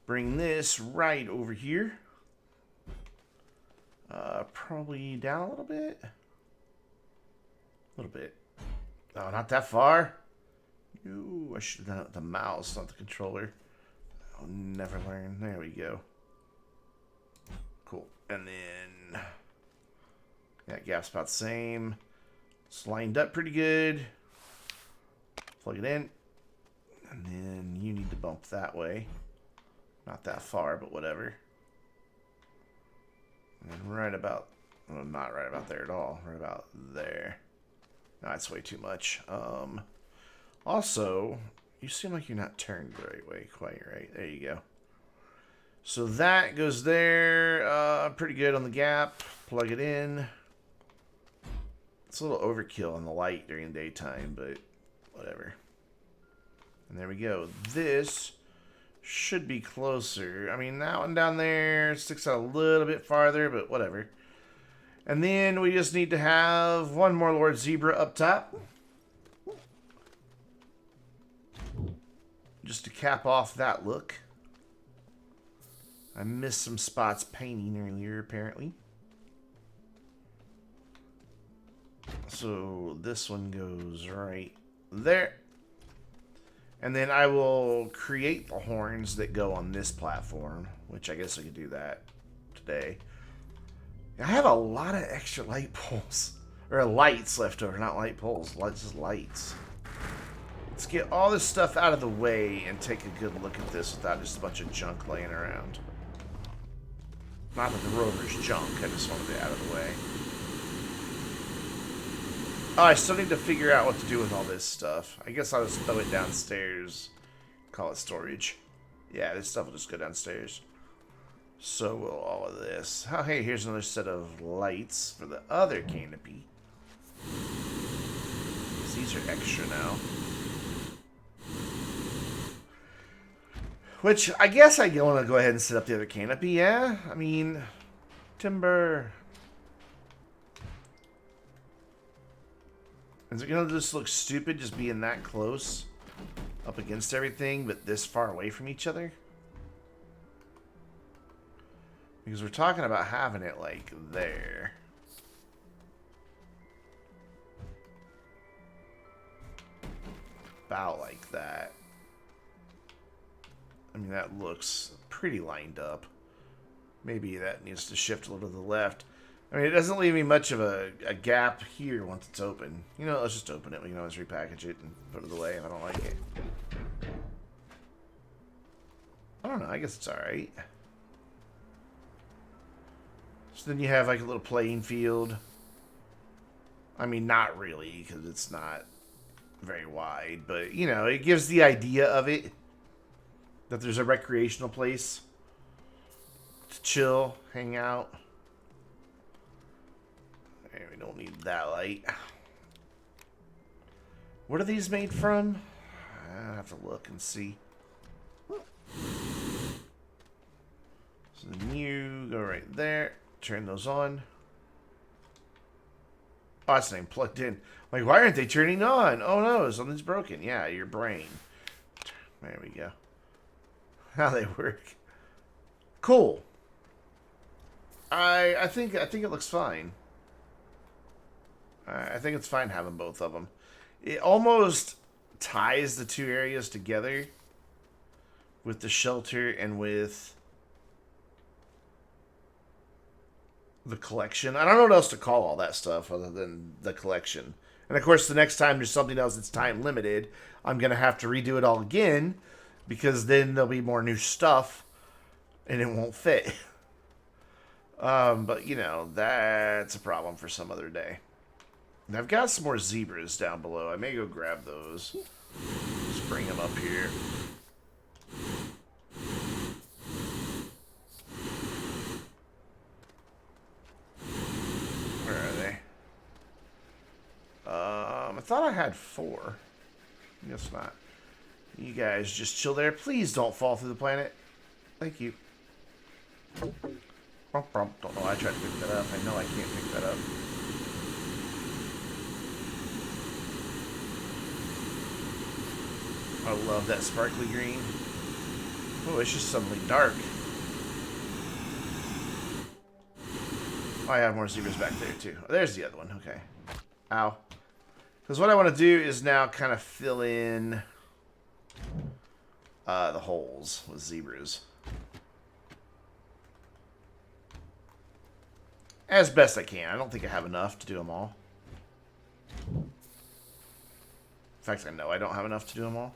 Speaker 1: Bring this right over here. Probably down a little bit. A little bit. Oh, not that far. Ooh, I should have done it with the mouse, not the controller. I'll never learn. There we go. Cool. And then that gap's about the same. It's lined up pretty good. Plug it in. And then you need to bump that way. Not that far, but whatever. And then right about, well, not right about there at all. Right about there. No, that's way too much. Also, you seem like you're not turned the right way. Quite right. There you go. So that goes there. Pretty good on the gap. Plug it in. It's a little overkill on the light during the daytime, but whatever. And there we go. This should be closer. I mean, that one down there sticks out a little bit farther, but whatever. And then we just need to have one more Lord Zebra up top. Just to cap off that look. I missed some spots painting earlier, apparently. So this one goes right there. And then I will create the horns that go on this platform, which I guess I could do that today. I have a lot of extra light poles, or lights left over, not light poles, just lights. Let's get all this stuff out of the way and take a good look at this without just a bunch of junk laying around. Not that the rover's junk, I just wanted it out of the way. Oh, I still need to figure out what to do with all this stuff. I guess I'll just throw it downstairs. Call it storage. Yeah, this stuff will just go downstairs. So will all of this. Oh, hey, here's another set of lights for the other canopy. These are extra now. Which, I guess I want to go ahead and set up the other canopy, yeah? I mean, timber. Is it going to just look stupid just being that close up against everything, but this far away from each other? Because we're talking about having it, like, there. About like that. I mean, that looks pretty lined up. Maybe that needs to shift a little to the left. I mean, it doesn't leave me much of a gap here once it's open. You know, let's just open it. We can always repackage it and put it away if I don't like it. I don't know. I guess it's alright. So then you have like a little playing field. I mean, not really, because it's not very wide, but you know, it gives the idea of it that there's a recreational place to chill, hang out. Okay, we don't need that light. What are these made from? I have to look and see. So the new, go right there. Turn those on. Oh, that's not plugged in. Like, why aren't they turning on? Oh no, something's broken. Yeah, your brain. There we go. How they work. Cool. I think it looks fine. I think it's fine having both of them. It almost ties the two areas together with the shelter and with the collection. I don't know what else to call all that stuff other than the collection. And of course, the next time there's something else that's time limited, I'm going to have to redo it all again because then there'll be more new stuff and it won't fit. But, you know, that's a problem for some other day. And I've got some more zebras down below. I may go grab those. Just bring them up here. Where are they? I thought I had 4. I guess not. You guys just chill there. Please don't fall through the planet. Thank you. Don't know why I tried to pick that up. I know I can't pick that up. I love that sparkly green. Oh, it's just suddenly dark. Oh, I have more zebras back there, too. Oh, there's the other one. Okay. Ow. Because what I want to do is now kind of fill in the holes with zebras. As best I can. I don't think I have enough to do them all. In fact, I know I don't have enough to do them all.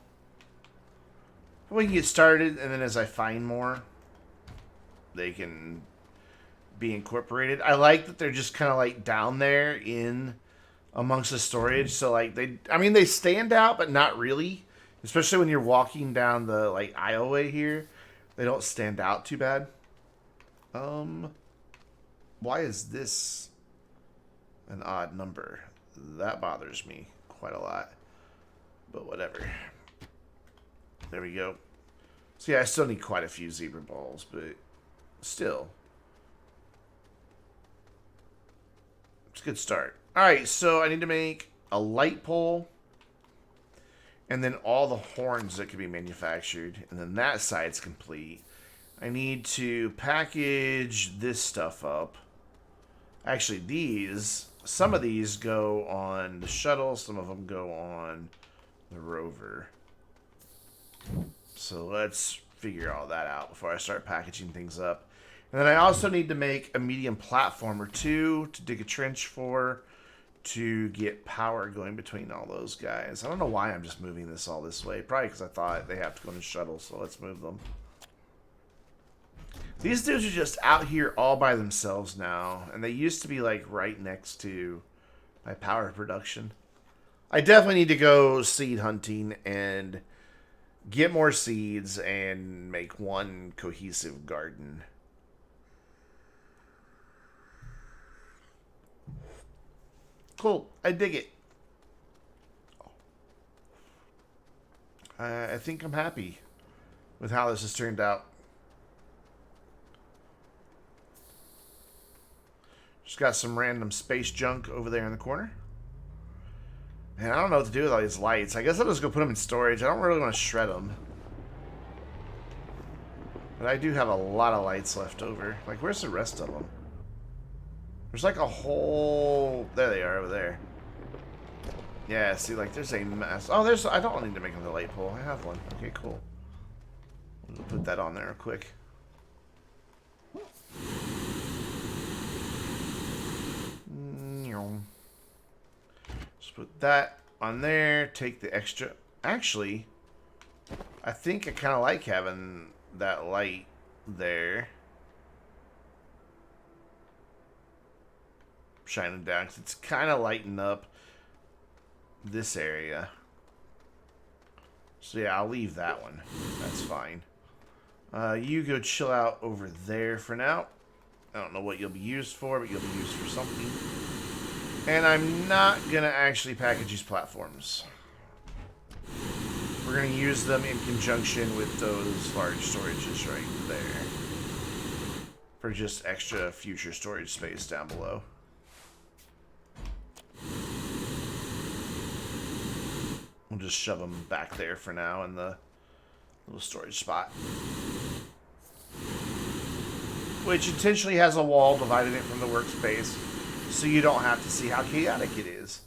Speaker 1: We can get started, and then as I find more, they can be incorporated. I like that they're just kind of like down there in amongst the storage. So like they stand out, but not really. Especially when you're walking down the like aisleway here, they don't stand out too bad. Why is this an odd number? That bothers me quite a lot. But whatever. There we go. So yeah, I still need quite a few zebra balls, but still. It's a good start. Alright, so I need to make a light pole. And then all the horns that can be manufactured. And then that side's complete. I need to package this stuff up. Actually, some of these go on the shuttle. Some of them go on the rover. So let's figure all that out before I start packaging things up. And then I also need to make a medium platform or 2 to dig a trench for to get power going between all those guys. I don't know why I'm just moving this all this way. Probably because I thought they have to go in the shuttle, so let's move them. These dudes are just out here all by themselves now. And they used to be like right next to my power production. I definitely need to go seed hunting and get more seeds and make one cohesive garden. Cool. I dig it. I think I'm happy with how this has turned out. Just got some random space junk over there in the corner. And I don't know what to do with all these lights. I guess I'll just go put them in storage. I don't really want to shred them. But I do have a lot of lights left over. Like, where's the rest of them? There's like a whole... There they are over there. Yeah, see, like, there's a mess. Oh, there's... I don't need to make another light pole. I have one. Okay, cool. We'll put that on there real quick. Just put that on there. Take the extra... Actually, I think I kind of like having that light there. Shining down, because it's kind of lighting up this area. So yeah, I'll leave that one. That's fine. You go chill out over there for now. I don't know what you'll be used for, but you'll be used for something. And I'm not going to actually package these platforms. We're going to use them in conjunction with those large storages right there. For just extra future storage space down below. We'll just shove them back there for now in the little storage spot. Which intentionally has a wall dividing it from the workspace, so you don't have to see how chaotic it is.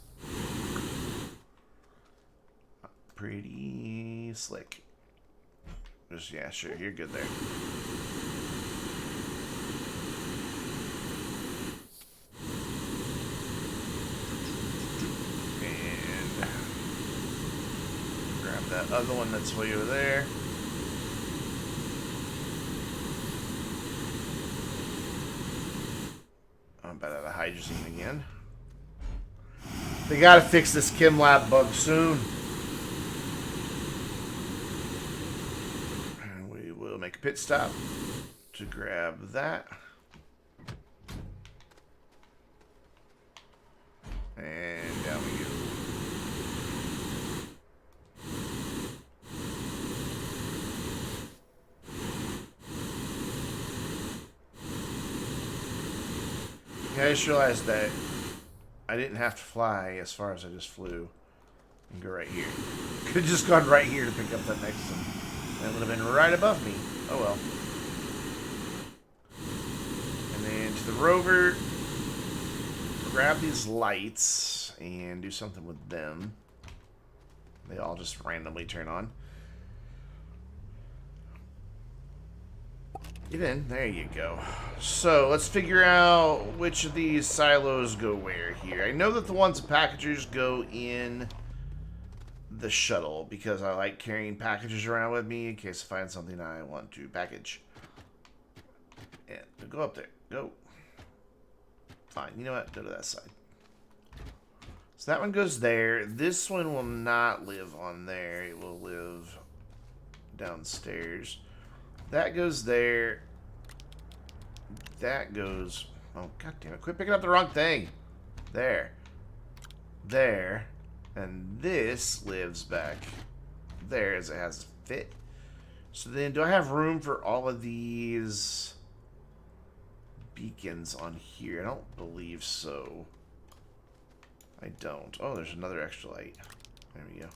Speaker 1: Pretty slick. Just, yeah, sure, you're good there. And grab that other one that's way over there. I'm about out of hydrazine again. They gotta fix this Chem Lab bug soon. And we will make a pit stop to grab that. And down we go. Yeah, I just realized that I didn't have to fly as far as I just flew and go right here. Could have just gone right here to pick up that next one. That would have been right above me. Oh well. And then to the rover, grab these lights and do something with them. They all just randomly turn on. Get in. There you go. So, let's figure out which of these silos go where here. I know that the ones with packagers go in the shuttle because I like carrying packagers around with me in case I find something I want to package. Yeah, go up there. Go. Fine. You know what? Go to that side. So that one goes there. This one will not live on there. It will live downstairs. That goes there. That goes... Oh, god damn it. Quit picking up the wrong thing. There. There. And this lives back there as it has to fit. So then, do I have room for all of these beacons on here? I don't believe so. I don't. Oh, there's another extra light. There we go.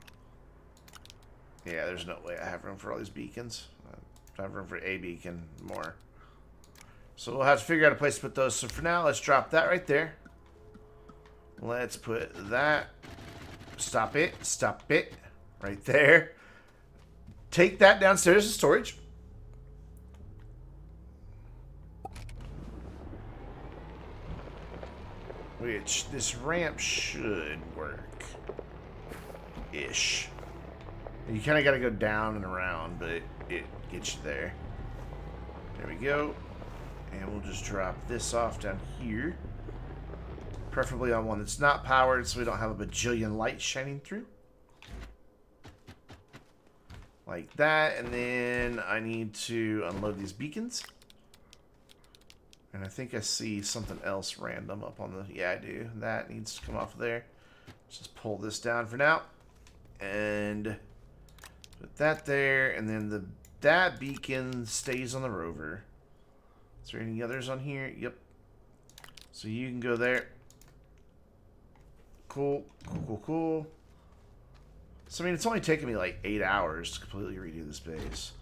Speaker 1: Yeah, there's no way I have room for all these beacons. I have room for a beacon more. So we'll have to figure out a place to put those. So for now, let's drop that right there. Let's put that. Stop it. Stop it. Right there. Take that downstairs to storage. Which this ramp should work. Ish. You kind of got to go down and around, but it gets you there. There we go. And we'll just drop this off down here. Preferably on one that's not powered so we don't have a bajillion lights shining through. Like that. And then I need to unload these beacons. And I think I see something else random up on the... Yeah, I do. That needs to come off of there. Let's just pull this down for now. And put that there. And then that beacon stays on the rover. Is there any others on here? Yep. So you can go there. Cool. Cool, cool, cool. So, I mean, it's only taken me like 8 hours to completely redo this base.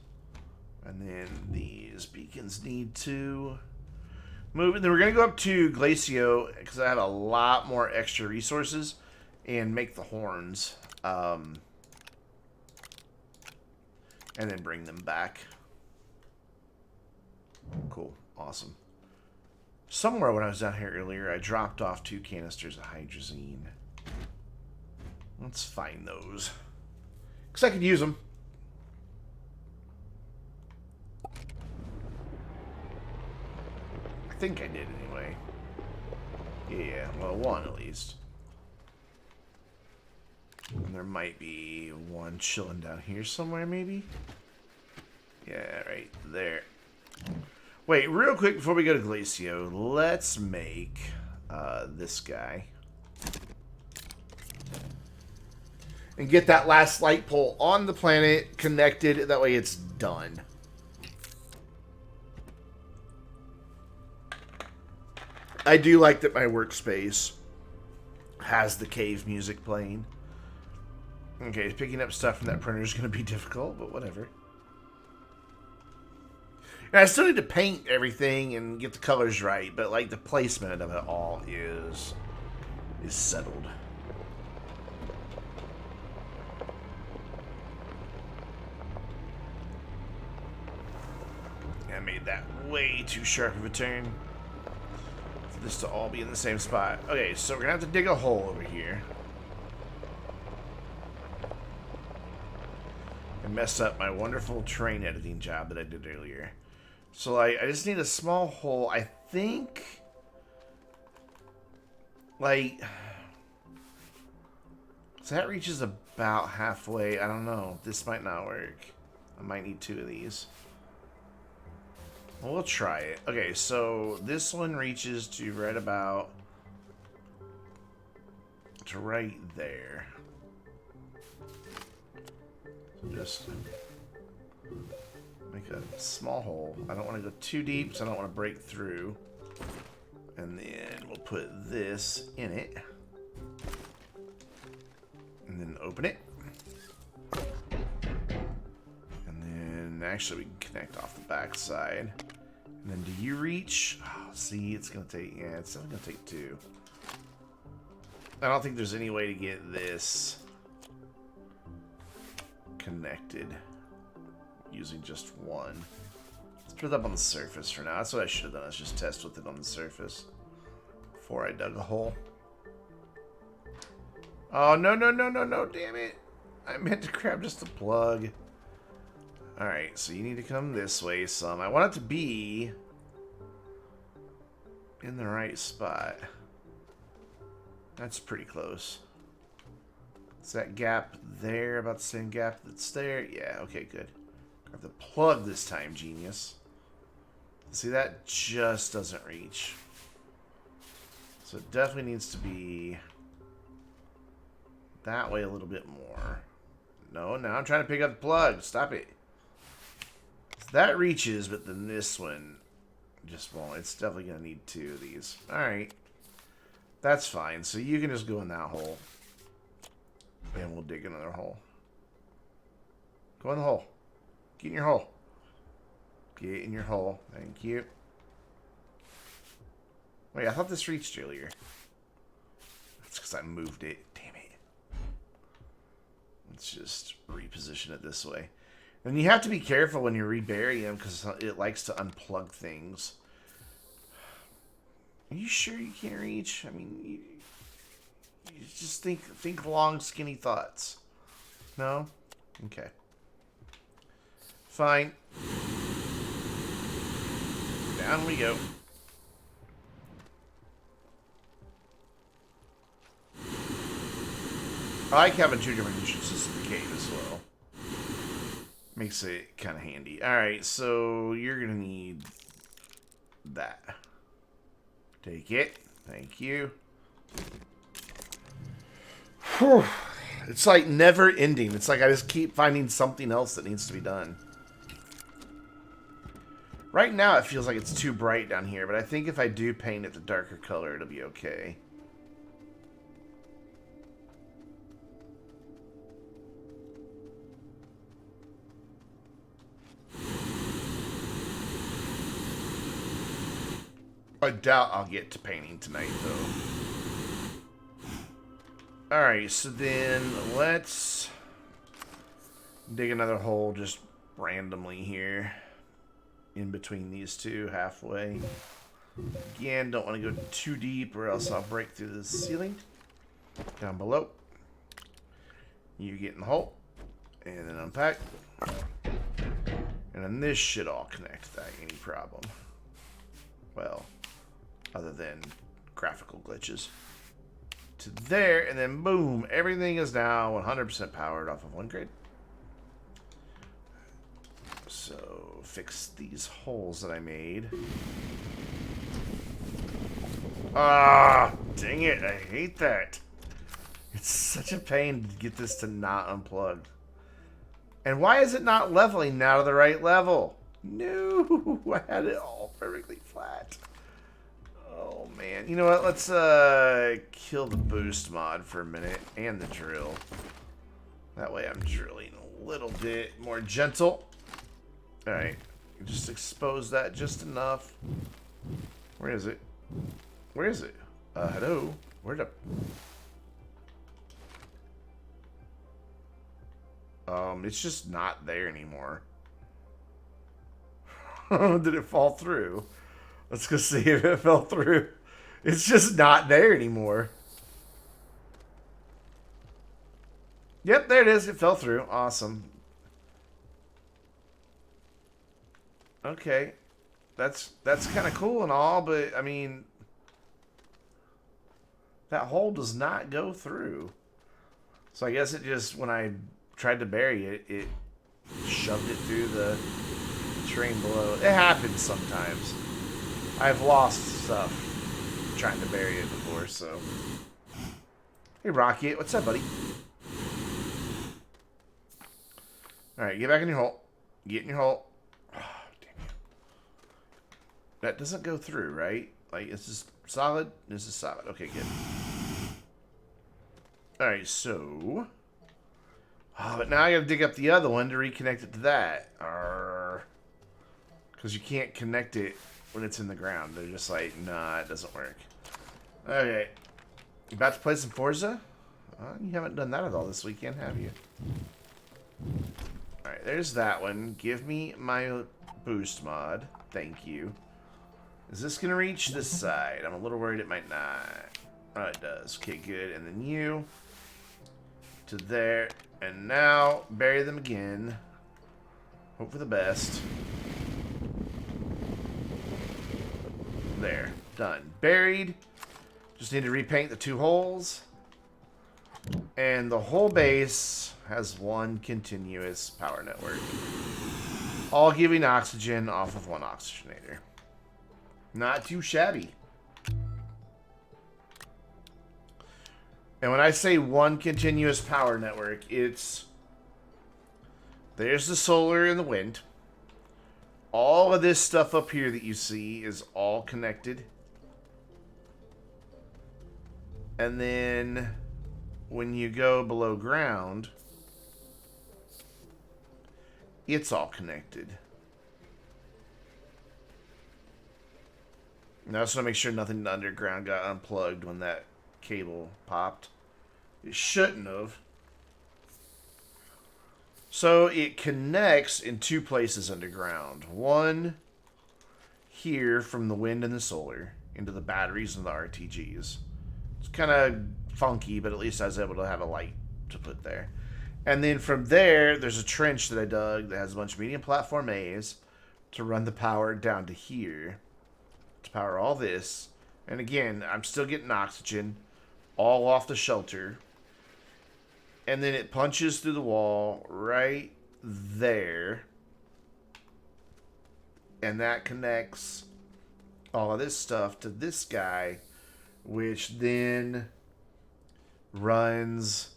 Speaker 1: And then these beacons need to move. And then we're going to go up to Glacio because I have a lot more extra resources and make the horns. And then bring them back. Cool. Awesome. Somewhere when I was down here earlier, I dropped off 2 canisters of hydrazine. Let's find those. Because I could use them. I think I did anyway. Yeah, well, one at least. And And there might be one chilling down here somewhere, maybe? Yeah, right there. Wait, real quick before we go to Glacio, let's make this guy. And get that last light pole on the planet connected. That way it's done. I do like that my workspace has the cave music playing. Okay, picking up stuff from that printer is going to be difficult, but whatever. And I still need to paint everything and get the colors right, but like the placement of it all is settled. I made that way too sharp of a turn for this to all be in the same spot. Okay, so we're gonna have to dig a hole over here. I messed up my wonderful train editing job that I did earlier. So I just need a small hole. I think, like, so that reaches about halfway. I don't know. This might not work. I might need 2 of these. Well, we'll try it. Okay, so this one reaches to right about to right there. So just make a small hole. I don't want to go too deep, so I don't want to break through. And then we'll put this in it. And then open it. And then actually we can connect off the back side. And then do you reach? Oh, see, it's going to take, yeah, it's only going to take 2. I don't think there's any way to get this connected using just one. Let's put it up on the surface for now. That's what I should have done, is just test with it on the surface before I dug a hole. Oh, no, no, no, no, no, damn it. I meant to grab just the plug. Alright, so you need to come this way some. I want it to be in the right spot. That's pretty close. Is that gap there about the same gap that's there? Yeah, okay, good. Grab the plug this time, genius. See, that just doesn't reach. So it definitely needs to be that way a little bit more. No, now I'm trying to pick up the plug. Stop it. So that reaches, but then this one just won't. It's definitely going to need 2 of these. Alright. That's fine. So you can just go in that hole. And we'll dig another hole. Go in the hole. Get in your hole. Get in your hole. Thank you. Wait, I thought this reached earlier. That's because I moved it. Damn it. Let's just reposition it this way. And you have to be careful when you rebury them because it likes to unplug things. Are you sure you can't reach? I mean, you just think long, skinny thoughts. No? Okay. Fine. Down we go. I like having 2 different entrances to the cave as well. Makes it kind of handy. Alright, so you're going to need that. Take it. Thank you. Whew. It's like never ending. It's like I just keep finding something else that needs to be done. Right now it feels like it's too bright down here, but I think if I do paint it the darker color, it'll be okay. I doubt I'll get to painting tonight, though. Alright, so then let's dig another hole just randomly here. In between these two, halfway. Again, don't want to go too deep or else I'll break through the ceiling. Down below. You get in the hole. And then unpack. And then this should all connect without any problem. Well, other than graphical glitches. to there, and then boom, everything is now 100% powered off of one grid. So, fix these holes that I made. Ah, dang it, I hate that. It's such a pain to get this to not unplug. And why is it not leveling now to the right level? No, I had it all perfectly flat. Oh, man. You know what? Let's kill the boost mod for a minute and the drill. That way I'm drilling a little bit more gentle. Alright. Just expose that just enough. Where is it? Where is it? Hello? Where'd it... It's just not there anymore. Did it fall through? Let's go see if it fell through. It's just not there anymore. Yep, there it is. It fell through. Awesome. Okay. That's kind of cool and all, but, I mean... that hole does not go through. So I guess it just, when I tried to bury it, it shoved it through the terrain below. It happens sometimes. I've lost stuff trying to bury it before, so. Hey, Rocket. What's up, buddy? Alright, get back in your hole. Get in your hole. Oh, damn it. That doesn't go through, right? Like, is this solid? This is solid. Okay, good. Alright, so... oh, but now I gotta dig up the other one to reconnect it to that. Because you can't connect it when it's in the ground. They're just like, nah, it doesn't work. Okay. You about to play some Forza? You haven't done that at all this weekend, have you? Alright, there's that one. Give me my boost mod. Thank you. Is this going to reach this side? I'm a little worried it might not. Oh, it does. Okay, good. And then you to there. And now, bury them again. Hope for the best. There. Done. Buried. Just need to repaint the two holes. And the whole base has one continuous power network. All giving oxygen off of one oxygenator. Not too shabby. And when I say one continuous power network, it's... there's the solar and the wind. All of this stuff up here that you see is all connected. And then when you go below ground, it's all connected. Now, I just want to make sure nothing underground got unplugged when that cable popped. It shouldn't have. So it connects in two places underground. One here from the wind and the solar into the batteries and the RTGs. It's kind of funky, but at least I was able to have a light to put there. And then from there, there's a trench that I dug that has a bunch of medium platform A's to run the power down to here. To power all this. And again, I'm still getting oxygen all off the shelter. And then it punches through the wall right there. And that connects all of this stuff to this guy, which then runs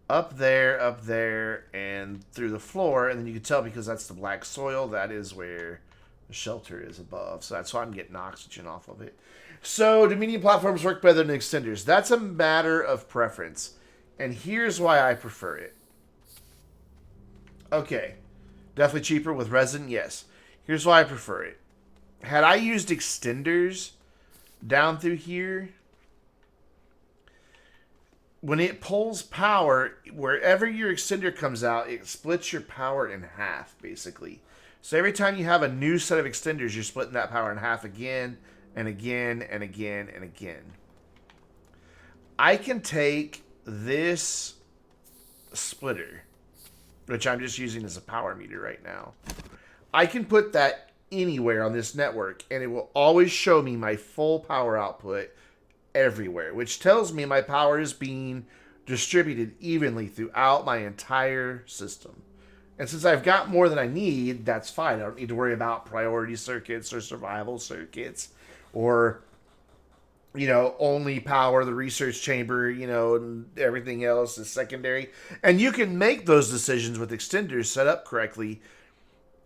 Speaker 1: up there, and through the floor. And then you can tell because that's the black soil, that is where the shelter is above. So that's why I'm getting oxygen off of it. So do medium platforms work better than extenders? That's a matter of preference. And here's why I prefer it. Okay. Definitely cheaper with resin, yes. Here's why I prefer it. Had I used extenders down through here, when it pulls power, wherever your extender comes out, it splits your power in half, basically. So every time you have a new set of extenders, you're splitting that power in half again, and again, and again, and again. I can take this splitter, which I'm just using as a power meter right now. I can put that anywhere on this network, and it will always show me my full power output everywhere, which tells me my power is being distributed evenly throughout my entire system. And since I've got more than I need, that's fine. I don't need to worry about priority circuits or survival circuits or, only power the research chamber, and everything else is secondary. And you can make those decisions with extenders set up correctly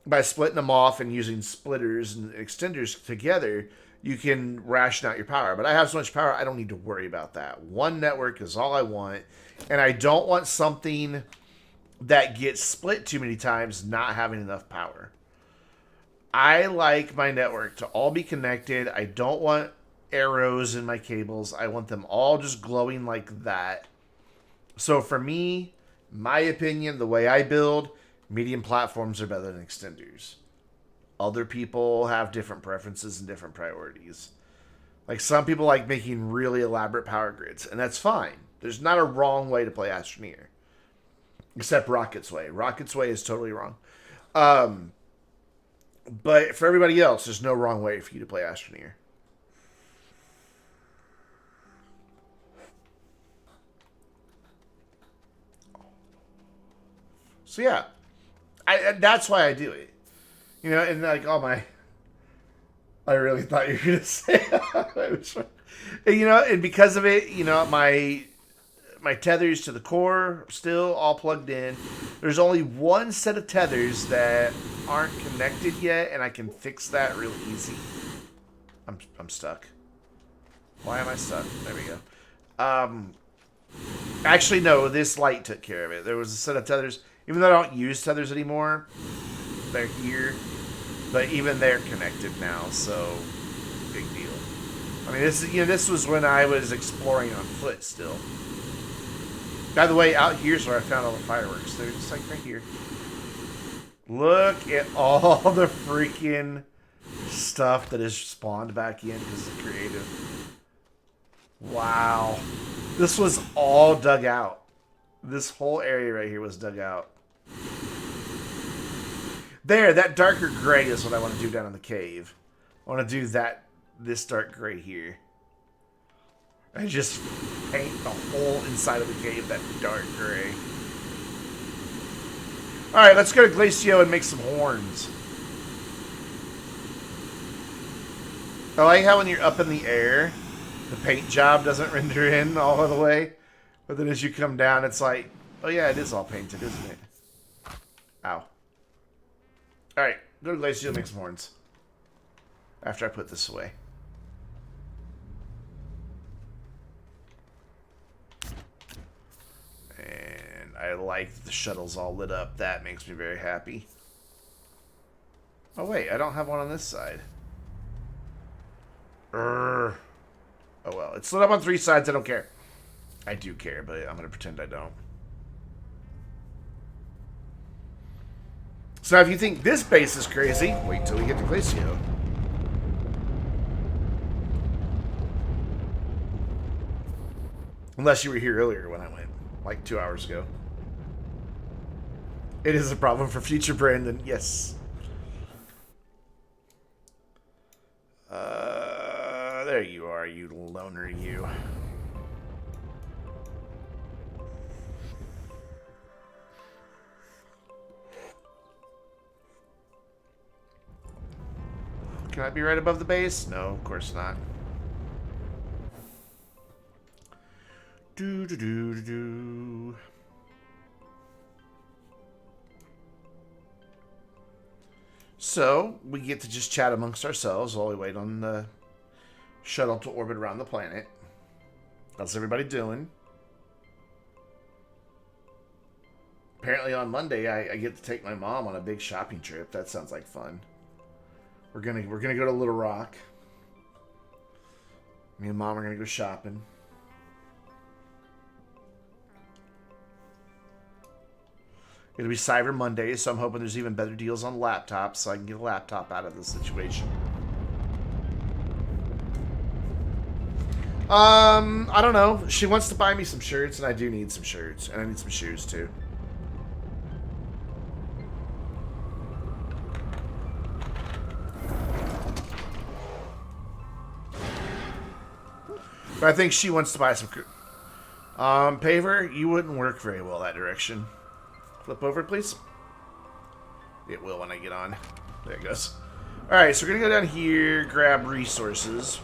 Speaker 1: by splitting them off and using splitters and extenders together. You can ration out your power. But I have so much power, I don't need to worry about that. One network is all I want. And I don't want something that gets split too many times not having enough power. I like my network to all be connected. I don't want arrows in my cables. I want them all just glowing like that. So for me, my opinion, the way I build, medium platforms are better than extenders. Other people have different preferences and different priorities. Like some people like making really elaborate power grids, and that's fine. There's not a wrong way to play Astroneer. Except Rocket's way. Rocket's way is totally wrong. But for everybody else, there's no wrong way for you to play Astroneer. So yeah, that's why I do it. And like I really thought you were gonna say that. And because of it, my tethers to the core still all plugged in. There's only one set of tethers that aren't connected yet, and I can fix that real easy. I'm stuck. Why am I stuck? There we go. Actually, no, this light took care of it. There was a set of tethers. Even though I don't use tethers anymore, they're here. But even they're connected now, so big deal. I mean, this was when I was exploring on foot still. By the way, out here's where I found all the fireworks. They're just like right here. Look at all the freaking stuff that is spawned back in because of creative. Wow. This was all dug out. This whole area right here was dug out. There, that darker gray is what I want to do down in the cave. I want to do this dark gray here. And just paint the whole inside of the cave that dark gray. Alright, let's go to Glacio and make some horns. I like how when you're up in the air, the paint job doesn't render in all the way. But then as you come down, it's like, oh yeah, it is all painted, isn't it? Ow. Alright, go to Glacio and make some horns. After I put this away. And I like that the shuttle's all lit up. That makes me very happy. Oh wait, I don't have one on this side. Oh well, it's lit up on 3 sides, I don't care. I do care, but I'm going to pretend I don't. So if you think this base is crazy, wait till we get to Glacio. Unless you were here earlier when I went, like 2 hours ago. It is a problem for future Brandon, yes. There you are, you loner, you. Can I be right above the base? No, of course not. Do. So, we get to just chat amongst ourselves while we wait on the shuttle to orbit around the planet. How's everybody doing? Apparently on Monday, I get to take my mom on a big shopping trip. That sounds like fun. We're gonna go to Little Rock. Me and Mom are gonna go shopping. It'll be Cyber Monday, so I'm hoping there's even better deals on laptops so I can get a laptop out of this situation. I don't know. She wants to buy me some shirts, and I do need some shirts. And I need some shoes, too. But I think she wants to buy some... Paver, you wouldn't work very well that direction. Flip over, please. It will when I get on. There it goes. Alright, so we're going to go down here, grab resources.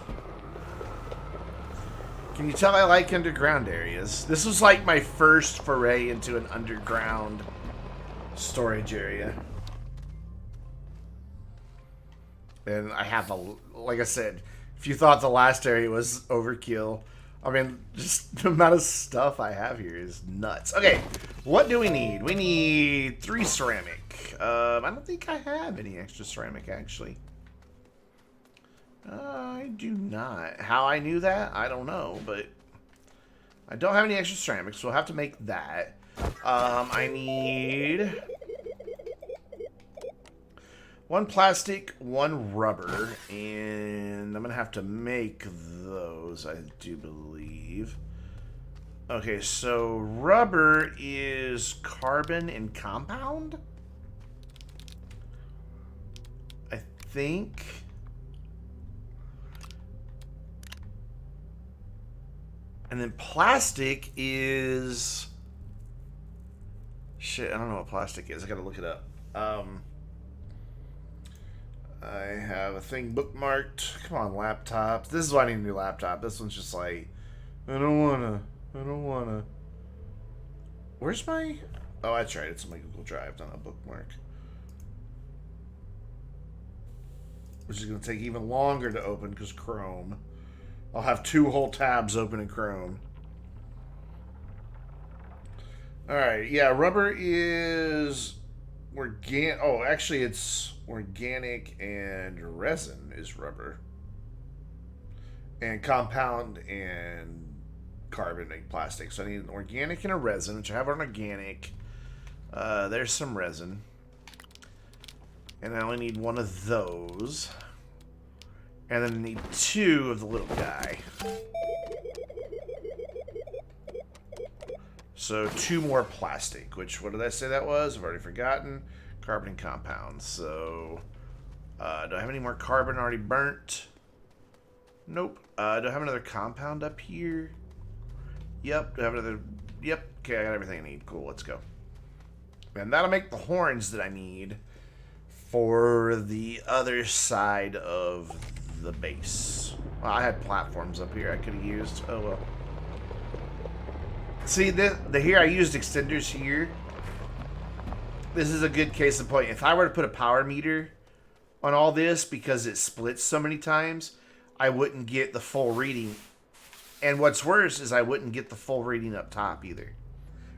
Speaker 1: Can you tell I like underground areas? This was like my first foray into an underground storage area. And I have a... Like I said, if you thought the last area was overkill... I mean, just the amount of stuff I have here is nuts. Okay, what do we need? We need 3 ceramic. I don't think I have any extra ceramic, actually. I do not. How I knew that, I don't know, but I don't have any extra ceramic, so we'll have to make that. I need 1 plastic, 1 rubber, and I'm going to have to make those, I do believe. Okay, so rubber is carbon and compound? I think. And then plastic is... Shit, I don't know what plastic is. I gotta look it up. I have a thing bookmarked. Come on, laptops. This is why I need a new laptop. This one's just like, I don't wanna. Where's my... Oh, that's right. It's on my Google Drive, not a bookmark. Which is going to take even longer to open because Chrome. I'll have 2 whole tabs open in Chrome. Alright, yeah, rubber is... Oh, actually, it's organic and resin is rubber. And compound and carbon make plastic. So I need an organic and a resin, which I have an organic. There's some resin. And I only need 1 of those. And then I need 2 of the little guy. So 2 more plastic, which, what did I say that was? I've already forgotten. Carbon and compounds. So, do I have any more carbon already burnt? Nope. Do I have another compound up here? Yep. Do I have another? Yep. Okay, I got everything I need. Cool, let's go. And that'll make the horns that I need for the other side of the base. Well, I had platforms up here I could have used. Oh, well. See, here I used extenders here. This is a good case in point. If I were to put a power meter on all this, because it splits so many times, I wouldn't get the full reading. And what's worse is I wouldn't get the full reading up top either.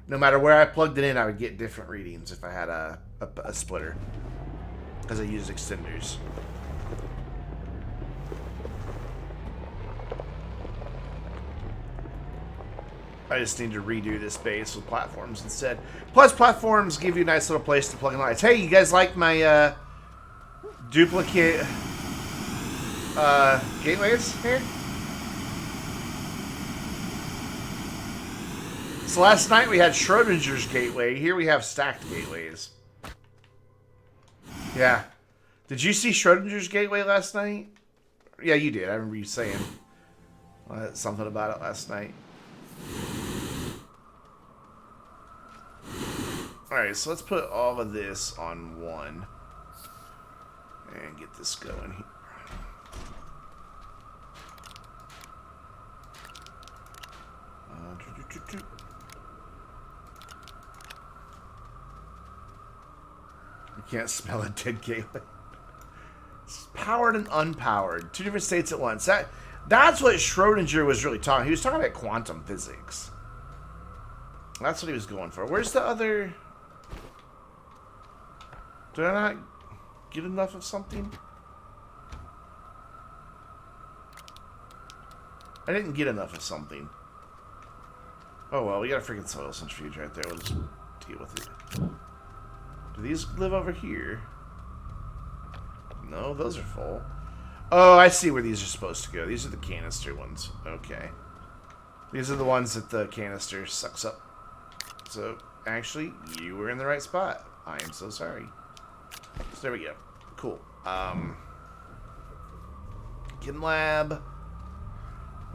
Speaker 1: No matter where I plugged it in, I would get different readings if I had a splitter. Because I used extenders. I just need to redo this base with platforms instead. Plus, platforms give you a nice little place to plug in lights. Hey, you guys like my duplicate gateways here? So last night we had Schrodinger's gateway. Here we have stacked gateways. Yeah. Did you see Schrodinger's gateway last night? Yeah, you did. I remember you saying something about it last night. Alright, so let's put all of this on 1. And get this going here. You can't smell a dead gateway. It's powered and unpowered. 2 different states at once. That's what Schrodinger was really talking. He was talking about quantum physics. That's what he was going for. Where's the other... Did I not get enough of something? I didn't get enough of something. Oh well, we got a freaking soil centrifuge right there. We'll just deal with it. Do these live over here? No, those are full. Oh, I see where these are supposed to go. These are the canister ones. Okay. These are the ones that the canister sucks up. So, actually, you were in the right spot. I am so sorry. So there we go. Cool. Chem lab.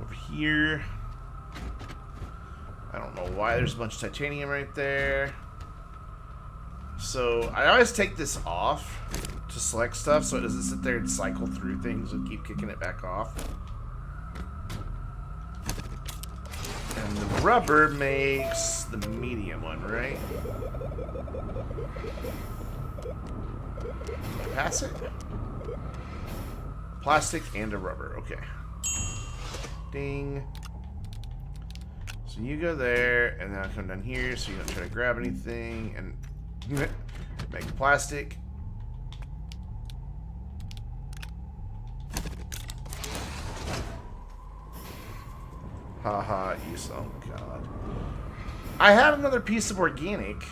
Speaker 1: Over here. I don't know why there's a bunch of titanium right there. So I always take this off to select stuff so it doesn't sit there and cycle through things and keep kicking it back off. And the rubber makes the medium one, right? Did I pass it? Plastic and a rubber, okay. Ding. So you go there, and then I'll come down here so you don't try to grab anything, and make the plastic. Haha, you oh god. I had another piece of organic.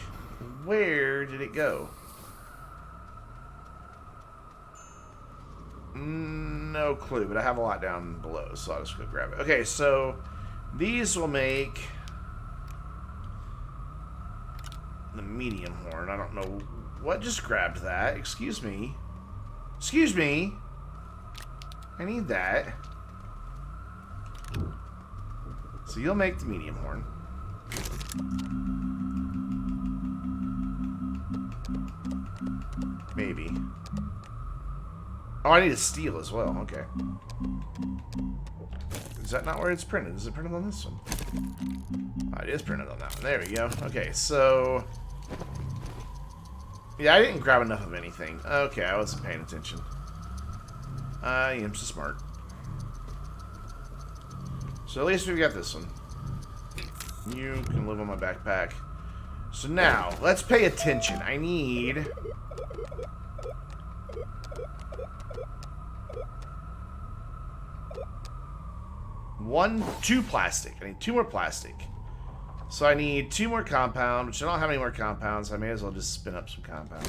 Speaker 1: Where did it go? No clue, but I have a lot down below, so I'll just go grab it. Okay, so these will make the medium horn. I don't know what just grabbed that. Excuse me. Excuse me. I need that. So you'll make the medium horn. Maybe. Oh, I need a steel as well. Okay. Is that not where it's printed? Is it printed on this one? Oh, it is printed on that one. There we go. Okay, so... yeah, I didn't grab enough of anything. Okay, I wasn't paying attention. I am so smart. So at least we've got this one. You can live on my backpack. So now, let's pay attention. I need... two plastic. I need 2 more plastic. So I need 2 more compound, which I don't have any more compounds. I may as well just spin up some compound.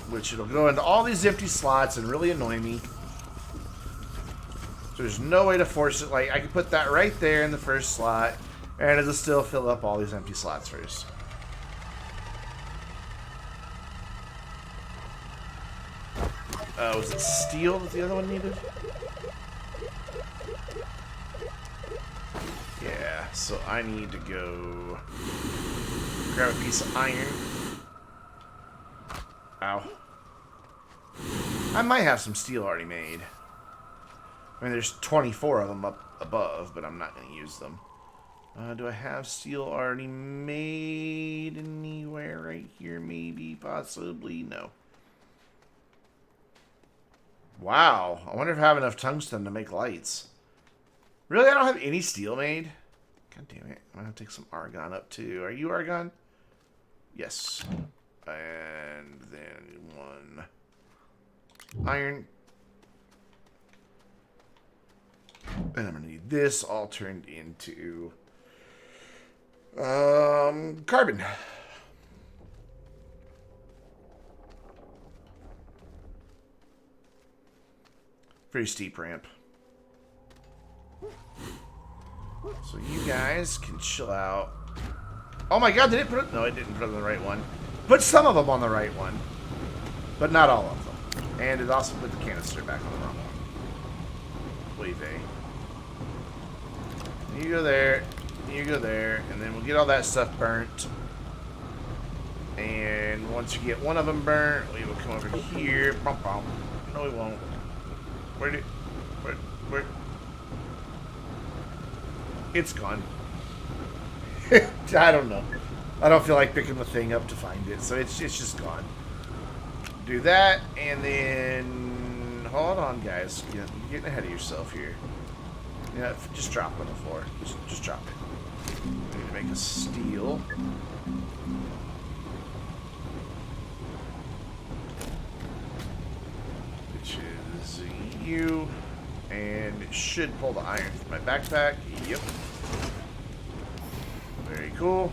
Speaker 1: Which it'll go into all these empty slots and really annoy me. So there's no way to force it. Like, I could put that right there in the first slot, and it'll still fill up all these empty slots first. Was it steel that the other one needed? Yeah, so I need to go grab a piece of iron. Ow. I might have some steel already made. I mean, there's 24 of them up above, but I'm not going to use them. Do I have steel already made anywhere right here? Maybe, possibly, no. Wow, I wonder if I have enough tungsten to make lights. Really, I don't have any steel made? God damn it, I'm going to take some argon up too. Are you argon? Yes. And then 1 iron. And I'm going to need this all turned into carbon. Very steep ramp. So you guys can chill out. Oh my god, did it put it? No, it didn't put it on the right one. Put some of them on the right one. But not all of them. And it also put the canister back on the wrong one. Wave A. You go there, you go there, and then we'll get all that stuff burnt. And once you get one of them burnt, we will come over here. Bum, bum. No, we won't. Where? It's gone. I don't know. I don't feel like picking the thing up to find it, so it's just gone. Do that, and then hold on, guys. You're getting ahead of yourself here. Yeah, just drop it on the floor. Just drop it. We need to make a steel. Which is you. And it should pull the iron from my backpack. Yep. Very cool.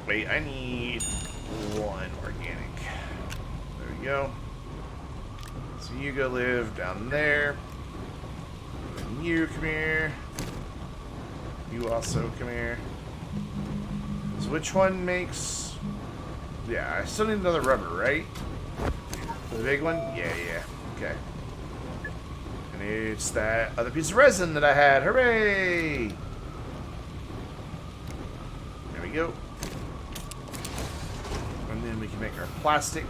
Speaker 1: Wait, I need 1 organic. There we go. So you go live down there. And you come here. You also come here. So which one makes... Yeah, I still need another rubber, right? For the big one? Yeah. Okay. And it's that other piece of resin that I had. Hooray! There we go. And then we can make our plastic.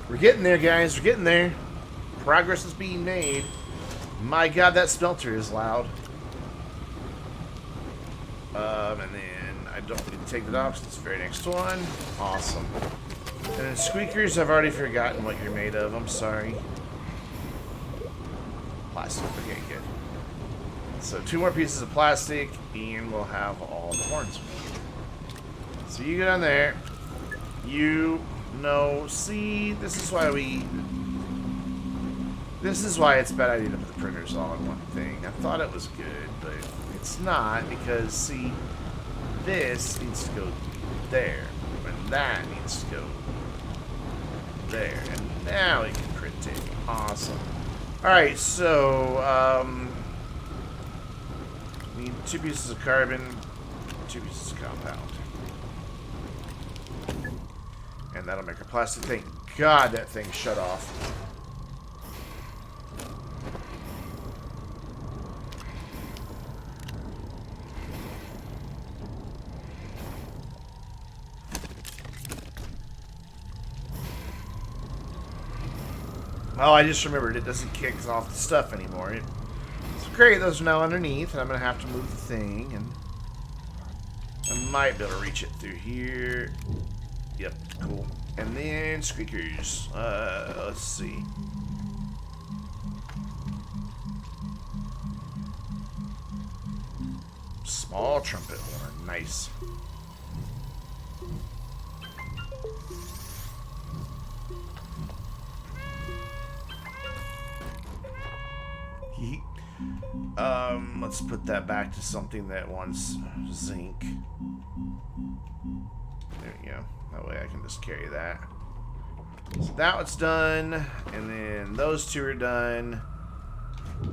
Speaker 1: We're getting there, guys. We're getting there. Progress is being made. My God, that smelter is loud. And then I don't need to take that off because it's the very next one. Awesome. And then squeakers, I've already forgotten what you're made of. I'm sorry. Plastic. Okay, good. So 2 more pieces of plastic, and we'll have all the horns we need. So you get on there. You know, see, this is why it's a bad idea to put the printers all in one thing. I thought it was good, but it's not, because, see, this needs to go there, and that needs to go there, and now we can print it. Awesome. Alright, so, need 2 pieces of carbon, 2 pieces of compound. And that'll make our plastic. Thank God that thing shut off. Oh, I just remembered it doesn't kick off the stuff anymore. It's great, those are now underneath, and I'm going to have to move the thing, and I might be able to reach it through here. Yep, cool. And then squeakers. Let's see. Small trumpet horn. Nice. Let's put that back to something that wants zinc. There we go. That way I can just carry that. So that one's done, and then those 2 are done.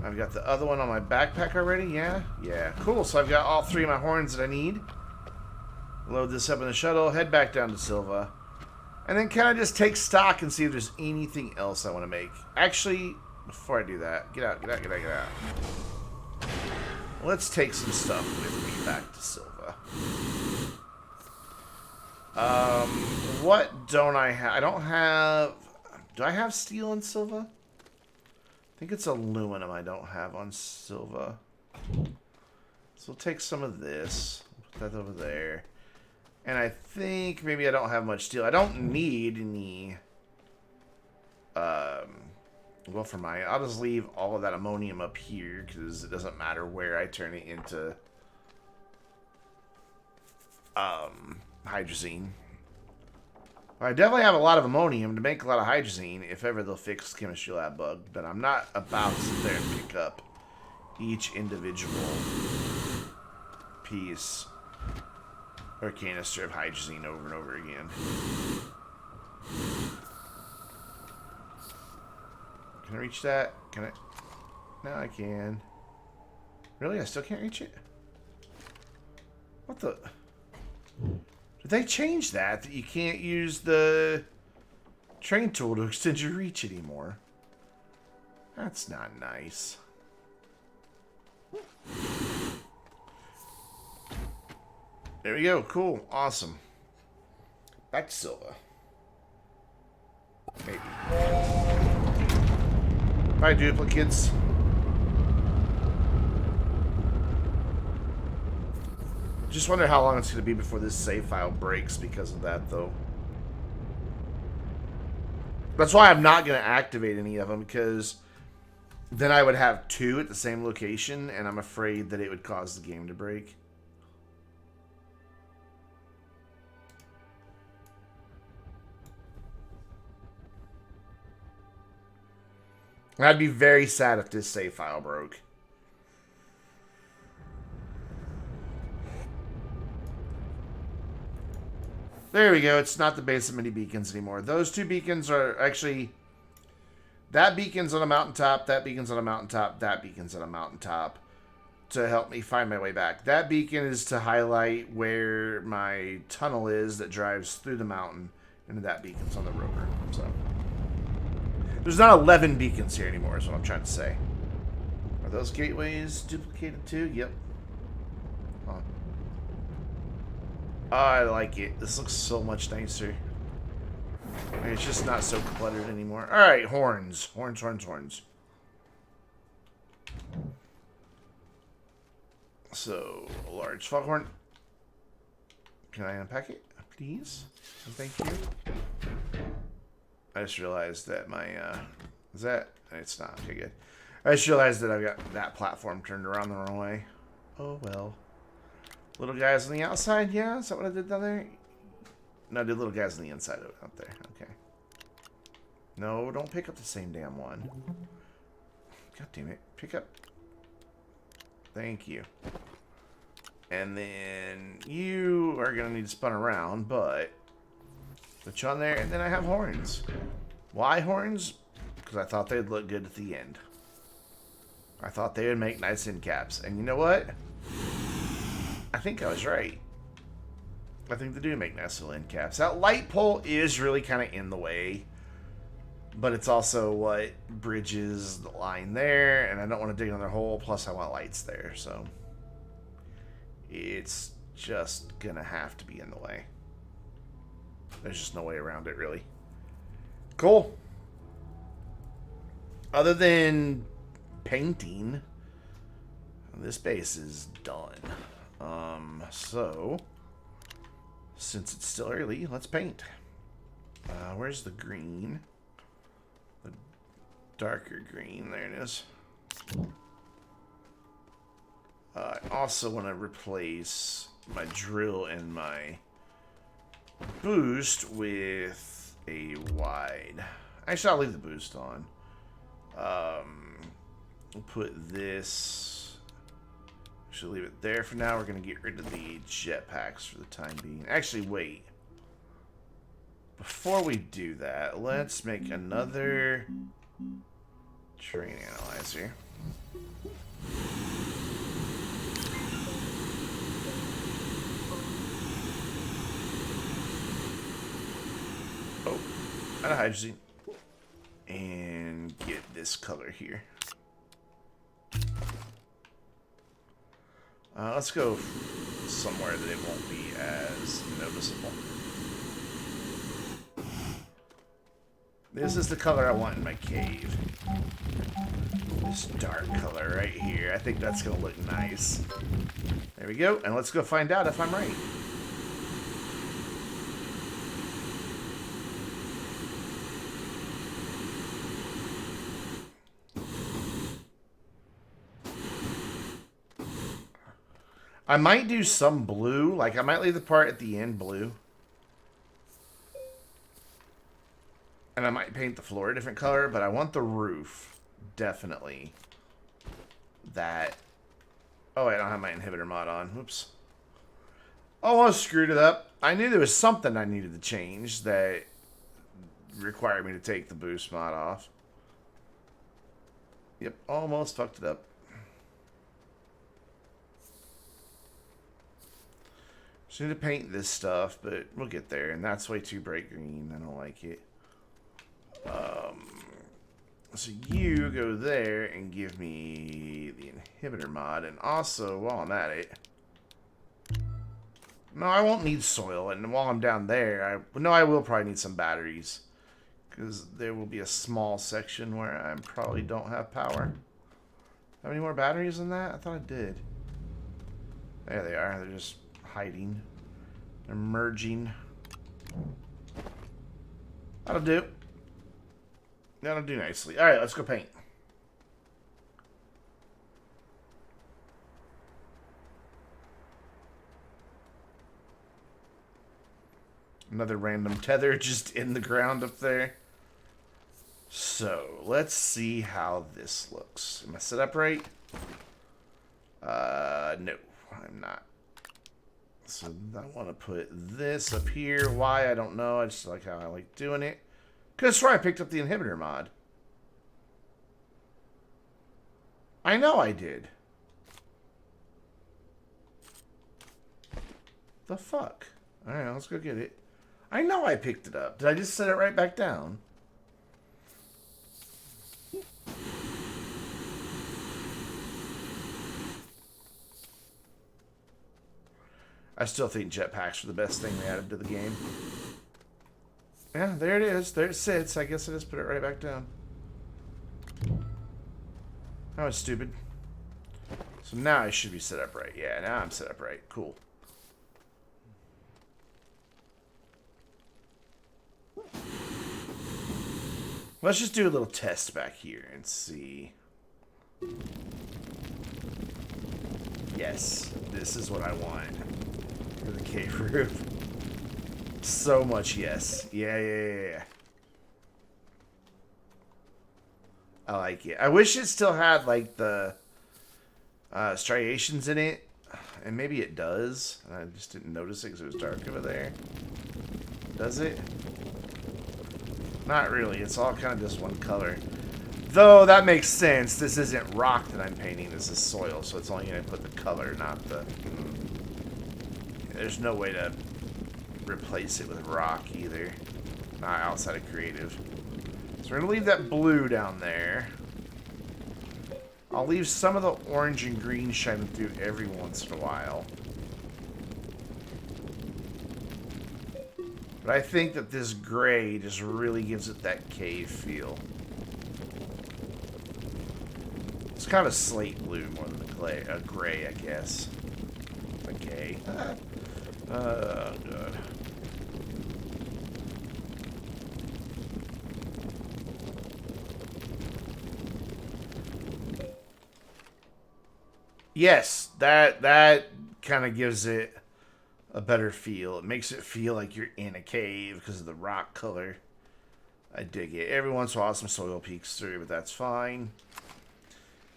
Speaker 1: I've got the other one on my backpack already, yeah? Yeah, cool. So I've got all 3 of my horns that I need. Load this up in the shuttle, head back down to Silva. And then can I just take stock and see if there's anything else I want to make? Actually, before I do that, get out. Let's take some stuff with me back to Silva. What don't I have? I don't have... Do I have steel in Silva? I think it's aluminum I don't have on Silva. So we'll take some of this. Put that over there. And I think maybe I don't have much steel. I don't need any... Well, for mine, I'll just leave all of that ammonium up here because it doesn't matter where I turn it into hydrazine. I definitely have a lot of ammonium to make a lot of hydrazine if ever they'll fix the chemistry lab bug, but I'm not about to sit there and pick up each individual piece or canister of hydrazine over and over again. Can I reach that? Can I? No, I can. Really? I still can't reach it? What the? Did they change that? That you can't use the train tool to extend your reach anymore? That's not nice. There we go. Cool. Awesome. Back to Silva. Maybe. Bye, duplicates. Just wonder how long it's going to be before this save file breaks because of that, though. That's why I'm not going to activate any of them, because then I would have 2 at the same location, and I'm afraid that it would cause the game to break. I'd be very sad if this save file broke. There we go. It's not the base of mini beacons anymore. Those 2 beacons are actually... That beacon's on a mountaintop. That beacon's on a mountaintop. That beacon's on a mountaintop to help me find my way back. That beacon is to highlight where my tunnel is that drives through the mountain. And that beacon's on the rover. So there's not 11 beacons here anymore is what I'm trying to say. Are those gateways duplicated too? Yep. Huh. Oh, I like it. This looks so much nicer. It's just not so cluttered anymore. Alright, horns. Horns, horns, horns. So, a large foghorn. Can I unpack it, please? Thank you. I just realized that my, is that? It's not. Okay, good. I just realized that I've got that platform turned around the wrong way. Oh, well. Little guys on the outside, yeah? Is that what I did down there? No, I did little guys on the inside of it out there. Okay. No, don't pick up the same damn one. God damn it. Pick up. Thank you. And then you are going to need to spin around, but put you on there, and then I have horns. Why horns? Because I thought they'd look good at the end. I thought they would make nice end caps. And you know what? I think I was right. I think they do make nice little end caps. That light pole is really kind of in the way. But it's also what bridges the line there. And I don't want to dig another hole. Plus I want lights there. So it's just going to have to be in the way. There's just no way around it, really. Cool. Other than painting, this base is done. So, since it's still early, let's paint. Where's the green? The darker green. There it is. I also want to replace my drill and my boost with a wide. Actually, I'll leave the boost on. We'll put this. Actually, leave it there for now. We're going to get rid of the jetpacks for the time being. Actually, wait. Before we do that, let's make another terrain analyzer. Oh, out of hydrogen. And get this color here. Let's go somewhere that it won't be as noticeable. This is the color I want in my cave. This dark color right here. I think that's going to look nice. There we go. And let's go find out if I'm right. I might do some blue. Like, I might leave the part at the end blue. And I might paint the floor a different color, but I want the roof. Definitely. That. Oh, wait, I don't have my inhibitor mod on. Whoops. Almost screwed it up. I knew there was something I needed to change that required me to take the boost mod off. Yep, almost fucked it up. Just need to paint this stuff, but we'll get there. And that's way too bright green. I don't like it. So you go there and give me the inhibitor mod. And also, while I'm at it... No, I won't need soil. And while I'm down there, I will probably need some batteries. Because there will be a small section where I probably don't have power. Have any more batteries than that? I thought I did. There they are. They're just hiding. They're merging. That'll do. That'll do nicely. Alright, let's go paint. Another random tether just in the ground up there. So, let's see how this looks. Am I set up right? No, I'm not. So I want to put this up here. Why? I don't know. I just like how I like doing it. Could have sworn I picked up the inhibitor mod. I know I did. The fuck? Alright, let's go get it. I know I picked it up. Did I just set it right back down? I still think jetpacks are the best thing they added to the game. Yeah, there it is. There it sits. I guess I just put it right back down. That was stupid. So now I should be set up right. Yeah, now I'm set up right. Cool. Let's just do a little test back here and see. Yes, this is what I want for the cave roof. So much yes. Yeah. I like it. I wish it still had, like, the striations in it. And maybe it does. I just didn't notice it because it was dark over there. Does it? Not really. It's all kind of just one color. Though, that makes sense. This isn't rock that I'm painting. This is soil. So it's only going to put the color, not the... There's no way to replace it with rock either. Not outside of creative. So we're going to leave that blue down there. I'll leave some of the orange and green shining through every once in a while. But I think that this gray just really gives it that cave feel. It's kind of a slate blue more than a gray, I guess. Okay. Oh, God. Yes, that kind of gives it a better feel. It makes it feel like you're in a cave because of the rock color. I dig it. Every once in a while some soil peeks through, but that's fine.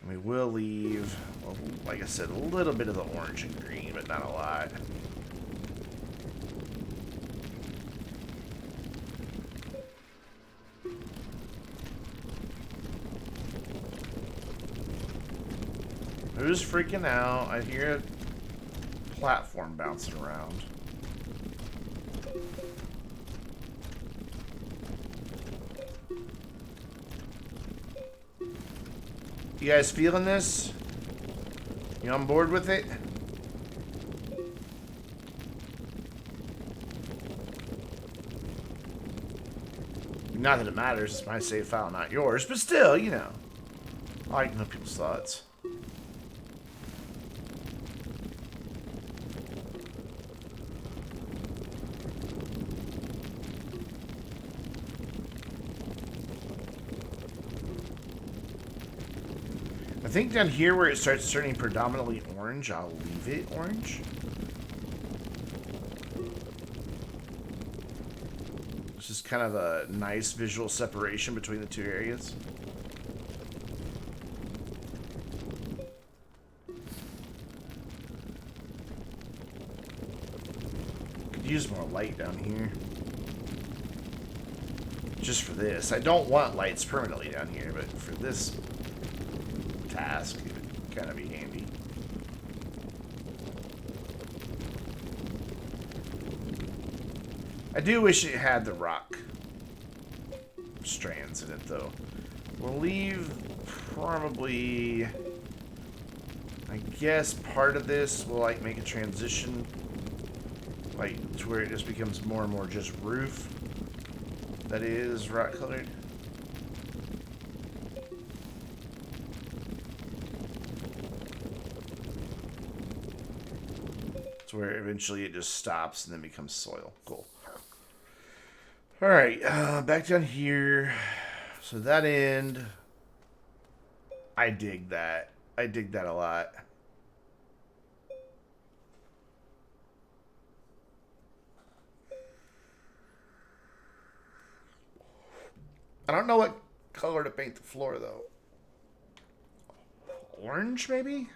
Speaker 1: And we will leave, well, like I said, a little bit of the orange and green, but not a lot. Who's freaking out? I hear a platform bouncing around. You guys feeling this? You on board with it? Not that it matters, it's my save file, not yours, but still, you know. I like to know people's thoughts. I think down here where it starts turning predominantly orange, I'll leave it orange. It's just kind of a nice visual separation between the two areas. Could use more light down here. Just for this. I don't want lights permanently down here, but for this task, it would kind of be handy. I do wish it had the rock strands in it, though. We'll leave probably, I guess, part of this will like make a transition, like to where it just becomes more and more just roof that is rock colored. Where eventually it just stops and then becomes soil. Cool. Alright, back down here. So that end, I dig that. I dig that a lot. I don't know what color to paint the floor, though. Orange, maybe?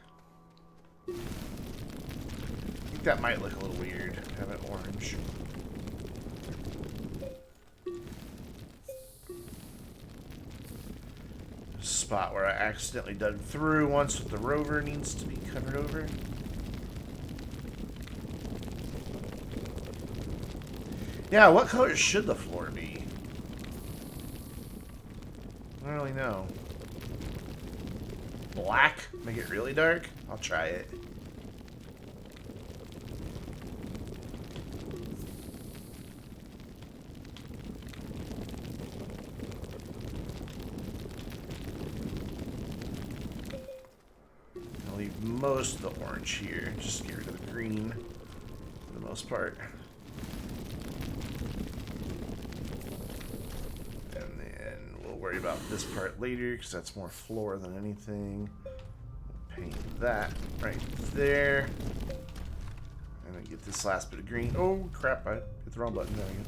Speaker 1: That might look a little weird, have it orange. spot where I accidentally dug through once with the rover needs to be covered over. Yeah, what color should the floor be? I don't really know. Black? Make it really dark? I'll try it. I'll leave most of the orange here. Just get rid of the green for the most part. Worry about this part later because that's more floor than anything. Paint that right there. And then get this last bit of green. Oh crap, I hit the wrong button. There we go.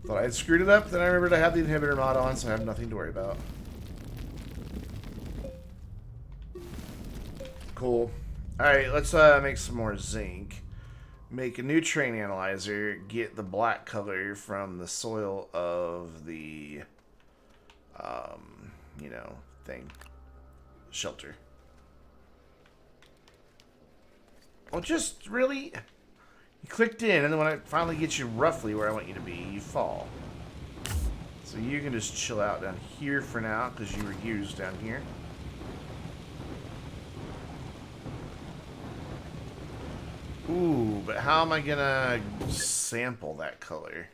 Speaker 1: Thought I had screwed it up, then I remembered I have the inhibitor mod on, so I have nothing to worry about. Cool. Alright, let's make some more zinc. Make a new terrain analyzer, get the black color from the soil of the you know, thing. Shelter. Well, just really... You clicked in, and then when I finally get you roughly where I want you to be, you fall. So you can just chill out down here for now, because you were used down here. Ooh, but how am I gonna sample that color?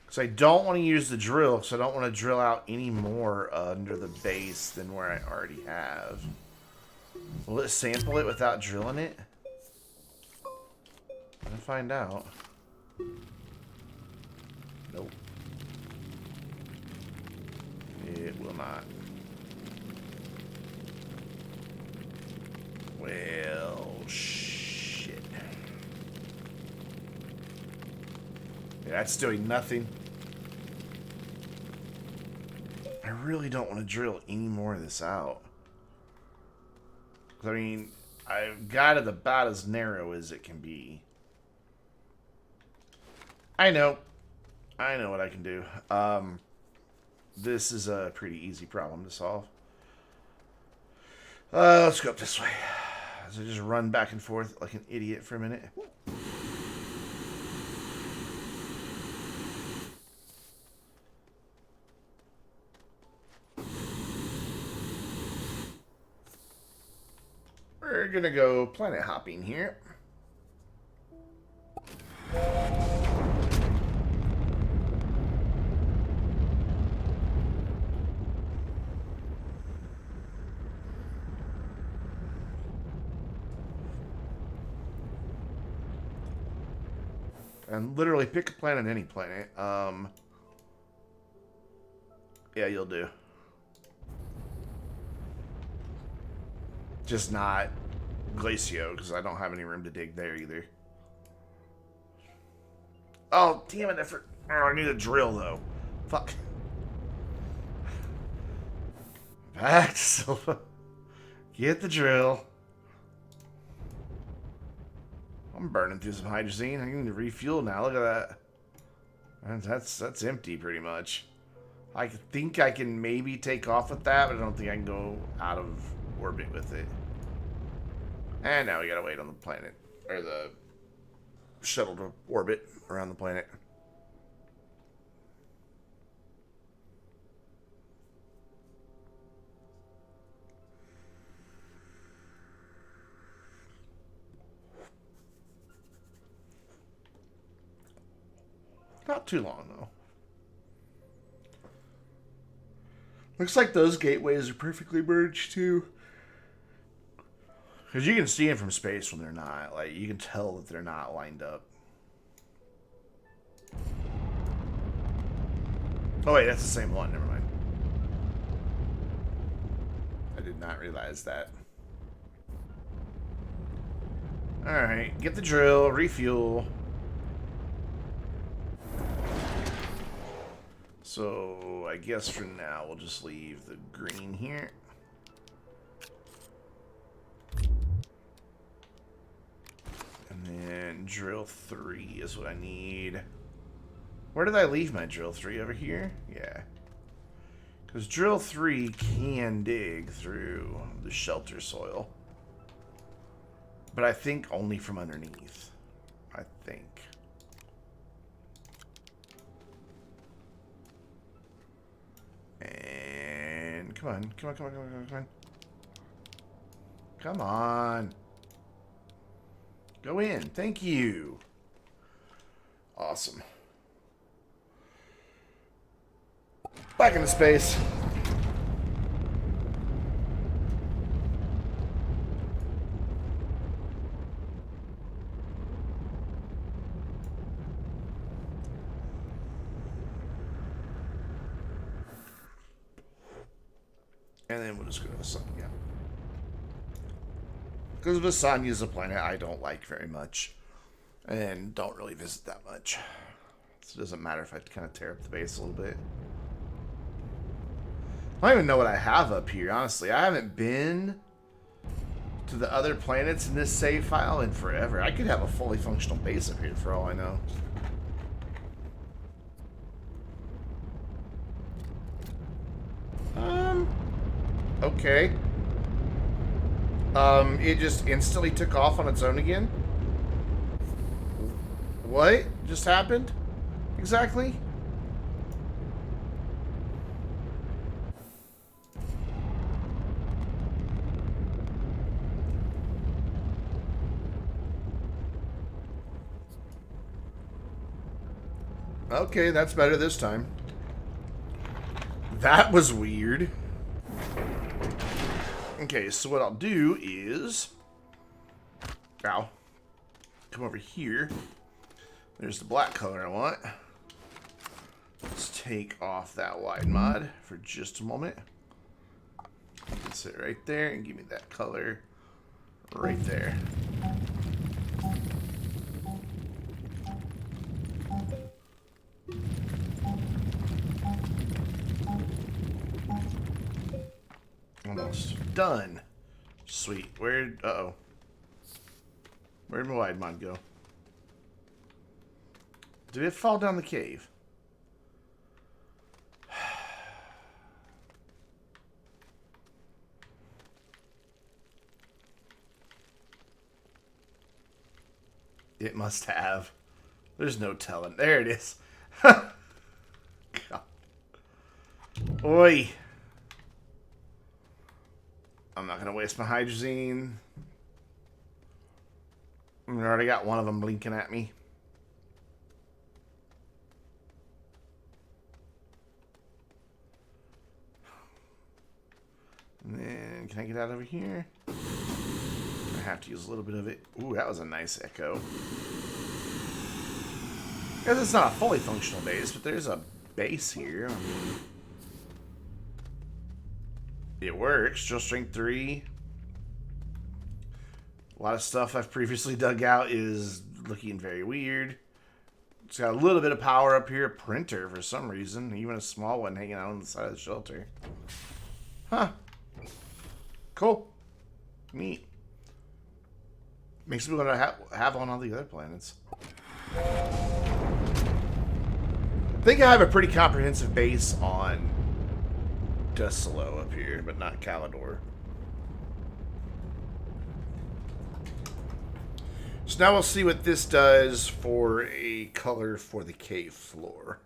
Speaker 1: Because I don't want to use the drill, because I don't want to drill out any more under the base than where I already have. Will it sample it without drilling it? I'm gonna find out. Nope. It will not. Well, shit. Yeah, that's doing nothing. I really don't want to drill any more of this out. I mean, I've got it about as narrow as it can be. I know what I can do. This is a pretty easy problem to solve. Let's go up this way. So just run back and forth like an idiot for a minute. We're gonna go planet hopping here. And literally pick a planet, any planet. Yeah, you'll do. Just not Glacio, because I don't have any room to dig there either. Oh, damn it. I need a drill, though. Fuck. Back to Silva. Get the drill. I'm burning through some hydrazine. I need to refuel now. Look at that. That's empty, pretty much. I think I can maybe take off with that, but I don't think I can go out of orbit with it. And now we gotta wait on the planet, or the shuttle to orbit around the planet. Not too long, though. Looks like those gateways are perfectly merged, too. Because you can see them from space when they're not. Like, you can tell that they're not lined up. Oh, wait, that's the same one. Never mind. I did not realize that. Alright, get the drill, refuel. So, I guess for now, we'll just leave the green here. And then drill 3 is what I need. Where did I leave my drill 3? Over here? Yeah. Because drill 3 can dig through the shelter soil. But I think only from underneath. I think. And come on. Come on, come on, come on, come on. Come on. Go in. Thank you. Awesome. Back into space. And then we'll just go to the sun again. Because Vasanya is a planet I don't like very much. And don't really visit that much. So it doesn't matter if I kind of tear up the base a little bit. I don't even know what I have up here, honestly. I haven't been to the other planets in this save file in forever. I could have a fully functional base up here for all I know. Okay. It just instantly took off on its own again? What just happened? Exactly? Okay, that's better this time. That was weird. Okay, so what I'll do is... Ow. Come over here. There's the black color I want. Let's take off that wide mod for just a moment. You can sit right there and give me that color right there. Almost done. Sweet. Where? Uh-oh. Where'd my wide mod go? Did it fall down the cave? It must have. There's no telling. There it is. God. Oi. I'm not going to waste my hydrazine. I already got one of them blinking at me. And then, can I get out over here? I have to use a little bit of it. Ooh, that was a nice echo. Because it's not a fully functional base, but there's a base here. I mean, it works. Drill strength 3. A lot of stuff I've previously dug out is looking very weird. It's got a little bit of power up here. A printer for some reason. Even a small one hanging out on the side of the shelter. Huh. Cool. Neat. Makes me want to have on all the other planets. I think I have a pretty comprehensive base on Desolo up here, but not Calidor. So now we'll see what this does for a color for the cave floor.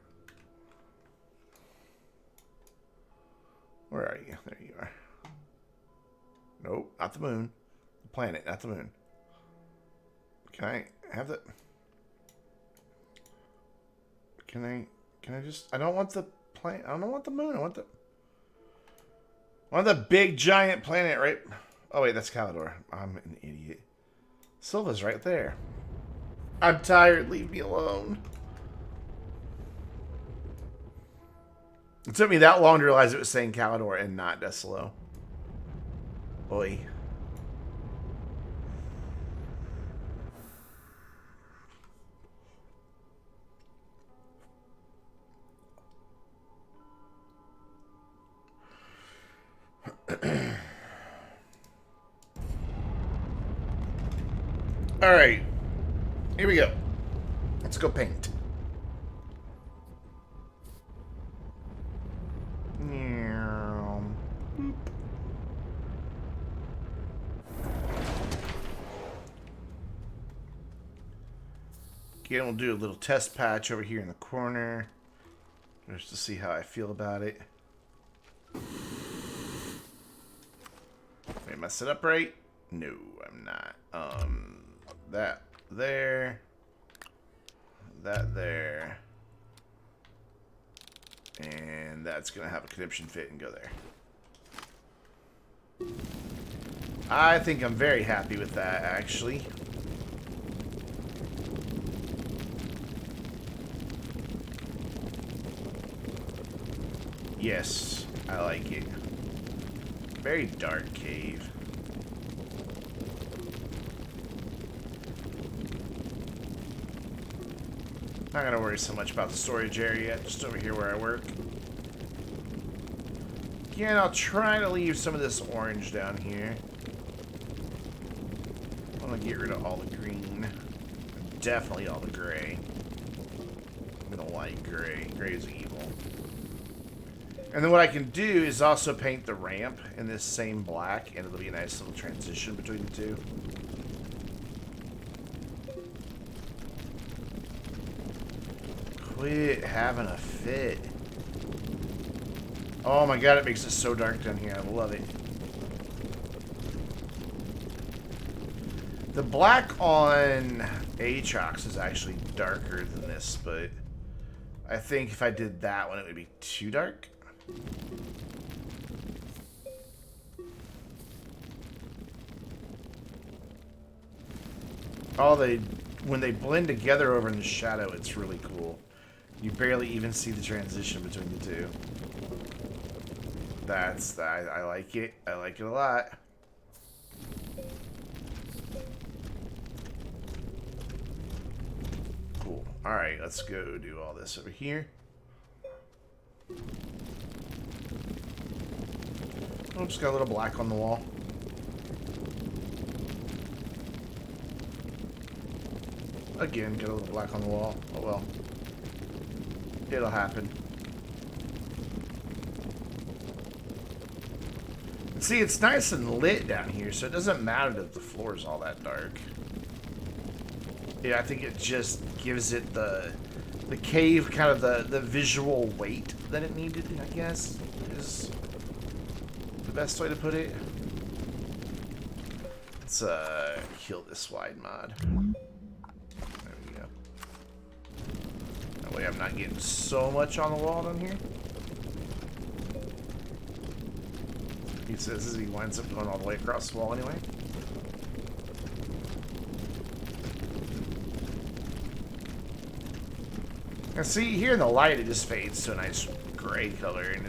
Speaker 1: Where are you? There you are. Nope, not the moon. The planet, not the moon. Can I have the... Can I just... I don't want the planet. I don't want the moon. I want the big giant planet, right? Oh, wait, that's Calidor. I'm an idiot. Silva's right there. I'm tired. Leave me alone. It took me that long to realize it was saying Calidor and not Desolo. Boy. All right, here we go. Let's go paint. Again, we'll do a little test patch over here in the corner. Just to see how I feel about it. Wait, am I set up right? No, I'm not. That there. That there. And that's going to have a conniption fit and go there. I think I'm very happy with that, actually. Yes, I like it. Very dark cave. Not gonna worry so much about the storage area, just over here where I work. Again, I'll try to leave some of this orange down here. I want to get rid of all the green. Definitely all the gray. I'm gonna like gray. Gray is evil. And then what I can do is also paint the ramp in this same black, and it'll be a nice little transition between the two. Quit having a fit. Oh my god, it makes it so dark down here. I love it. The black on Aatrox is actually darker than this, but I think if I did that one, it would be too dark. When they blend together over in the shadow, it's really cool. You barely even see the transition between the two. I like it. I like it a lot. Cool. Alright, let's go do all this over here. Oh, just got a little black on the wall. Again, got a little black on the wall. Oh well. It'll happen. See, it's nice and lit down here, so it doesn't matter that the floor is all that dark. Yeah, I think it just gives it the cave kind of the visual weight that it needed, I guess, is the best way to put it. Let's kill this wide mod. There we go. That way I'm not getting so much on the wall down here. He says as he winds up going all the way across the wall anyway. Now see, here in the light it just fades to a nice gray color, and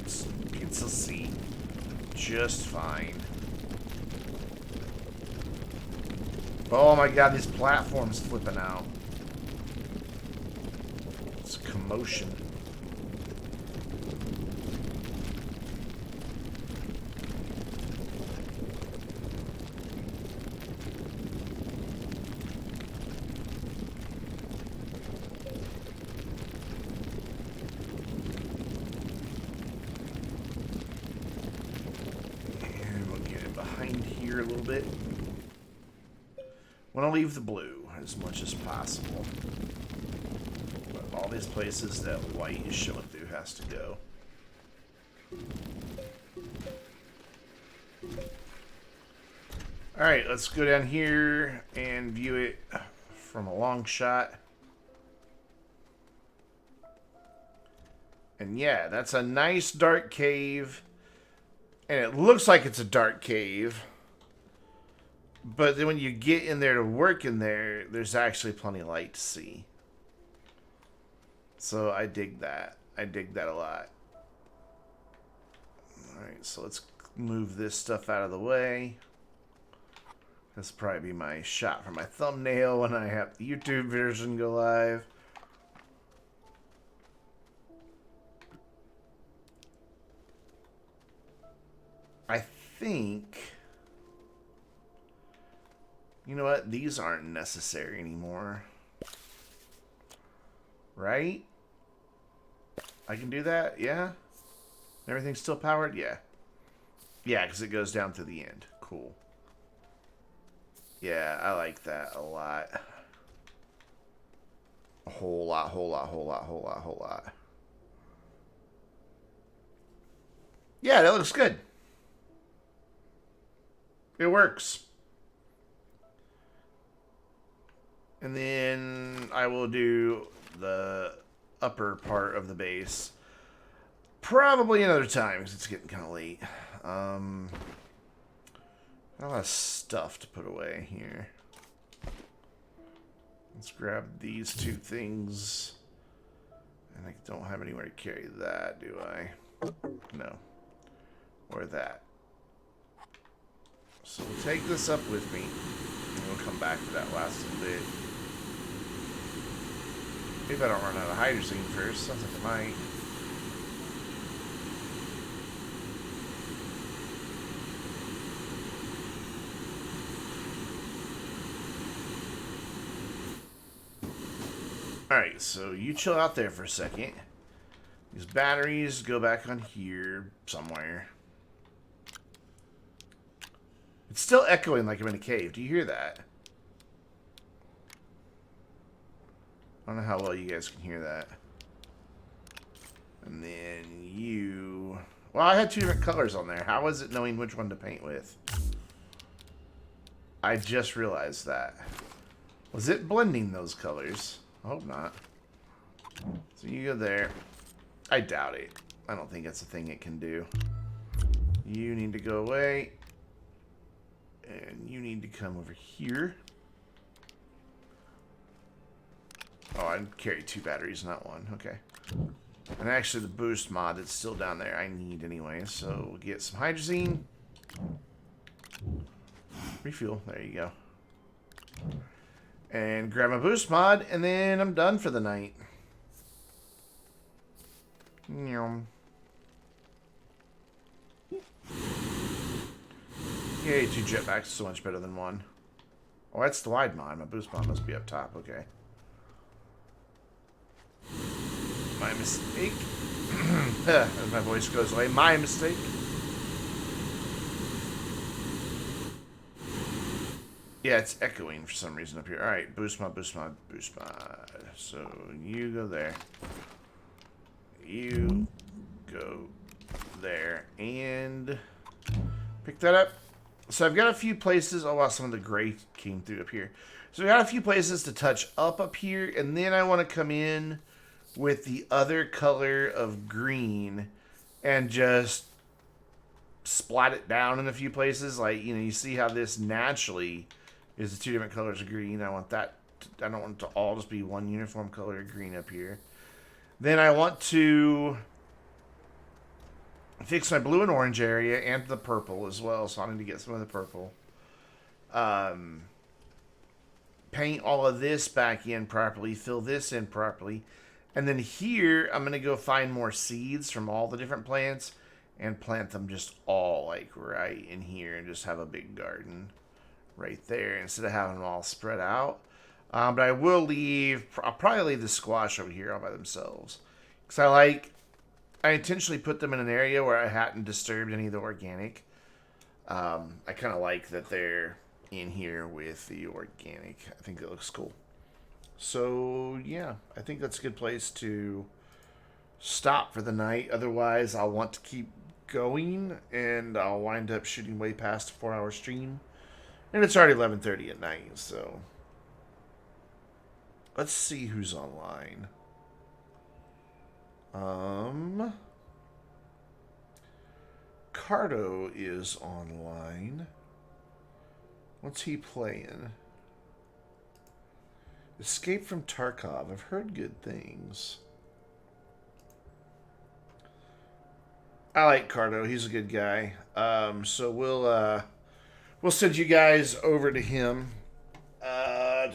Speaker 1: you can still see just fine. Oh my god, these platforms flipping out. It's a commotion. A little bit. Want to leave the blue as much as possible. But all these places that white is showing through has to go. Alright, let's go down here and view it from a long shot. And yeah, that's a nice dark cave. And it looks like it's a dark cave. But then when you get in there to work in there, there's actually plenty of light to see. So I dig that. I dig that a lot. Alright, so let's move this stuff out of the way. This will probably be my shot for my thumbnail when I have the YouTube version go live. I think... You know what? These aren't necessary anymore. Right? I can do that? Yeah? Everything's still powered? Yeah. Yeah, because it goes down to the end. Cool. Yeah, I like that a lot. A whole lot, whole lot, whole lot, whole lot, whole lot. Yeah, that looks good. It works. And then I will do the upper part of the base. Probably another time because it's getting kind of late. A lot of stuff to put away here. Let's grab these two things. And I don't have anywhere to carry that, do I? No. Or that. So we'll take this up with me. And we'll come back to that last little bit. Maybe I don't run out of hydrazine first. Sounds like I might. Alright, so you chill out there for a second. These batteries go back on here somewhere. It's still echoing like I'm in a cave. Do you hear that? I don't know how well you guys can hear that. And then you... Well, I had two different colors on there. How is it knowing which one to paint with? I just realized that. Was it blending those colors? I hope not. So you go there. I doubt it. I don't think that's a thing it can do. You need to go away. And you need to come over here. Oh, I carry two batteries, not one. Okay. And actually, the boost mod that's still down there, I need anyway. So we'll get some hydrazine. Refuel. There you go. And grab my boost mod, and then I'm done for the night. Yay, two jetpacks is so much better than one. Oh, that's the wide mod. My boost mod must be up top. Okay. My mistake. As my voice goes away. My mistake. Yeah, it's echoing for some reason up here. Alright, boost mod, boost mod, boost mod. So you go there. You go there. And pick that up. So I've got a few places. Oh, wow, some of the gray came through up here. So we got a few places to touch up here. And then I want to come in with the other color of green and just splat it down in a few places. Like, you know, you see how this naturally is the two different colors of green. I want that. I don't want it to all just be one uniform color of green up here. Then I want to fix my blue and orange area and the purple as well. So I need to get some of the purple. Paint all of this back in properly. Fill this in properly. And then here, I'm going to go find more seeds from all the different plants and plant them just all like right in here and just have a big garden right there instead of having them all spread out. But I will leave, I'll probably leave the squash over here all by themselves. Because I intentionally put them in an area where I hadn't disturbed any of the organic. I kind of like that they're in here with the organic. I think it looks cool. So, yeah, I think that's a good place to stop for the night. Otherwise, I'll want to keep going, and I'll wind up shooting way past a 4-hour stream. And it's already 11:30 at night, so... Let's see who's online. Cardo is online. What's he playing? Escape from Tarkov. I've heard good things. I like Cardo. He's a good guy. So we'll send you guys over to him. I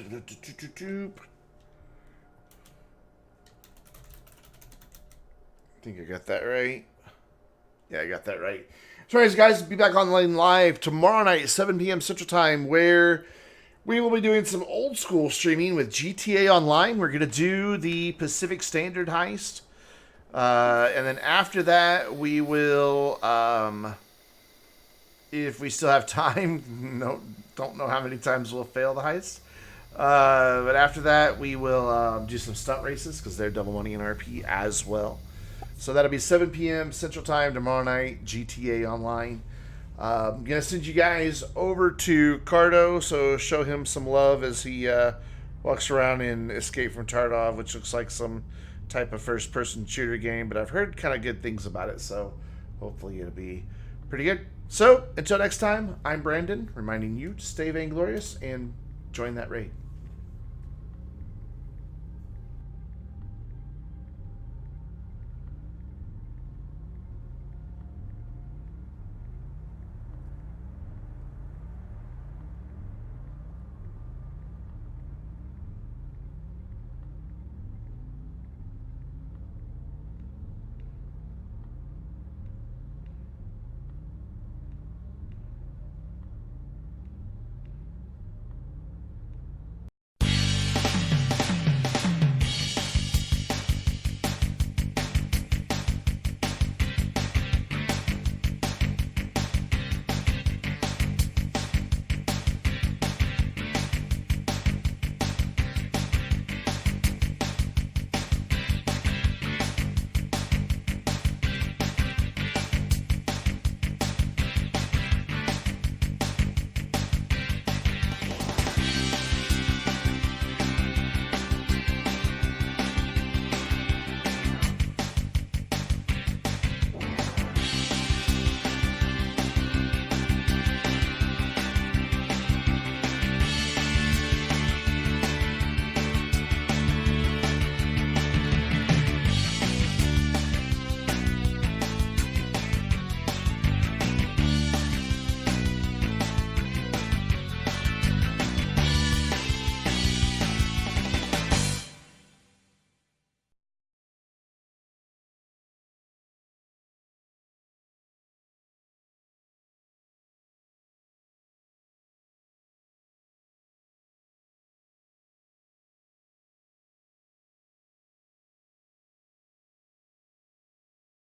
Speaker 1: think I got that right. Yeah, I got that right. So anyways, guys, be back online live tomorrow night at 7 p.m. Central Time, where we will be doing some old school streaming with GTA Online. We're going to do the Pacific Standard heist. And then after that, we will, if we still have time, don't know how many times we'll fail the heist. But after that, we will do some stunt races because they're double money in RP as well. So that'll be 7 p.m. Central Time tomorrow night, GTA Online. I'm going to send you guys over to Cardo, so show him some love as he walks around in Escape from Tarkov, which looks like some type of first-person shooter game, but I've heard kind of good things about it, so hopefully it'll be pretty good. So, until next time, I'm Brandon, reminding you to stay vainglorious and join that raid.